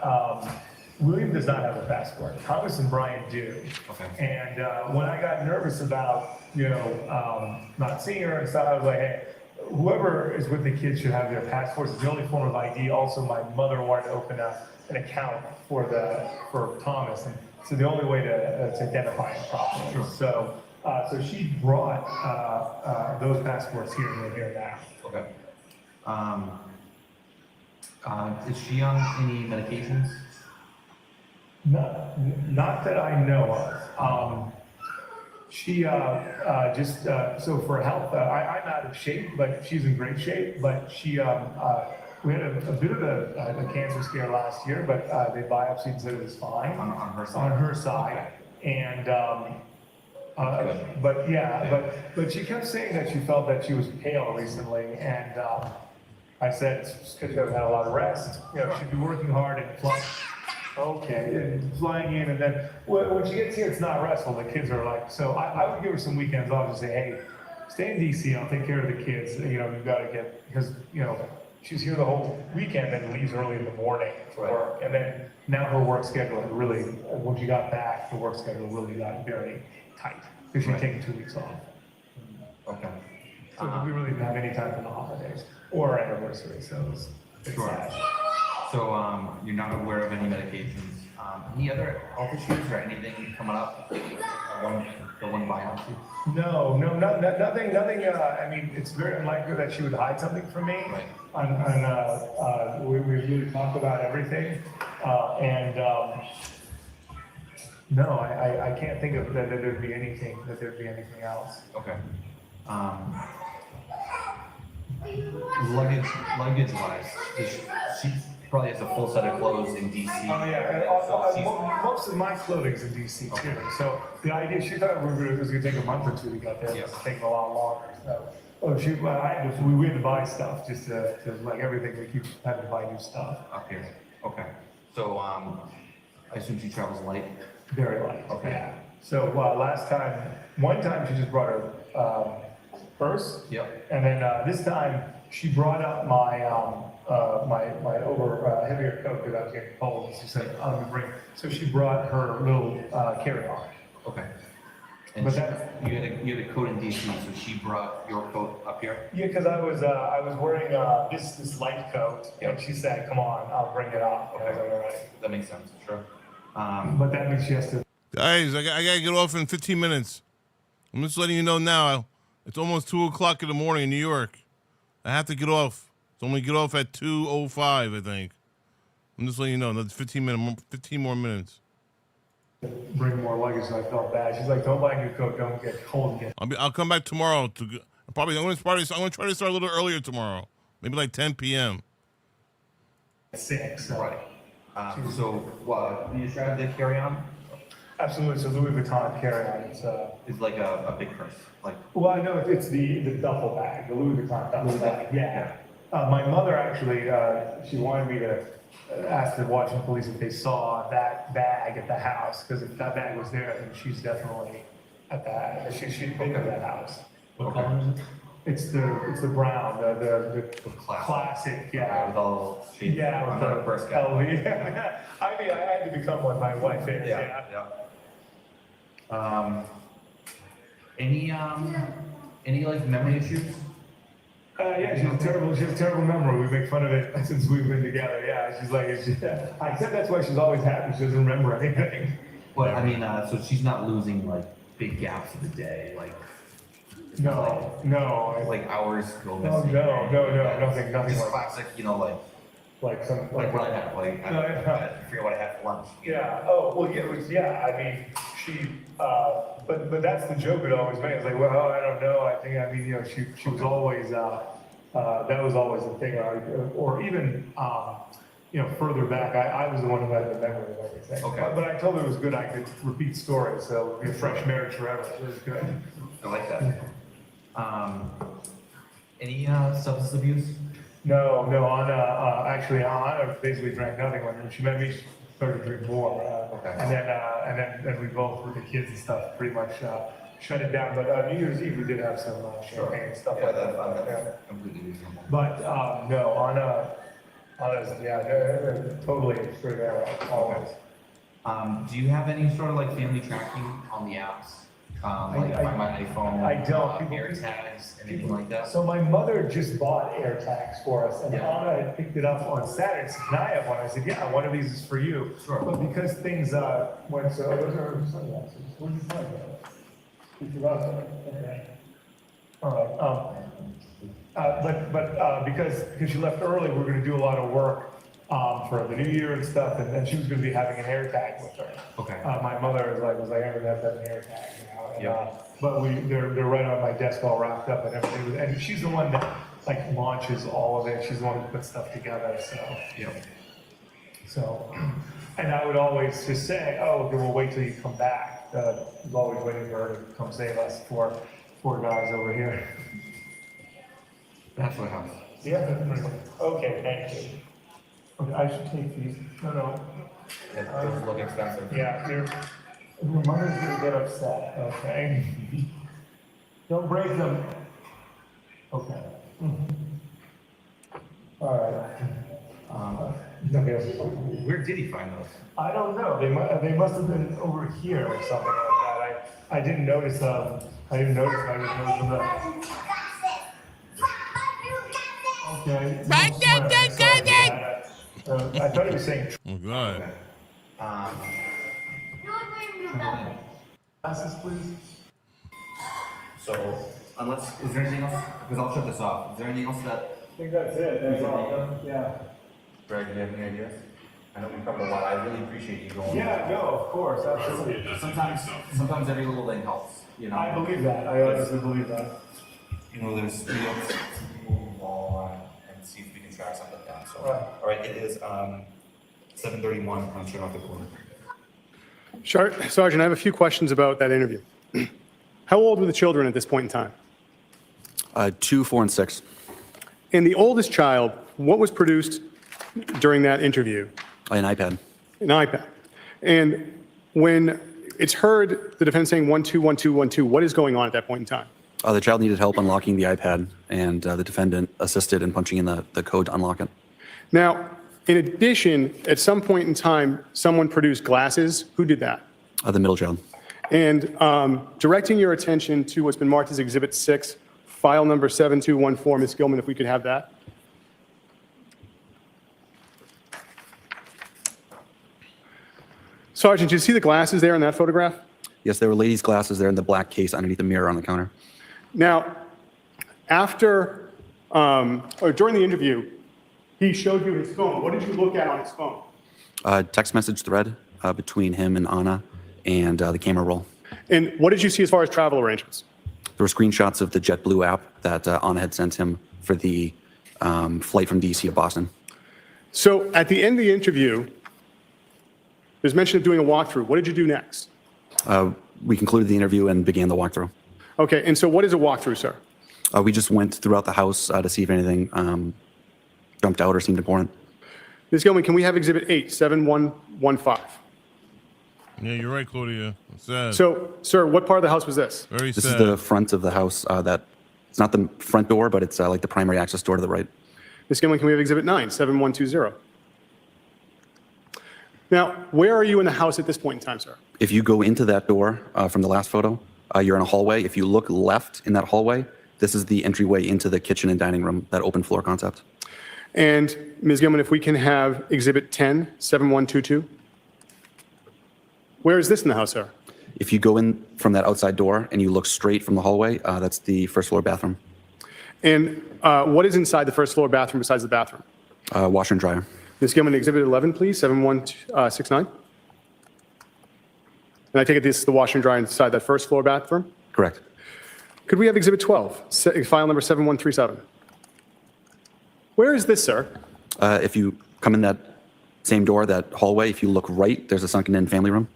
William does not have a passport. Thomas and Brian do. Okay. And when I got nervous about, not seeing her and stuff, I was like, hey, whoever is with the kids should have their passports. It's the only form of ID. Also, my mother wanted to open an account for Thomas. And so the only way to identify him properly. Sure. So she brought those passports here and they're here now. Okay. Is she on any medications? Not that I know of. She just so for health, I'm out of shape, but she's in great shape. But she we had a bit of a cancer scare last year, but they biopsied and said it was fine On her side? On her side, and but she kept saying that she felt that she was pale recently, and I said it's because you haven't had a lot of rest. She'd be working hard and flying. Okay, and flying in, and then when she gets here, it's not restful. The kids are like, so I would give her some weekends off and say, hey, stay in DC. I'll take care of the kids. You've got to get because she's here the whole weekend and leaves early in the morning for work, and then now her work schedule really, when she got back, the work schedule really got very tight because she'd taken 2 weeks off. Okay. So we really didn't have any time for the holidays or our anniversary, so it was sad. So, you're not aware of any medications, any other health issues or anything coming up? One biopsy? No, nothing. I mean, it's very unlikely that she would hide something from me. Right. We really talked about everything, and no, I can't think of that there'd be anything else. Okay. Luggage wise, she probably has a full set of clothes in DC. Oh yeah, most of my clothing's in DC too. So the idea, she thought it was gonna take a month or two to get there. It's taking a lot longer. So, we had to buy stuff just to like everything. We keep having to buy new stuff. Up here. Okay. So, I assume she travels light. Very light. Okay. Yeah. So one time she just brought her purse. Yep. And then this time she brought up my heavier coat because I was getting cold. She said, "I'm gonna bring." So she brought her little carry-on. Okay. And But you had a coat in DC, so she brought your coat up here? Yeah, because I was wearing this light coat, and she said, "Come on, I'll bring it up." And I was like, "All right." That makes sense, sure. But that means she has to. Guys, I gotta get off in 15 minutes. I'm just letting you know now. It's almost 2 o'clock in the morning in New York. I have to get off. So I'm gonna get off at 2:05, I think. I'm just letting you know. Another 15 more minutes. Bring more luggage, so I felt bad. She's like, "Don't buy a new coat. Don't get cold again." I'll come back tomorrow. I'm gonna try to start a little earlier tomorrow. Maybe like 10 p.m. 6. So. Right. So, you describe the carry-on? Absolutely. So Louis Vuitton carry-on. It's like a big purse, like. Well, I know it's the duffel bag, the Louis Vuitton duffel bag. Yeah. My mother actually, she wanted me to ask the Washington police if they saw that bag at the house, because if that bag was there, then she's definitely at that. She'd been to that house. What color is it? It's the brown, the classic, yeah. With all shades. Yeah, I'm with not a the purse guy. LV. I mean, I had to become what my wife is. Yeah. Any like memory issues? Yeah, she has a terrible memory. We make fun of it since we've been together. Yeah, she's like, I said that's why she's always happy. She doesn't remember anything. But I mean, so she's not losing like big gaps of the day, like. No. Like hours go No, missing. nothing Just like, classic, you know, like some, like what I had, like, No, I forget what I had for lunch. yeah, oh, well, yeah, I mean, she, but that's the joke it always made. It's like, well, I don't know, she was always, that was always the thing, or even, further back, I was the one who had the memory of everything. Okay. But I told her it was good, I could repeat stories, so it would be a fresh marriage forever. It was good. I like that. Any substance abuse? No, Anna basically drank nothing when she met me. She started to drink more, Okay. and then we both with the kids and stuff pretty much shut it down. But New Year's Eve we did have some champagne and stuff Yeah, like that. that's completely reasonable. But no, Anna's totally straight arrow always. Do you have any sort of like family tracking on the apps? Like I- Find My iPhone? I don't. People- Air tags, anything like that? So my mother just bought AirTags for us, and Yeah. Anna had picked it up on Saturday. She said, "Can I have one?" I said, "Yeah, one of these is for you." Sure. But because things went so, those are her sunglasses. Where'd you find those? You forgot them. Okay. All right. But because she left early, we're going to do a lot of work for the New Year and stuff, and she was going to be having an AirTag with her. Okay. My mother was like, "I'm going to have an AirTag," and, Yeah. but they're right on my desk, all wrapped up and everything. And she's the one that like launches all of it. She's the one who puts stuff together. So, and I would always just say, "Oh, okay, we'll wait till you come back." I was always waiting for her to come save us. Four guys over here. That's what happens. Yeah. Okay, thank you. Okay, I should take these. No. Those look expensive. Yeah, your mother's gonna get upset, okay? Don't break them. Okay. All right. Okay. Where did he find those? I don't know, they must have been over here or something like that. I didn't notice, I didn't notice, I just noticed them. Okay. I thought he was saying Oh, God. glasses, please. So, is there anything else? Because I'll shut this off. Is there anything else that, I think that's it, that's all, yeah. Greg, do you have any ideas? I know we covered a lot. I really appreciate you going. Yeah, no, of course, absolutely. Sometimes every little thing helps, you know? I believe that, I honestly believe that. You know, there's, we have to move the ball and see if we can track something down. So, Right. all right, it is 7:31. I'm shutting off the board. Sergeant, I have a few questions about that interview. How old were the children at this point in time? 2, 4, and 6. And the oldest child, what was produced during that interview? An iPad. An iPad. And when it's heard the defense saying 121212, what is going on at that point in time? The child needed help unlocking the iPad, and the defendant assisted in punching in the code to unlock it. Now, in addition, at some point in time, someone produced glasses. Who did that? The middle child. And directing your attention to what's been marked as Exhibit 6, file number 7214, Ms. Gilman, if we could have that. Sergeant, do you see the glasses there in that photograph? Yes, there were ladies' glasses there in the black case underneath the mirror on the counter. Now, after, or during the interview, he showed you his phone. What did you look at on his phone? Text message thread between him and Anna, and the camera roll. And what did you see as far as travel arrangements? There were screenshots of the JetBlue app that Anna had sent him for the flight from DC to Boston. So at the end of the interview, there's mention of doing a walkthrough. What did you do next? We concluded the interview and began the walkthrough. Okay, and so what is a walkthrough, sir? We just went throughout the house to see if anything jumped out or seemed important. Ms. Gilman, can we have Exhibit 8, 7115? Yeah, you're right, Claudia. It's sad. So, sir, what part of the house was this? Very This sad. is the front of the house. It's not the front door, but it's like the primary access door to the right. Ms. Gilman, can we have Exhibit 9, 7120? Now, where are you in the house at this point in time, sir? If you go into that door from the last photo, you're in a hallway. If you look left in that hallway, this is the entryway into the kitchen and dining room, that open floor concept. And Ms. Gilman, if we can have Exhibit 10, 7122. Where is this in the house, sir? If you go in from that outside door and you look straight from the hallway, that's the first floor bathroom. And what is inside the first floor bathroom besides the bathroom? Washer and dryer. Ms. Gilman, Exhibit 11, please, 7169. And I take it this is the washer and dryer inside that first floor bathroom? Correct. Could we have Exhibit 12, file number 7137? Where is this, sir? If you come in that same door, that hallway, if you look right, there's a sunken-in family room.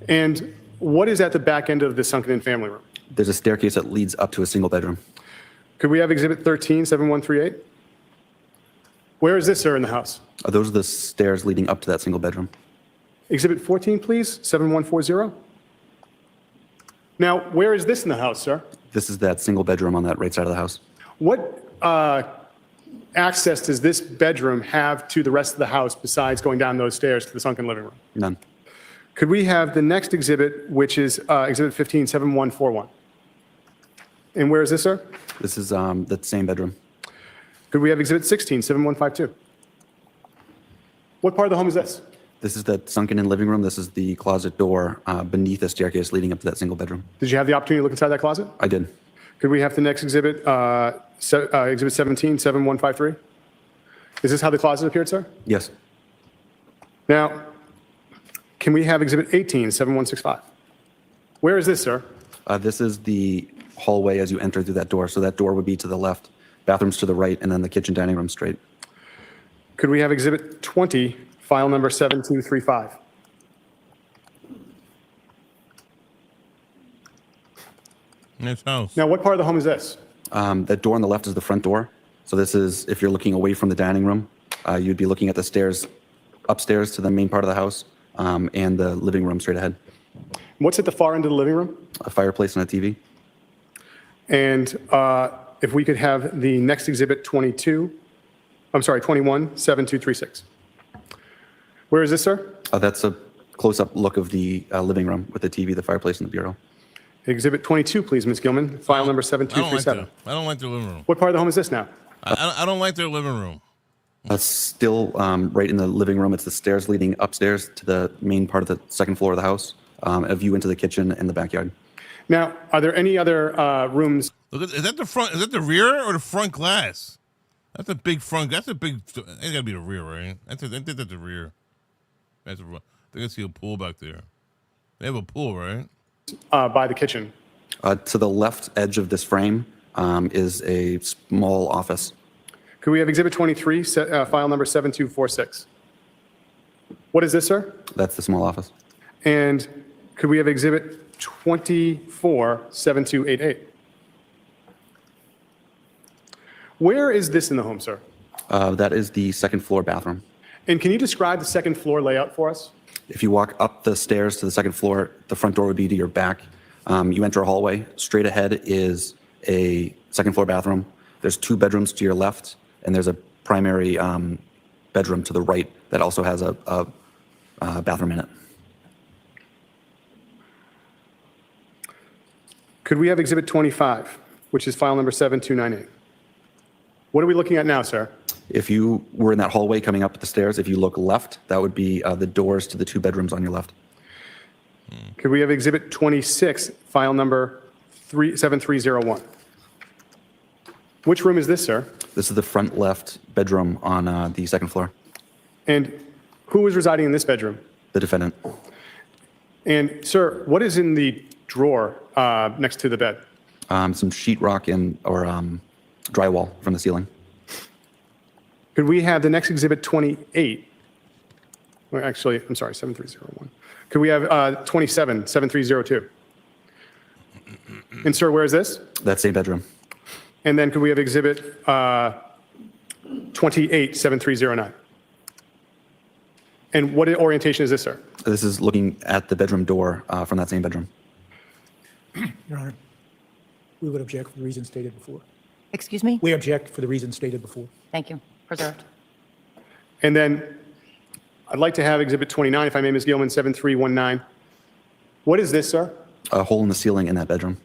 And what is at the back end of the sunken-in family room? There's a staircase that leads up to a single bedroom. Could we have Exhibit 13, 7138? Where is this, sir, in the house? Those are the stairs leading up to that single bedroom. Exhibit 14, please, 7140. Now, where is this in the house, sir? This is that single bedroom on that right side of the house. What access does this bedroom have to the rest of the house besides going down those stairs to the sunken living room? None. Could we have the next exhibit, which is Exhibit 15, 7141? And where is this, sir? This is the same bedroom. Could we have Exhibit 16, 7152? What part of the home is this? This is that sunken-in living room. This is the closet door beneath the staircase leading up to that single bedroom. Did you have the opportunity to look inside that closet? I did. Could we have the next exhibit, Exhibit 17, 7153? Is this how the closet appeared, sir? Yes. Now, can we have Exhibit 18, 7165? Where is this, sir? This is the hallway as you enter through that door. So that door would be to the left, bathrooms to the right, and then the kitchen dining room straight. Could we have Exhibit 20, file number 7235? Nice house. Now, what part of the home is this? That door on the left is the front door. So this is, if you're looking away from the dining room, you'd be looking at the stairs upstairs to the main part of the house and the living room straight ahead. What's at the far end of the living room? A fireplace and a TV. And if we could have the next exhibit 21, 7236. Where is this, sir? That's a close-up look of the living room with the TV, the fireplace, and the bureau. Exhibit 22, please, Ms. Gilman, file number 7237. I don't like their living room. What part of the home is this now? I don't like their living room. Still right in the living room. It's the stairs leading upstairs to the main part of the second floor of the house, a view into the kitchen and the backyard. Now, are there any other rooms? Look, is that the front? Is that the rear or the front glass? That's a big front. That's a big. It's gotta be the rear, right? I think that's the rear. That's they can see a pool back there. They have a pool, right? By the kitchen. To the left edge of this frame is a small office. Could we have Exhibit 23, file number 7246? What is this, sir? That's the small office. And could we have Exhibit 24, 7288? Where is this in the home, sir? That is the second floor bathroom. And can you describe the second floor layout for us? If you walk up the stairs to the second floor, the front door would be to your back. You enter a hallway. Straight ahead is a second floor bathroom. There's two bedrooms to your left, and there's a primary bedroom to the right that also has a bathroom in it. Could we have Exhibit 25, which is file number 7298? What are we looking at now, sir? If you were in that hallway coming up the stairs, if you look left, that would be the doors to the two bedrooms on your left. Could we have Exhibit 26, file number 7301? Which room is this, sir? This is the front left bedroom on the second floor. And who is residing in this bedroom? The defendant. And, sir, what is in the drawer next to the bed? Some sheetrock or drywall from the ceiling. Could we have the next Exhibit 28? Or actually, I'm sorry, 7301. Could we have 27, 7302? And, sir, where is this? That same bedroom. And then could we have Exhibit 28, 7309? And what orientation is this, sir? This is looking at the bedroom door from that same bedroom. Your Honor, we would object for the reasons stated before. Excuse me? We object for the reasons stated before. Thank you. Preserved. And then I'd like to have Exhibit 29, if I may, Ms. Gilman, 7319. What is this, sir? A hole in the ceiling in that bedroom,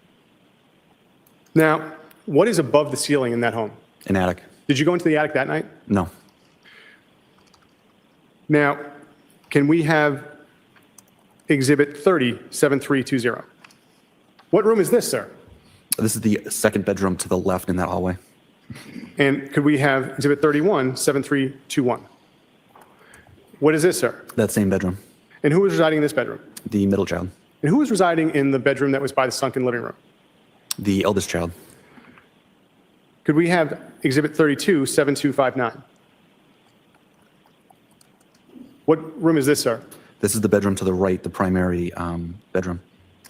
Now, what is above the ceiling in that home? an attic. Did you go into the attic that night? No. Now, can we have Exhibit 30, 7320? What room is this, sir? This is the second bedroom to the left in that hallway. And could we have Exhibit 31, 7321? What is this, sir? That same bedroom, And who was residing in this bedroom? the middle child, And who was residing in the bedroom that was by the sunken living room? the eldest child, Could we have Exhibit 32, 7259? What room is this, sir? This is the bedroom to the right, the primary bedroom.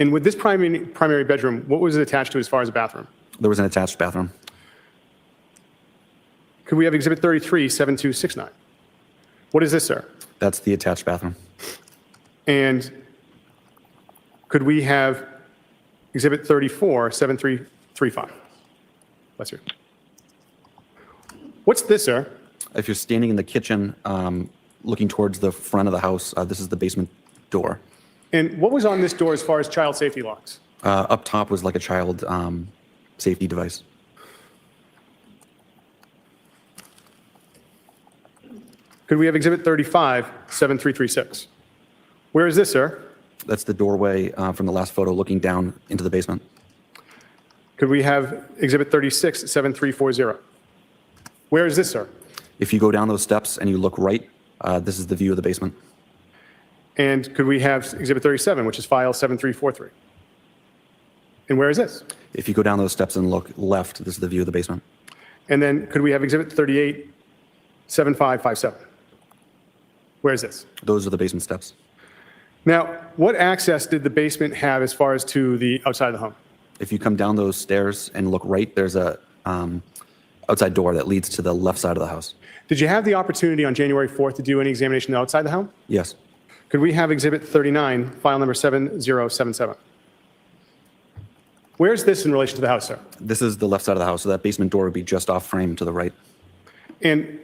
And with this primary bedroom, what was it attached to as far as a bathroom? There was an attached bathroom. Could we have Exhibit 33, 7269? What is this, sir? That's the attached bathroom. And could we have Exhibit 34, 7335? Bless you. What's this, sir? If you're standing in the kitchen, looking towards the front of the house, this is the basement door. And what was on this door as far as child safety locks? Up top was like a child safety device. Could we have Exhibit 35, 7336? Where is this, sir? That's the doorway from the last photo looking down into the basement. Could we have Exhibit 36, 7340? Where is this, sir? If you go down those steps and you look right, this is the view of the basement. And could we have Exhibit 37, which is file 7343? And where is this? If you go down those steps and look left, this is the view of the basement. And then could we have Exhibit 38, 7557? Where is this? Those are the basement steps. Now, what access did the basement have as far as to the outside of the home? If you come down those stairs and look right, there's a outside door that leads to the left side of the house. Did you have the opportunity on January 4th to do any examination outside the home? Yes. Could we have Exhibit 39, file number 7077? Where's this in relation to the house, sir? This is the left side of the house, so that basement door would be just off frame to the right. And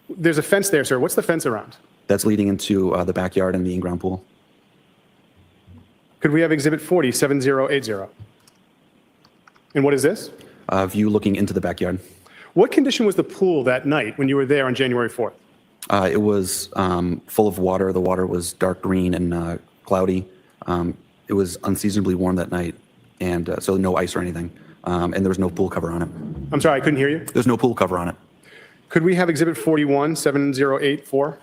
there's a fence there, sir. What's the fence around? That's leading into the backyard and the in-ground pool. Could we have Exhibit 40, 7080? And what is this? View looking into the backyard. What condition was the pool that night when you were there on January 4th? It was full of water. The water was dark green and cloudy. It was unseasonably warm that night, and so no ice or anything. And there was no pool cover on it. I'm sorry, I couldn't hear you. There's no pool cover on it. Could we have Exhibit 41, 7084?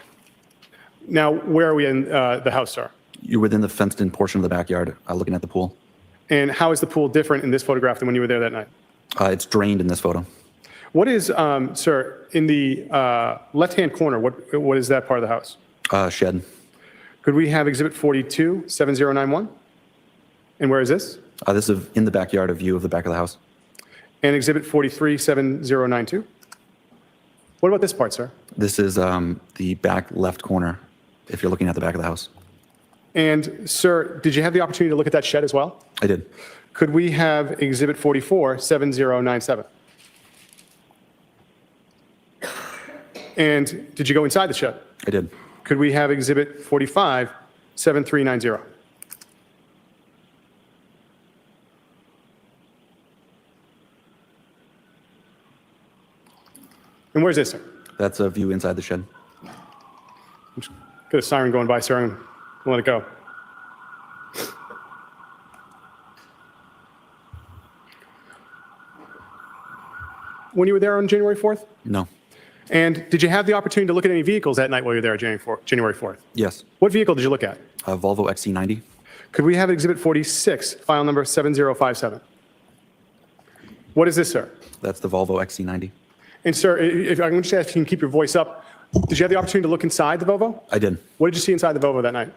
Now, where are we in the house, sir? You're within the fenced-in portion of the backyard, looking at the pool. And how is the pool different in this photograph than when you were there that night? It's drained in this photo. What is, sir, in the left-hand corner, what is that part of the house? Shed. Could we have Exhibit 42, 7091? And where is this? This is in the backyard, a view of the back of the house. And Exhibit 43, 7092? What about this part, sir? This is the back left corner, if you're looking at the back of the house. And, sir, did you have the opportunity to look at that shed as well? I did. Could we have Exhibit 44, 7097? And did you go inside the shed? I did. Could we have Exhibit 45, 7390? And where's this, sir? That's a view inside the shed. Got a siren going by, sir. I'm going to let it go. When you were there on January 4th? No. And did you have the opportunity to look at any vehicles that night while you were there on January 4th? Yes. What vehicle did you look at? Volvo XC90. Could we have Exhibit 46, file number 7057? What is this, sir? That's the Volvo XC90. And, sir, if I'm just asking you to keep your voice up, did you have the opportunity to look inside the Volvo? I did. What did you see inside the Volvo that night?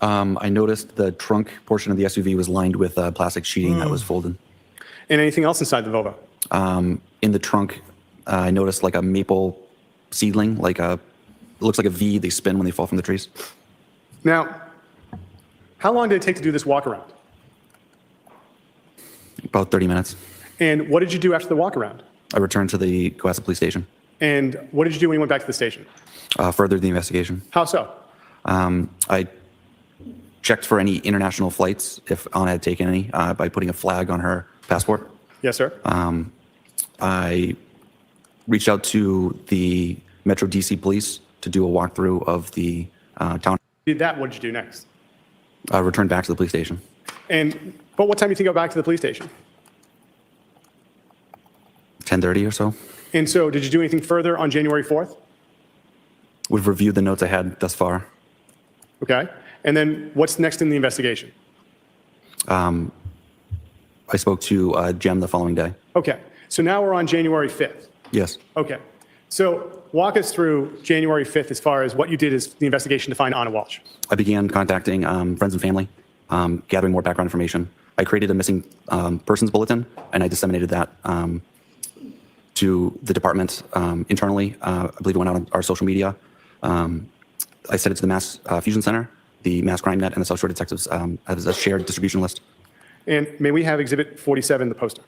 I noticed the trunk portion of the SUV was lined with plastic sheeting that was folded. And anything else inside the Volvo? In the trunk, I noticed like a maple seedling, it looks like a V they spin when they fall from the trees. Now, how long did it take to do this walk around? About 30 minutes. And what did you do after the walk around? I returned to the Cohasset Police Station. And what did you do when you went back to the station? Furthered the investigation. How so? I checked for any international flights, if Anna had taken any, by putting a flag on her passport. Yes, sir. I reached out to the Metro DC Police to do a walkthrough of the town. Did that, what did you do next? Returned back to the police station. But what time do you think you go back to the police station? 10:30 or so. And so did you do anything further on January 4th? We've reviewed the notes I had thus far. Okay. And then what's next in the investigation? I spoke to Jem the following day. Okay. So now we're on January 5th. Yes. Okay. So walk us through January 5th as far as what you did as the investigation to find Anna Walsh. I began contacting friends and family, gathering more background information. I created a missing persons bulletin, and I disseminated that to the department internally. I believe it went out on our social media. I sent it to the Mass Fusion Center, the Mass Crime Net, and the South Shore Detectives as a shared distribution list. And may we have Exhibit 47, the poster?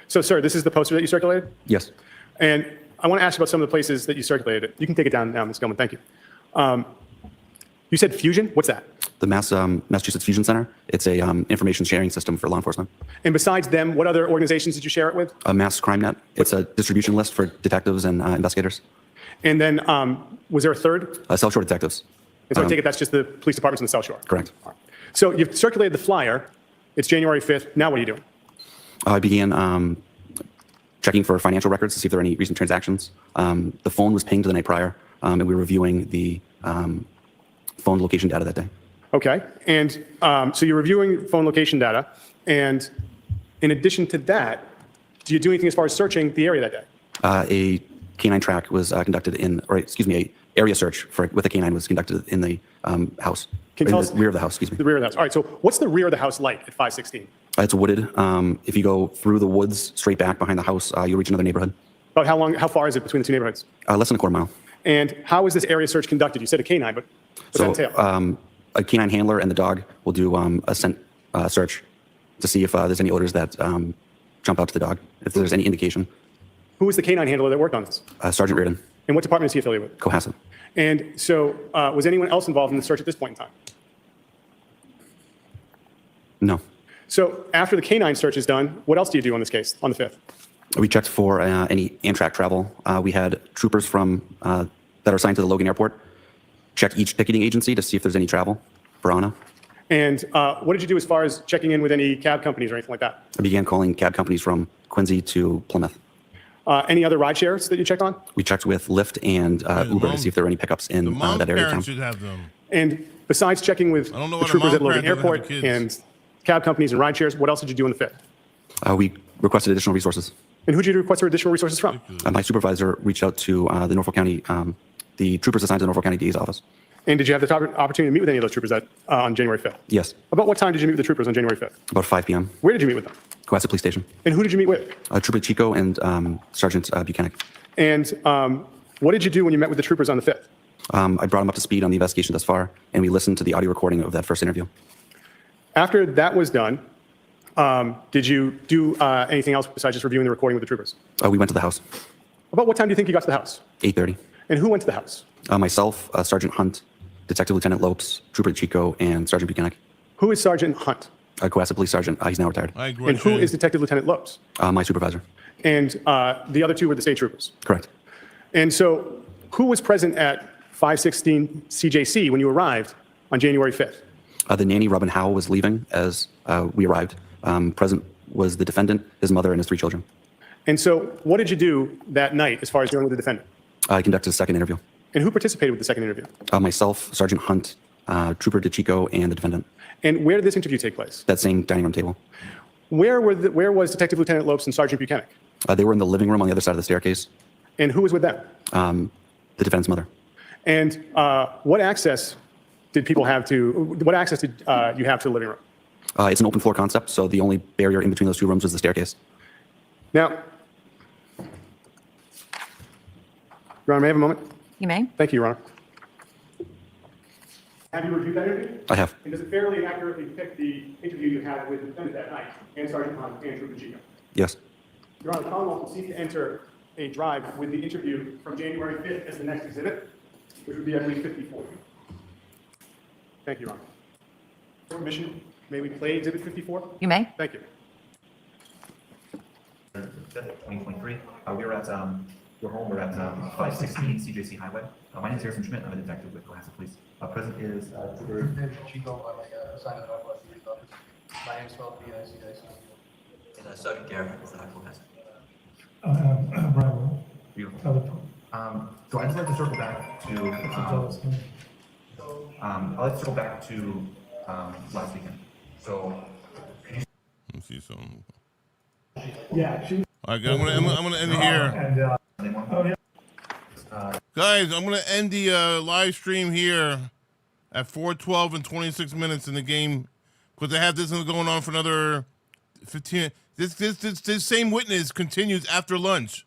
So, sir, this is the poster that you circulated? Yes. And I want to ask you about some of the places that you circulated it. You can take it down now, Ms. Gilman. Thank you. You said Fusion? What's that? The Massachusetts Fusion Center. It's a information sharing system for law enforcement. And besides them, what other organizations did you share it with? A Mass Crime Net. It's a distribution list for detectives and investigators. And then was there a third? South Shore Detectives. And so I take it that's just the police departments in the South Shore? Correct. So you've circulated the flyer. It's January 5th. Now what are you doing? I began checking for financial records to see if there are any recent transactions. The phone was pinged the night prior, and we were reviewing the phone location data that day. Okay. And so you're reviewing phone location data. And in addition to that, do you do anything as far as searching the area that day? A canine track was conducted a area search with a canine was conducted in the house. Can you tell us the rear of the house, excuse me. the rear of the house? All right. So what's the rear of the house like at 516? It's wooded. If you go through the woods straight back behind the house, you'll reach another neighborhood. About how far is it between the two neighborhoods? Less than a quarter mile. And how is this area search conducted? You said a canine, but what's that entail? A canine handler and the dog will do a scent search to see if there's any odors that jump out to the dog, if there's any indication. Who was the canine handler that worked on this? Sergeant Reardon, And what department is he affiliated with? Cohasset. And so was anyone else involved in the search at this point in time? No. So after the canine search is done, what else do you do on this case on the 5th? We checked for any Amtrak travel. We had troopers from that are assigned to the Logan Airport check each ticketing agency to see if there's any travel for Anna. And what did you do as far as checking in with any cab companies or anything like that? I began calling cab companies from Quincy to Plymouth. Any other ride shares that you checked on? We checked with Lyft and Uber to see if there were any pickups in The mom that area of town. parents should have them. And besides checking with I don't know the why the troopers mom at Logan parent doesn't have Airport kids. and cab companies and ride shares, what else did you do on the 5th? We requested additional resources. And who did you request for additional resources from? My supervisor reached out to the Norfolk County, the troopers assigned to the Norfolk County DA's office. And did you have the opportunity to meet with any of those troopers on January 5th? Yes, About what time did you meet with the troopers on January 5th? about 5 p.m. Where did you meet with them? Cohasset Police Station. And who did you meet with? Trooper Chico and Sergeant Buchanan. And what did you do when you met with the troopers on the 5th? I brought him up to speed on the investigation thus far, and we listened to the audio recording of that first interview. After that was done, did you do anything else besides just reviewing the recording with the troopers? We went to the house, About what time do you think you got to the house? 8:30. And who went to the house? Myself, Sergeant Hunt, Detective Lieutenant Lopes, Trooper Chico, and Sergeant Buchanan. Who is Sergeant Hunt? Cohasset Police Sergeant. He's now retired. I agree. And who is Detective Lieutenant Lopes? My supervisor. And the other two were the state troopers. Correct. And so who was present at 516 CJC when you arrived on January 5th? The nanny, Robin Howell, was leaving as we arrived. Present was the defendant, his mother, and his 3 children. And so what did you do that night as far as dealing with the defendant? I conducted a second interview. And who participated with the second interview? Myself, Sergeant Hunt, Trooper DeChico, and the defendant. And where did this interview take place? That same dining room table. Where was Detective Lieutenant Lopes and Sergeant Buchanan? They were in the living room on the other side of the staircase. And who was with them? The defendant's mother. And what access did you have to the living room? It's an open floor concept, so the only barrier in between those 2 rooms was the staircase. Now, Your Honor, may I have a moment? You may. Thank you, Your Honor. Have you reviewed that interview? I have. And does it fairly and accurately depict the interview you had with the defendant that night and Sergeant Hunt and Trooper Chico? Yes. Your Honor, the Commonwealth will seek to enter a drive with the interview from January 5th as the next exhibit, which would be, I believe, 54. Thank you, Your Honor. For permission, may we play exhibit 54? You may. Thank you. 2023. We were at your home. We're at 516 CJC Highway. My name is Harrison Schmidt. I'm a detective with Cohasset Police. Present is Chico on the side of the Northwest Police Office. My name is spelled B-I-C-I-C. and Sergeant Garrett is at Cohasset. Brian, Beautiful. So I'd just like to circle back to I'd like to circle back to last weekend. So Let me see something. yeah, she. All right, I'm gonna end it here. And, oh, yeah. Guys, I'm going to end the live stream here at 4:12 and 26 minutes in the game because I have this one going on for another 15. This same witness continues after lunch.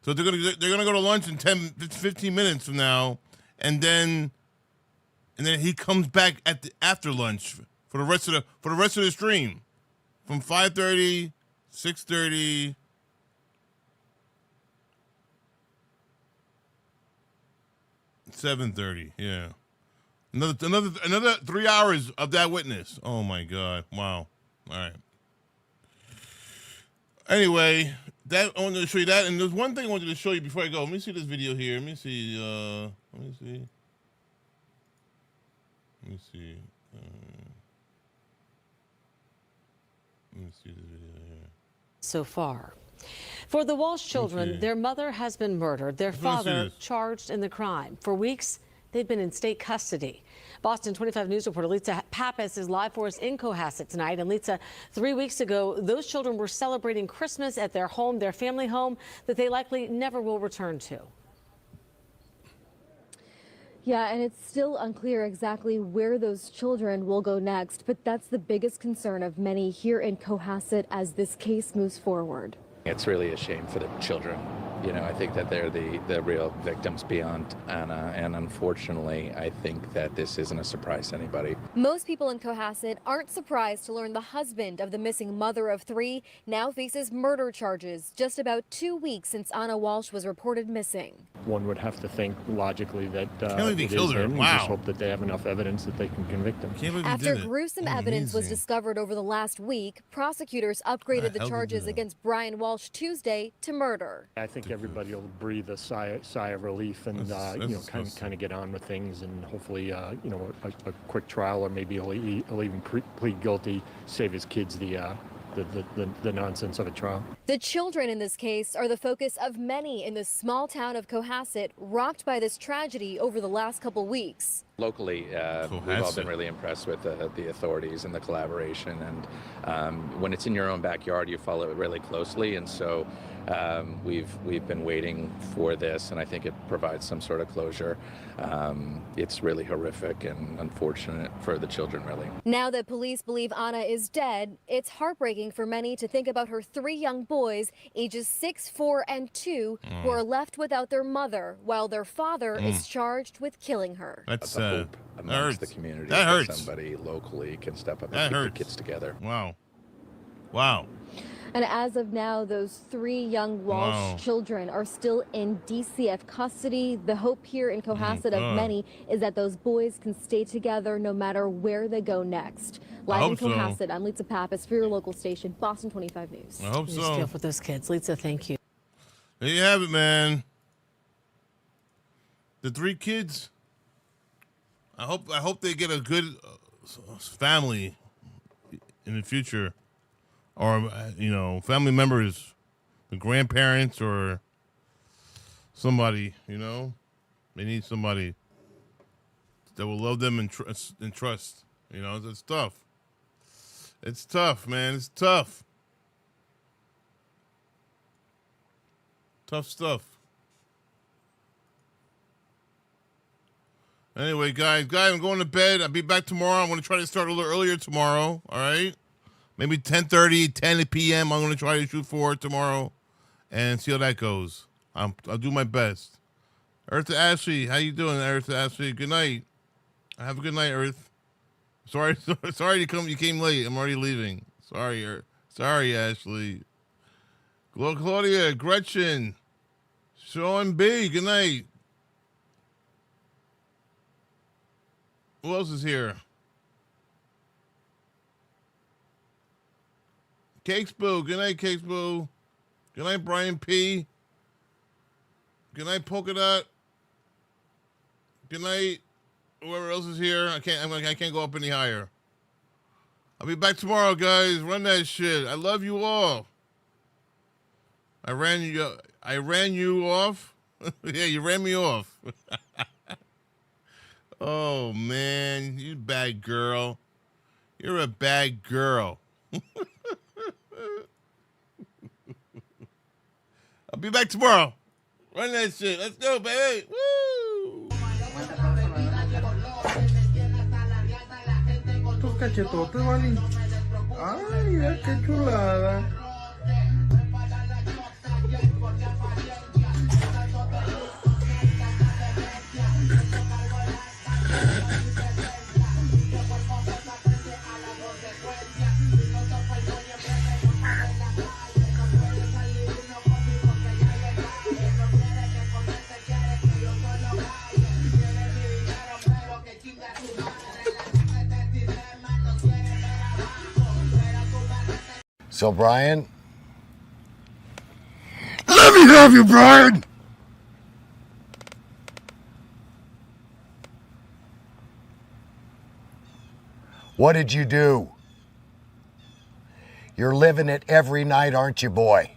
So they're gonna go to lunch in 15 minutes from now, and then he comes back after lunch for the rest of the stream from 5:30, 6:30. 7:30, yeah. Another 3 hours of that witness. Oh my God! Wow. All right. Anyway, I wanted to show you that, and there's one thing I wanted to show you before I go. Let me see this video here. Let me see. Let me see. Let me see. Let me see this video here. So far. For the Walsh children, their mother has been murdered, their father charged in the crime. For weeks, they've been in state custody. Boston 25 News reporter Lisa Pappas is live for us in Cohasset tonight. And Lisa, 3 weeks ago, those children were celebrating Christmas at their home, their family home, that they likely never will return to. Yeah, and it's still unclear exactly where those children will go next, but that's the biggest concern of many here in Cohasset as this case moves forward. It's really a shame for the children. You know, I think that they're the real victims beyond Anna, and unfortunately, I think that this isn't a surprise to anybody. Most people in Cohasset aren't surprised to learn the husband of the missing mother of three now faces murder charges just about 2 weeks since Anna Walsh was reported missing. One would have to think logically that They killed her. Wow. just hope that they have enough evidence that they can convict them. After gruesome evidence was discovered over the last week, prosecutors upgraded the charges against Brian Walsh Tuesday to murder. I think everybody will breathe a sigh of relief and kind of get on with things, and hopefully a quick trial, or maybe he'll even plead guilty, save his kids the nonsense of a trial. The children in this case are the focus of many in the small town of Cohasset, rocked by this tragedy over the last couple weeks. Locally, we've all been really impressed with the authorities and the collaboration. And when it's in your own backyard, you follow it really closely. And so we've been waiting for this, and I think it provides some sort of closure. It's really horrific and unfortunate for the children, really. Now that police believe Anna is dead, it's heartbreaking for many to think about her three young boys, ages 6, 4, and 2, who are left without their mother, while their father is charged with killing her. That's Hope amongst the community that hurts. that somebody locally can step up and keep their kids together. Wow. And as of now, those 3 young Walsh children are still in DCF custody. The hope here in Cohasset of many is that those boys can stay together no matter where they go next. Live in Cohasset, I'm Lisa Pappas for your local station, Boston 25 News. I hope Just so. careful with those kids. Lisa, thank you. There you have it, man. The 3 kids. I hope they get a good family in the future, or family members, the grandparents, or somebody. They need somebody that will love them and trust. It's tough. It's tough, man. It's tough. Tough stuff. Anyway, guys, I'm going to bed. I'll be back tomorrow. I'm going to try to start a little earlier tomorrow, all right? Maybe 10:30, 10 p.m. I'm going to try to shoot for tomorrow and see how that goes. I'll do my best. Earth to Ashley, how you doing, Earth to Ashley? Good night. Have a good night, Earth. Sorry you came late. I'm already leaving. Sorry, Ashley. Claudia, Gretchen. Sean B, good night. Who else is here? Cakes Boo, good night, Cakes Boo. Good night, Brian P. Good night, Polka Dot. Good night, whoever else is here. I can't go up any higher. I'll be back tomorrow, guys. Run that shit. I love you all. I ran you off. Yeah, you ran me off. Oh man, you bad girl. You're a bad girl. I'll be back tomorrow. Run that shit. Let's go, baby. Woo! Tus cachetotes, Vali. Ay, mira qué chulada. So, Brian? Let me have you, Brian! What did you do? You're living it every night, aren't you, boy?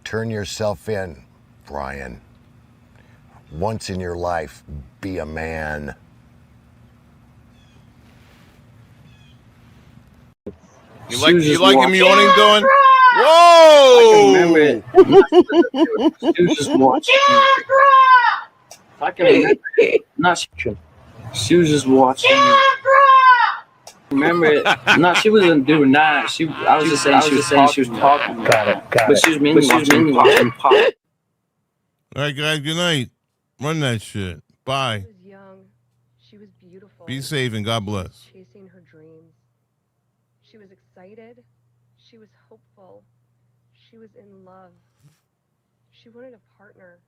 Turn yourself in, Brian. Once in your life, be a man. You like him yawning, doing? Whoa! I can remember it. She was just watching. I can remember it. Not she was just watching. Remember it? No, she wasn't doing that. I was just saying she was talking. Got it. But she was mainly watching pop. All right, guys. Good night. Run that shit. Bye. She was young. She was beautiful. Be safe and God bless. Chasing her dreams. She was excited. She was hopeful. She was in love. She wanted a partner.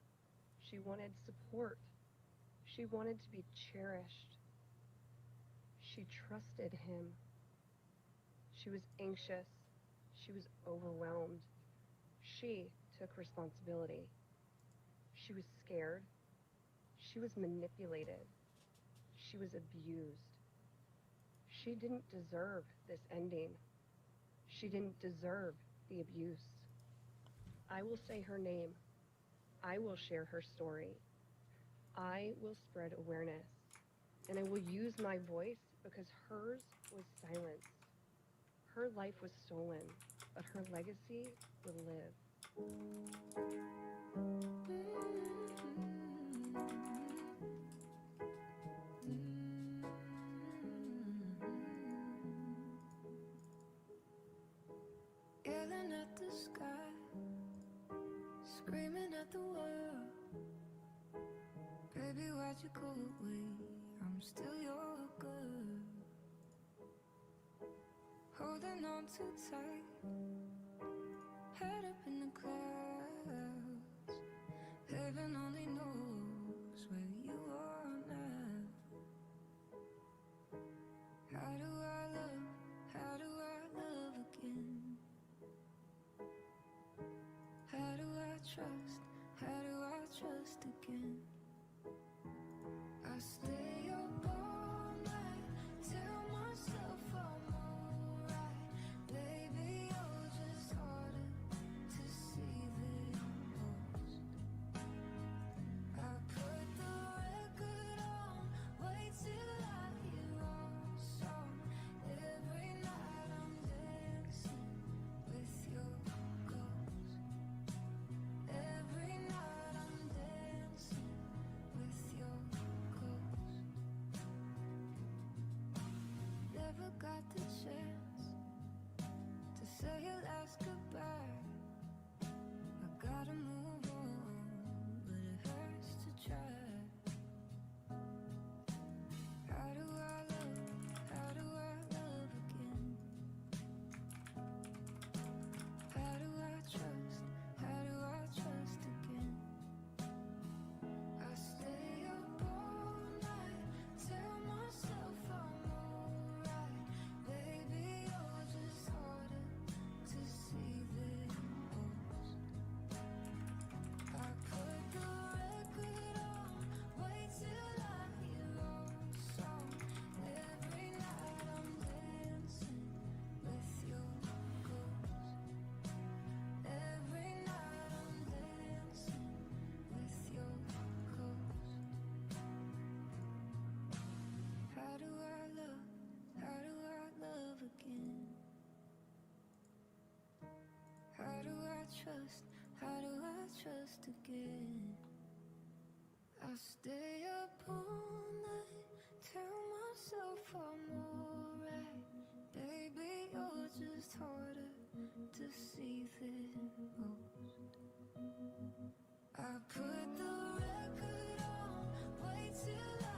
She wanted support. She wanted to be cherished. She trusted him. She was anxious. She was overwhelmed. She took responsibility. She was scared. She was manipulated. She was abused. She didn't deserve this ending. She didn't deserve the abuse. I will say her name. I will share her story. I will spread awareness. And I will use my voice because hers was silenced. Her life was stolen, but her legacy will live. Yelling at the sky, screaming at the world. Baby, why'd you go away? I'm still your girl. Holding on too tight, head up in the clouds. Heaven only knows where you are now. How do I love again? How do I trust again? I stay up all night, tell myself I'm alright. Baby, you're just harder to see than most. I put the record on, wait till I hear our song. Every night I'm dancing with your ghost. Every night I'm dancing with your ghost. Never got the chance to say your last goodbye. I gotta move on, but it hurts to try. How do I love again? How do I trust again. I stay up all night, tell myself I'm alright. Baby, you're just harder to see than most. I put the record on, wait till